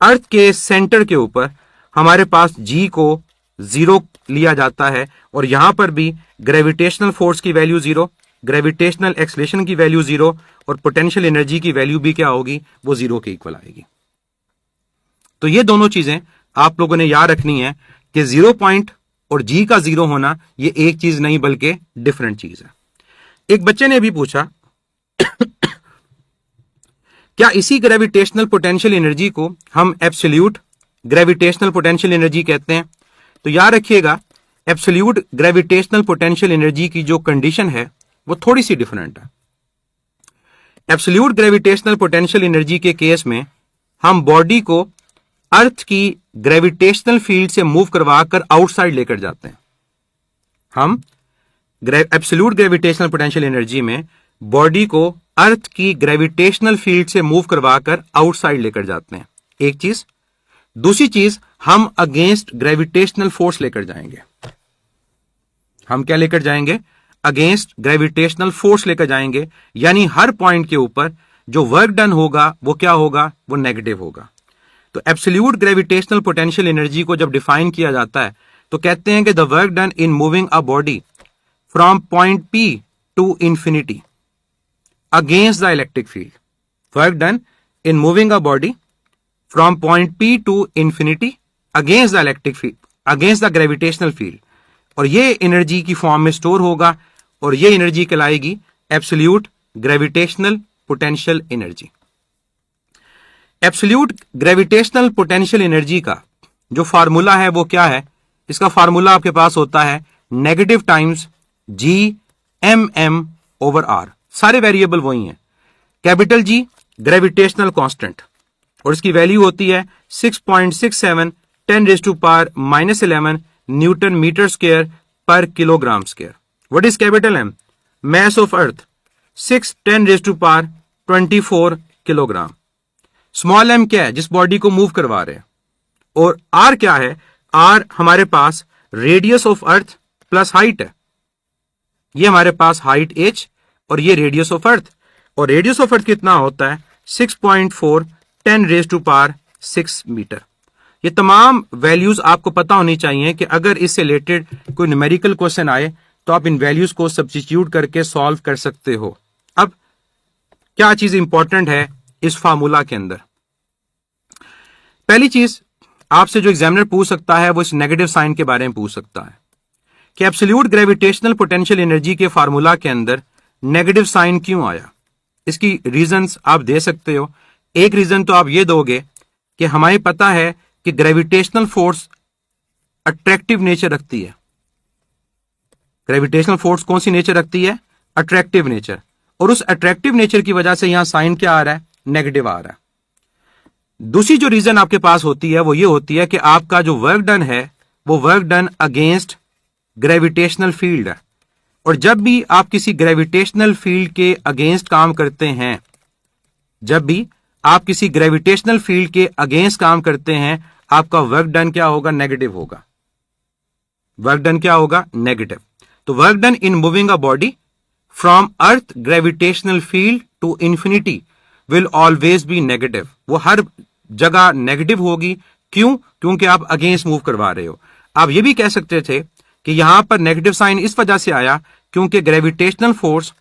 Earth के सेंटर के ऊपर हमारे पास जी को जीरो लिया जाता है, और यहां पर भी ग्रेविटेशनल फोर्स की वैल्यू जीरो, ग्रेविटेशनल एक्सेलेरेशन की वैल्यू जीरो, और पोटेंशियल एनर्जी की वैल्यू भी क्या होगी, वो जीरो के इक्वल आएगी। तो ये दोनों चीजें आप लोगों ने याद रखनी है कि जीरो पॉइंट और जी का जीरो होना ये एक चीज नहीं बल्कि डिफरेंट चीज है। एक बच्चे ने भी पूछा क्या इसी ग्रेविटेशनल पोटेंशियल एनर्जी को हम एब्सोल्यूट ग्रेविटेशनल पोटेंशियल एनर्जी कहते हैं? तो याद रखिएगा, एब्सोल्यूट ग्रेविटेशनल पोटेंशियल एनर्जी की जो कंडीशन है वो थोड़ी सी डिफरेंट है। एब्सोल्यूट ग्रेविटेशनल पोटेंशियल एनर्जी के केस में हम बॉडी को अर्थ की ग्रेविटेशनल फील्ड से मूव करवाकर आउटसाइड लेकर जाते हैं। हम एब्सोल्यूट ग्रेविटेशनल पोटेंशियल एनर्जी में बॉडी को अर्थ की ग्रेविटेशनल फील्ड से मूव करवाकर आउटसाइड लेकर जाते हैं, एक चीज। दूसरी चीज, हम अगेंस्ट ग्रेविटेशनल फोर्स लेकर जाएंगे। हम क्या लेकर जाएंगे? अगेंस्ट ग्रेविटेशनल फोर्स लेकर जाएंगे, यानी हर पॉइंट के ऊपर जो वर्क डन होगा वो क्या होगा, वो नेगेटिव होगा। तो एब्सोल्यूट ग्रेविटेशनल पोटेंशियल एनर्जी को जब डिफाइन किया जाता है तो कहते हैं कि the work done in moving a body from point P to infinity against the electric field, work done in moving a body from point P to infinity against the electric field, against the gravitational field, और ये एनर्जी की फॉर्म में स्टोर होगा, और ये एनर्जी कहलाएगी absolute gravitational potential energy. Absolute gravitational potential energy का जो फार्मूला है वो क्या है? इसका फार्मूला आपके पास होता है negative times G M M over R. सारे वेरिएबल वही हैं। कैपिटल जी ग्रेविटेशनल कांस्टेंट, और इसकी वैल्यू होती है 6.67 10⁻⁻11 न्यूटन मीटर स्क्वायर पर kilogram square. What is capital M? Mass of earth 6 10⁻24 kilogram. Small M क्या है? जिस बॉडी को मूव करवा रहे हैं। और आर क्या है? आर हमारे पास radius of earth plus height है। ये हमारे पास हाइट h और ये रेडियस ऑफ अर्थ, और रेडियस ऑफ अर्थ कितना होता है? 6.4 10⁻6 मीटर। ये तमाम वैल्यूज आपको पता होनी चाहिए कि अगर इससे रिलेटेड कोई न्यूमेरिकल क्वेश्चन आए तो आप इन वैल्यूज को सब्स्टिट्यूट करके सॉल्व कर सकते हो। अब क्या चीज इंपॉर्टेंट है इस फार्मूला के अंदर? पहली चीज आपसे जो एग्जामिनर पूछ सकता है वो इस नेगेटिव साइन के बारे में पूछ सकता है कि एब्सोल्यूट ग्रेविटेशनल पोटेंशियल एनर्जी के फार्मूला के अंदर नेगेटिव साइन क्यों आया। इसकी रीजंस आप दे सकते हो। एक रीजन तो आप ये दोगे कि हमें पता है कि ग्रेविटेशनल फोर्स अट्रैक्टिव नेचर रखती है। ग्रेविटेशनल फोर्स कौन सी नेचर रखती है? Attractive nature. और उस अट्रैक्टिव नेचर की वजह से यहां साइन क्या आ रहा है? नेगेटिव आ रहा है। दूसरी जो रीजन आपके पास होती है वो ये होती है कि आपका जो वर्क डन है वो work done against gravitational field है, और जब भी आप किसी ग्रेविटेशनल फील्ड के अगेंस्ट काम करते हैं, जब भी आप किसी ग्रेविटेशनल फील्ड के अगेंस्ट काम करते हैं, आपका वर्क डन क्या होगा? नेगेटिव होगा। वर्क डन क्या होगा? नेगेटिव। तो work done in moving a body from earth gravitational field to infinity will always be negative. वो हर जगह नेगेटिव होगी। क्यों? क्योंकि आप अगेंस्ट मूव करवा रहे हो। आप ये भी कह सकते थे कि यहां पर नेगेटिव साइन इस वजह से आया क्योंकि ग्रेविटेशनल फोर्स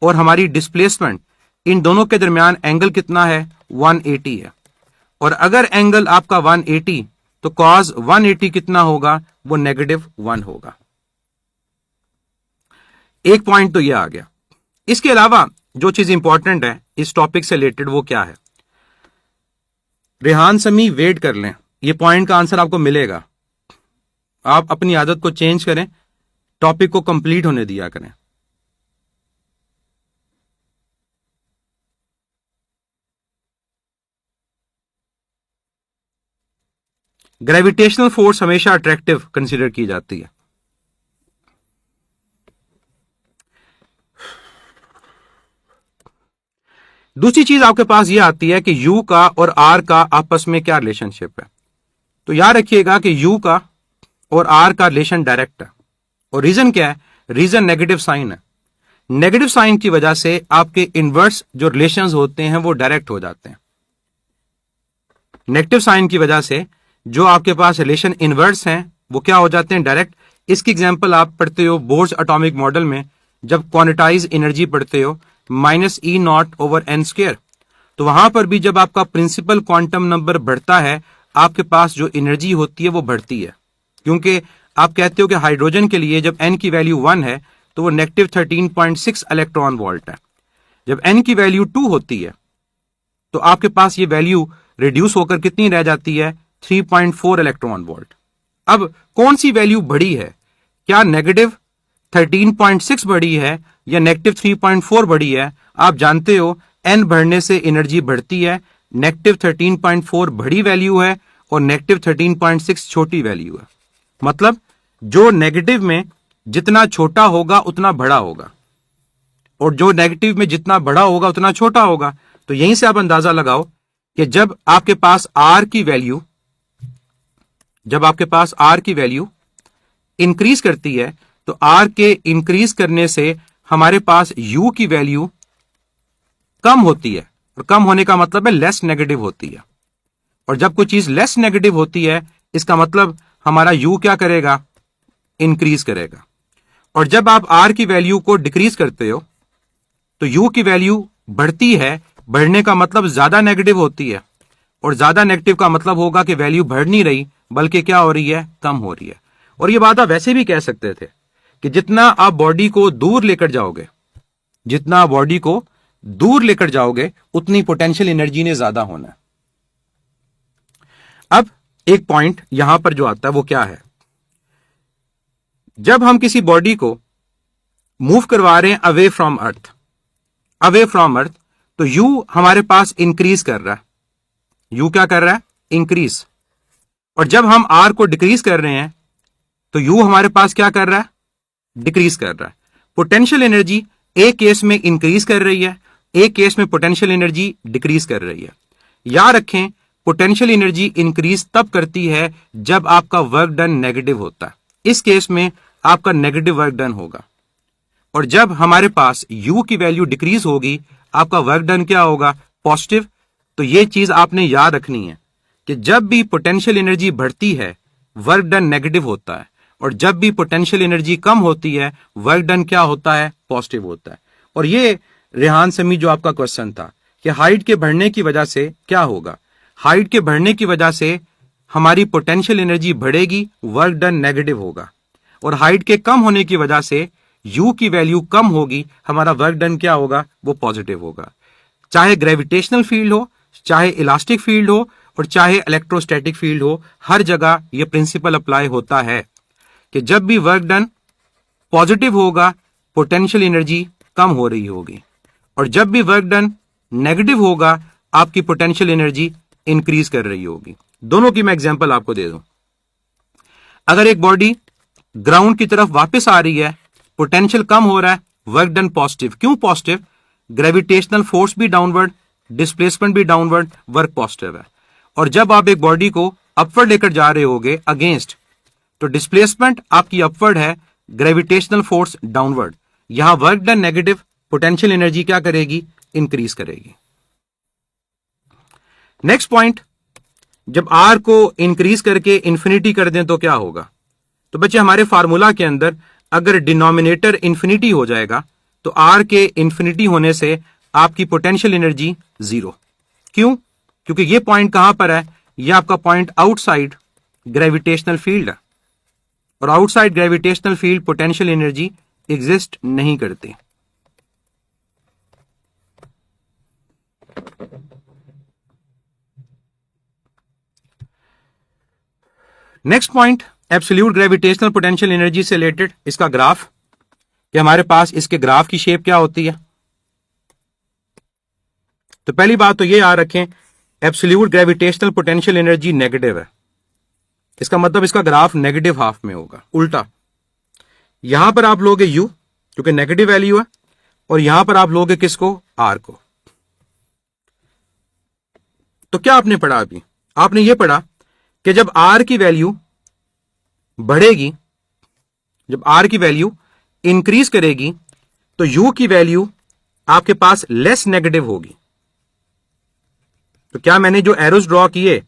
और हमारी डिस्प्लेसमेंट, इन दोनों के दरमियान एंगल कितना है? 180 है। और अगर एंगल आपका 180 तो कॉस 180 कितना होगा? वो -1 होगा। एक पॉइंट तो ये आ गया। इसके अलावा जो चीज इंपॉर्टेंट है इस टॉपिक से रिलेटेड वो क्या है? रेहान समी वेट कर लें, ये पॉइंट का आंसर आपको मिलेगा। आप अपनी आदत को चेंज करें, टॉपिक को कंप्लीट होने दिया करें। ग्रेविटेशनल फोर्स हमेशा अट्रैक्टिव कंसीडर की जाती है। दूसरी चीज आपके पास यह आती है कि U का और R का आपस में क्या रिलेशनशिप है। तो याद रखिएगा कि U का और R का रिलेशन डायरेक्ट है। और रीजन क्या है? रीजन नेगेटिव साइन है। नेगेटिव साइन की वजह से आपके इनवर्स जो रिलेशंस होते हैं वो डायरेक्ट हो जाते हैं। नेगेटिव साइन की वजह से जो आपके पास रिलेशन इनवर्स हैं वो क्या हो जाते हैं? डायरेक्ट। इसकी एग्जांपल आप पढ़ते हो बोर्स एटॉमिक मॉडल में, जब क्वांटिटाइज एनर्जी पढ़ते हो -E0/n²। तो वहां पर भी जब आपका प्रिंसिपल क्वांटम नंबर बढ़ता है, आपके पास जो एनर्जी होती है वो बढ़ती है। क्योंकि आप कहते हो कि हाइड्रोजन के लिए जब n की वैल्यू 1 है तो वो -13.6 इलेक्ट्रॉन वोल्ट है। जब n की वैल्यू 2 होती है तो आपके पास ये वैल्यू रिड्यूस होकर कितनी रह जाती है? 3.4 इलेक्ट्रॉन वोल्ट। अब कौन सी वैल्यू बढ़ी है? क्या -13.6 बढ़ी है या -3.4 बढ़ी है? आप जानते हो n बढ़ने से एनर्जी बढ़ती है। -13.4 बड़ी वैल्यू है और -13.6 छोटी वैल्यू है। मतलब जो नेगेटिव में जितना छोटा होगा उतना बड़ा होगा, और जो नेगेटिव में जितना बड़ा होगा उतना छोटा होगा। तो यहीं से आप अंदाजा लगाओ कि जब आपके पास R की वैल्यू इंक्रीज करती है तो R के इंक्रीज करने से हमारे पास U की वैल्यू कम होती है, और कम होने का मतलब है लेस नेगेटिव होती है। और जब कोई चीज लेस नेगेटिव होती है इसका मतलब हमारा U क्या करेगा? इंक्रीज करेगा। और जब आप R की वैल्यू को डिक्रीज करते हो तो U की वैल्यू बढ़ती है। बढ़ने का मतलब ज्यादा नेगेटिव होती है, और ज्यादा नेगेटिव का मतलब होगा कि वैल्यू बढ़ नहीं रही बल्कि क्या हो रही है? कम हो रही है। और ये बात आप वैसे भी कह सकते थे कि जितना आप बॉडी को दूर लेकर जाओगे उतनी पोटेंशियल एनर्जी ने ज्यादा होना है। अब एक पॉइंट यहां पर जो आता है वो क्या है? जब हम किसी बॉडी को मूव करवा रहे हैं अवे फ्रॉम अर्थ, तो U हमारे पास इंक्रीज कर रहा है। U क्या कर रहा है? इंक्रीज। और जब हम R को डिक्रीज कर रहे हैं तो U हमारे पास क्या कर रहा है? डिक्रीज कर रहा है। पोटेंशियल एनर्जी एक केस में इंक्रीज कर रही है, एक केस में पोटेंशियल एनर्जी डिक्रीज कर रही है। याद रखें, पोटेंशियल एनर्जी इंक्रीज तब करती है जब आपका वर्क डन नेगेटिव होता है। इस केस में आपका नेगेटिव वर्क डन होगा। और जब हमारे पास U की वैल्यू डिक्रीज होगी, आपका वर्क डन क्या होगा? पॉजिटिव। तो ये चीज आपने याद रखनी है कि जब भी पोटेंशियल एनर्जी बढ़ती है वर्क डन नेगेटिव होता है, और जब भी पोटेंशियल एनर्जी कम होती है वर्क डन क्या होता है? पॉजिटिव होता है। और ये रेहान समी जो आपका क्वेश्चन था कि हाइट के बढ़ने की वजह से क्या होगा? हाइट के बढ़ने की वजह से हमारी पोटेंशियल एनर्जी बढ़ेगी, वर्क डन नेगेटिव होगा। और हाइट के कम होने की वजह से U की वैल्यू कम होगी, हमारा वर्क डन क्या होगा? वो पॉजिटिव होगा। चाहे ग्रेविटेशनल फील्ड हो, चाहे इलास्टिक फील्ड हो, और चाहे इलेक्ट्रोस्टैटिक फील्ड हो, हर जगह यह प्रिंसिपल अप्लाई होता है कि जब भी वर्क डन पॉजिटिव होगा पोटेंशियल एनर्जी कम हो रही होगी, और जब भी वर्क डन नेगेटिव होगा आपकी पोटेंशियल एनर्जी इंक्रीज कर रही होगी। दोनों की मैं एग्जांपल आपको दे दूं। अगर एक बॉडी ग्राउंड की तरफ वापस आ रही है, पोटेंशियल कम हो रहा है, वर्क डन पॉजिटिव। क्यों पॉजिटिव? ग्रेविटेशनल फोर्स भी डाउनवर्ड, डिस्प्लेसमेंट भी डाउनवर्ड, वर्क पॉजिटिव है। और जब आप एक बॉडी को अपवर्ड लेकर जा रहे होगे अगेंस्ट, तो डिस्प्लेसमेंट आपकी अपवर्ड है, ग्रेविटेशनल फोर्स डाउनवर्ड। यहां work done negative, potential energy क्या करेगी? इंक्रीज करेगी। नेक्स्ट पॉइंट, जब R को इंक्रीज करके इंफिनिटी कर दें तो क्या होगा? तो बच्चे हमारे फार्मूला के अंदर अगर डिनोमिनेटर इंफिनिटी हो जाएगा तो R के इंफिनिटी होने से आपकी पोटेंशियल एनर्जी जीरो। क्यों? क्योंकि ये पॉइंट कहां पर है? ये आपका पॉइंट आउटसाइड ग्रेविटेशनल फील्ड है, और outside gravitational field potential energy exist नहीं करती। Next point, absolute gravitational potential energy से रिलेटेड इसका ग्राफ, कि हमारे पास इसके ग्राफ की शेप क्या होती है। तो पहली बात तो ये याद रखें, absolute gravitational potential energy negative है। इसका मतलब इसका ग्राफ नेगेटिव हाफ में होगा, उल्टा। यहां पर आप लोगे u क्योंकि नेगेटिव वैल्यू है, और यहां पर आप लोगे किसको, r को। तो क्या आपने पढ़ा अभी, आपने ये पढ़ा कि जब r की वैल्यू बढ़ेगी, जब r की वैल्यू इंक्रीज करेगी, तो u की वैल्यू आपके पास लेस नेगेटिव होगी। तो क्या मैंने जो एरोस ड्रॉ किए,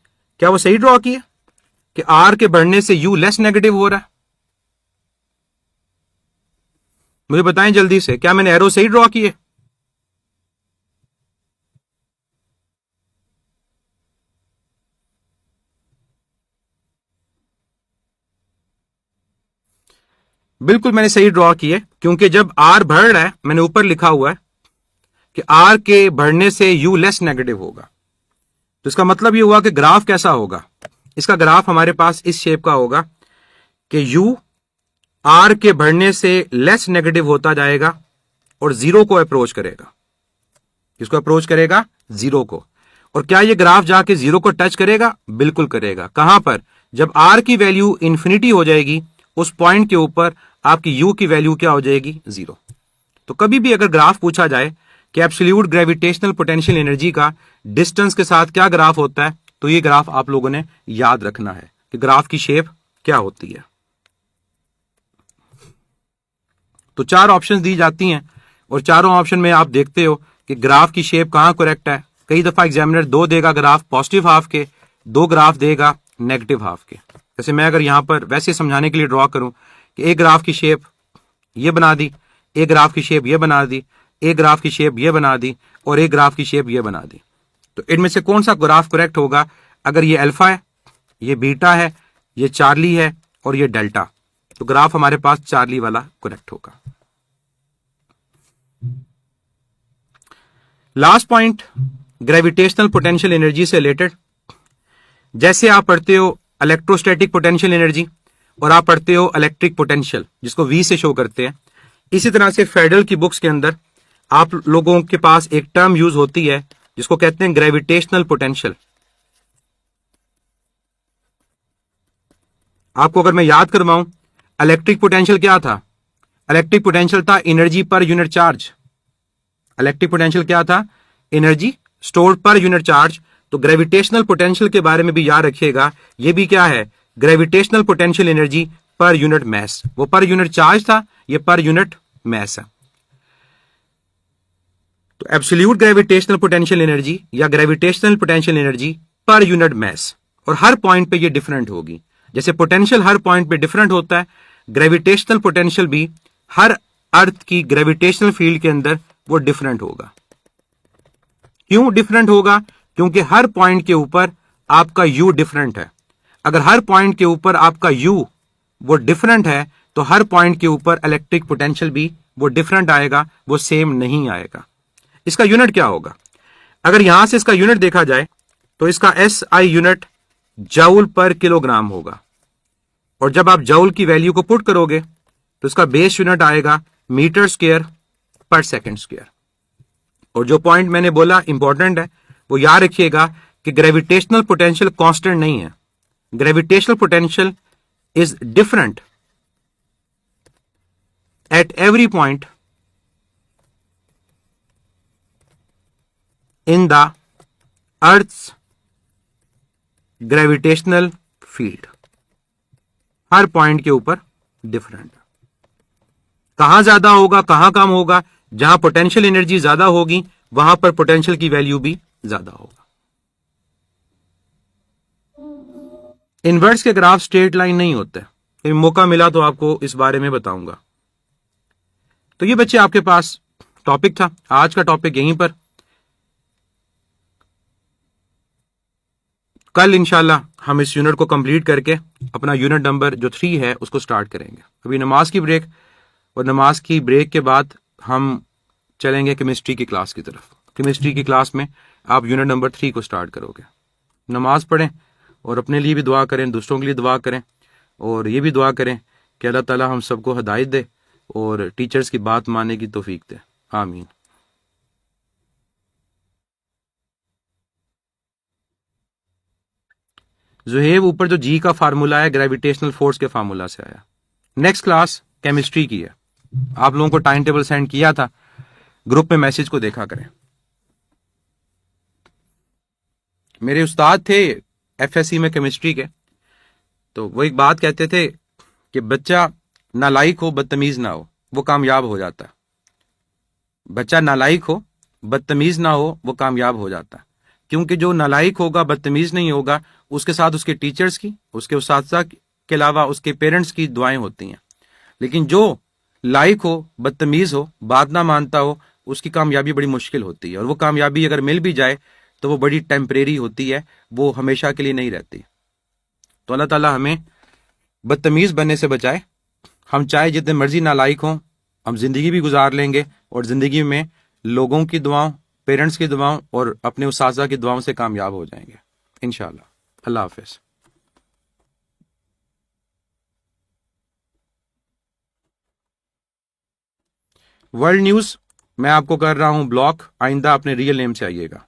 क्या वो सही ड्रॉ किए कि r के बढ़ने से u लेस नेगेटिव हो रहा है? मुझे बताएं जल्दी से, क्या मैंने एरो सही ड्रॉ किए? बिल्कुल मैंने सही ड्रॉ किए, क्योंकि जब r बढ़ रहा है, मैंने ऊपर लिखा हुआ है कि r के बढ़ने से u लेस नेगेटिव होगा। तो इसका मतलब ये हुआ कि ग्राफ कैसा होगा, इसका ग्राफ हमारे पास इस शेप का होगा कि u r के बढ़ने से लेस नेगेटिव होता जाएगा और जीरो को अप्रोच करेगा। किसको अप्रोच करेगा, जीरो को। और क्या ये ग्राफ जाके जीरो को टच करेगा? बिल्कुल करेगा। कहां पर? जब r की वैल्यू इंफिनिटी हो जाएगी, उस पॉइंट के ऊपर आपकी u की वैल्यू क्या हो जाएगी, जीरो। तो कभी भी अगर ग्राफ पूछा जाए कि एब्सोल्यूट ग्रेविटेशनल पोटेंशियल एनर्जी का डिस्टेंस के साथ क्या ग्राफ होता है, तो ये ग्राफ आप लोगों ने याद रखना है कि ग्राफ की शेप क्या होती है। तो 4 ऑप्शंस दी जाती हैं, और चारों ऑप्शन में आप देखते हो कि ग्राफ की शेप कहां करेक्ट है। कई दफा एग्जामिनर 2 देगा ग्राफ पॉजिटिव हाफ के, 2 ग्राफ देगा नेगेटिव हाफ के। जैसे मैं अगर यहां पर वैसे समझाने के लिए ड्रॉ करूं कि एक ग्राफ की शेप ये बना दी, एक ग्राफ की शेप ये बना दी, एक ग्राफ की शेप ये बना दी, और एक ग्राफ की शेप ये बना दी, तो इनमें से कौन सा ग्राफ करेक्ट होगा? अगर ये अल्फा है, ये बीटा है, ये चार्ली है और ये डेल्टा, तो ग्राफ हमारे पास चार्ली वाला करेक्ट होगा। Last point, gravitational potential energy से रिलेटेड। जैसे आप पढ़ते हो इलेक्ट्रोस्टैटिक पोटेंशियल एनर्जी और आप पढ़ते हो इलेक्ट्रिक पोटेंशियल, जिसको V से शो करते हैं, इसी तरह से फेडरल की बुक्स के अंदर आप लोगों के पास एक टर्म यूज होती है जिसको कहते हैं ग्रेविटेशनल पोटेंशियल। आपको अगर मैं याद करवाऊं, इलेक्ट्रिक पोटेंशियल क्या था? इलेक्ट्रिक पोटेंशियल था energy per unit charge. Electric potential क्या था? Energy stored per unit charge. तो ग्रेविटेशनल पोटेंशियल के बारे में भी याद रखिएगा, ये भी क्या है? Gravitational potential energy per unit mass. वो पर यूनिट चार्ज था, ये पर यूनिट मैस है। तो एब्सोल्यूट ग्रेविटेशनल पोटेंशियल एनर्जी या gravitational potential energy per unit mass, और हर पॉइंट पे ये डिफरेंट होगी। जैसे पोटेंशियल हर पॉइंट पे डिफरेंट होता है, ग्रेविटेशनल पोटेंशियल भी हर अर्थ की ग्रेविटेशनल फील्ड के अंदर वो डिफरेंट होगा। क्यों डिफरेंट होगा? क्योंकि हर पॉइंट के ऊपर आपका यू डिफरेंट है। अगर हर पॉइंट के ऊपर आपका यू वो डिफरेंट है, तो हर पॉइंट के ऊपर इलेक्ट्रिक पोटेंशियल भी वो डिफरेंट आएगा, वो सेम नहीं आएगा। इसका यूनिट क्या होगा? अगर यहां से इसका यूनिट देखा जाए तो इसका SI यूनिट जूल पर किलोग्राम होगा, और जब आप जूल की वैल्यू को पुट करोगे तो इसका बेस यूनिट आएगा मीटर स्क्वायर पर सेकंड स्क्वायर। और जो पॉइंट मैंने बोला इंपॉर्टेंट है, वो याद रखिएगा कि ग्रेविटेशनल पोटेंशियल कांस्टेंट नहीं है। Gravitational potential is different at every point in the earth's gravitational field. हर पॉइंट के ऊपर डिफरेंट। कहां ज्यादा होगा, कहां कम होगा? जहां पोटेंशियल एनर्जी ज्यादा होगी वहां पर पोटेंशियल की वैल्यू भी ज्यादा होगा। इनवर्स के ग्राफ स्ट्रेट लाइन नहीं होते। कभी मौका मिला तो आपको इस बारे में बताऊंगा। तो ये बच्चे आपके पास टॉपिक था, आज का टॉपिक यहीं पर। कल इंशाल्लाह हम इस यूनिट को कंप्लीट करके अपना यूनिट नंबर जो 3 है उसको स्टार्ट करेंगे। अभी नमाज की ब्रेक, और नमाज की ब्रेक के बाद हम चलेंगे केमिस्ट्री की क्लास की तरफ। केमिस्ट्री की क्लास में आप यूनिट नंबर 3 को स्टार्ट करोगे। नमाज पढ़ें और अपने लिए भी दुआ करें, दूसरों के लिए दुआ करें, और ये भी दुआ करें कि अल्लाह ताला हम सबको हिदायत दे और टीचर्स की बात मानने की तौफीक दे। आमीन। जुहेब, ऊपर जो जी का फार्मूला है ग्रेविटेशनल फोर्स के फार्मूला से आया। नेक्स्ट क्लास केमिस्ट्री की है। आप लोगों को टाइम टेबल सेंड किया था, ग्रुप में मैसेज को देखा करें। मेरे उस्ताद थे एफएससी में केमिस्ट्री के, तो वो एक बात कहते थे कि बच्चा नालायक हो बदतमीज ना हो वो कामयाब हो जाता है। बच्चा नालायक हो बदतमीज ना हो वो कामयाब हो जाता है, क्योंकि जो नालायक होगा बदतमीज नहीं होगा उसके साथ उसके टीचर्स की, उसके उस्ताद के अलावा उसके पेरेंट्स की दुआएं होती हैं। लेकिन जो लायक हो बदतमीज हो बात ना मानता हो उसकी कामयाबी बड़ी मुश्किल होती है, और वो कामयाबी अगर मिल भी जाए तो वो बड़ी टेम्परेरी होती है, वो हमेशा के लिए नहीं रहती। तो अल्लाह ताला हमें बदतमीज बनने से बचाए। हम चाहे जितने मर्जी नालायक हों, हम जिंदगी भी गुजार लेंगे और जिंदगी में लोगों की दुआओं, पेरेंट्स की दुआओं और अपने उस्ताज़ा की दुआओं से कामयाब हो जाएंगे इंशाल्लाह। अल्लाह हाफिज। वर्ल्ड न्यूज मैं आपको कर रहा हूं ब्लॉक, आइंदा अपने रियल नेम से आइएगा।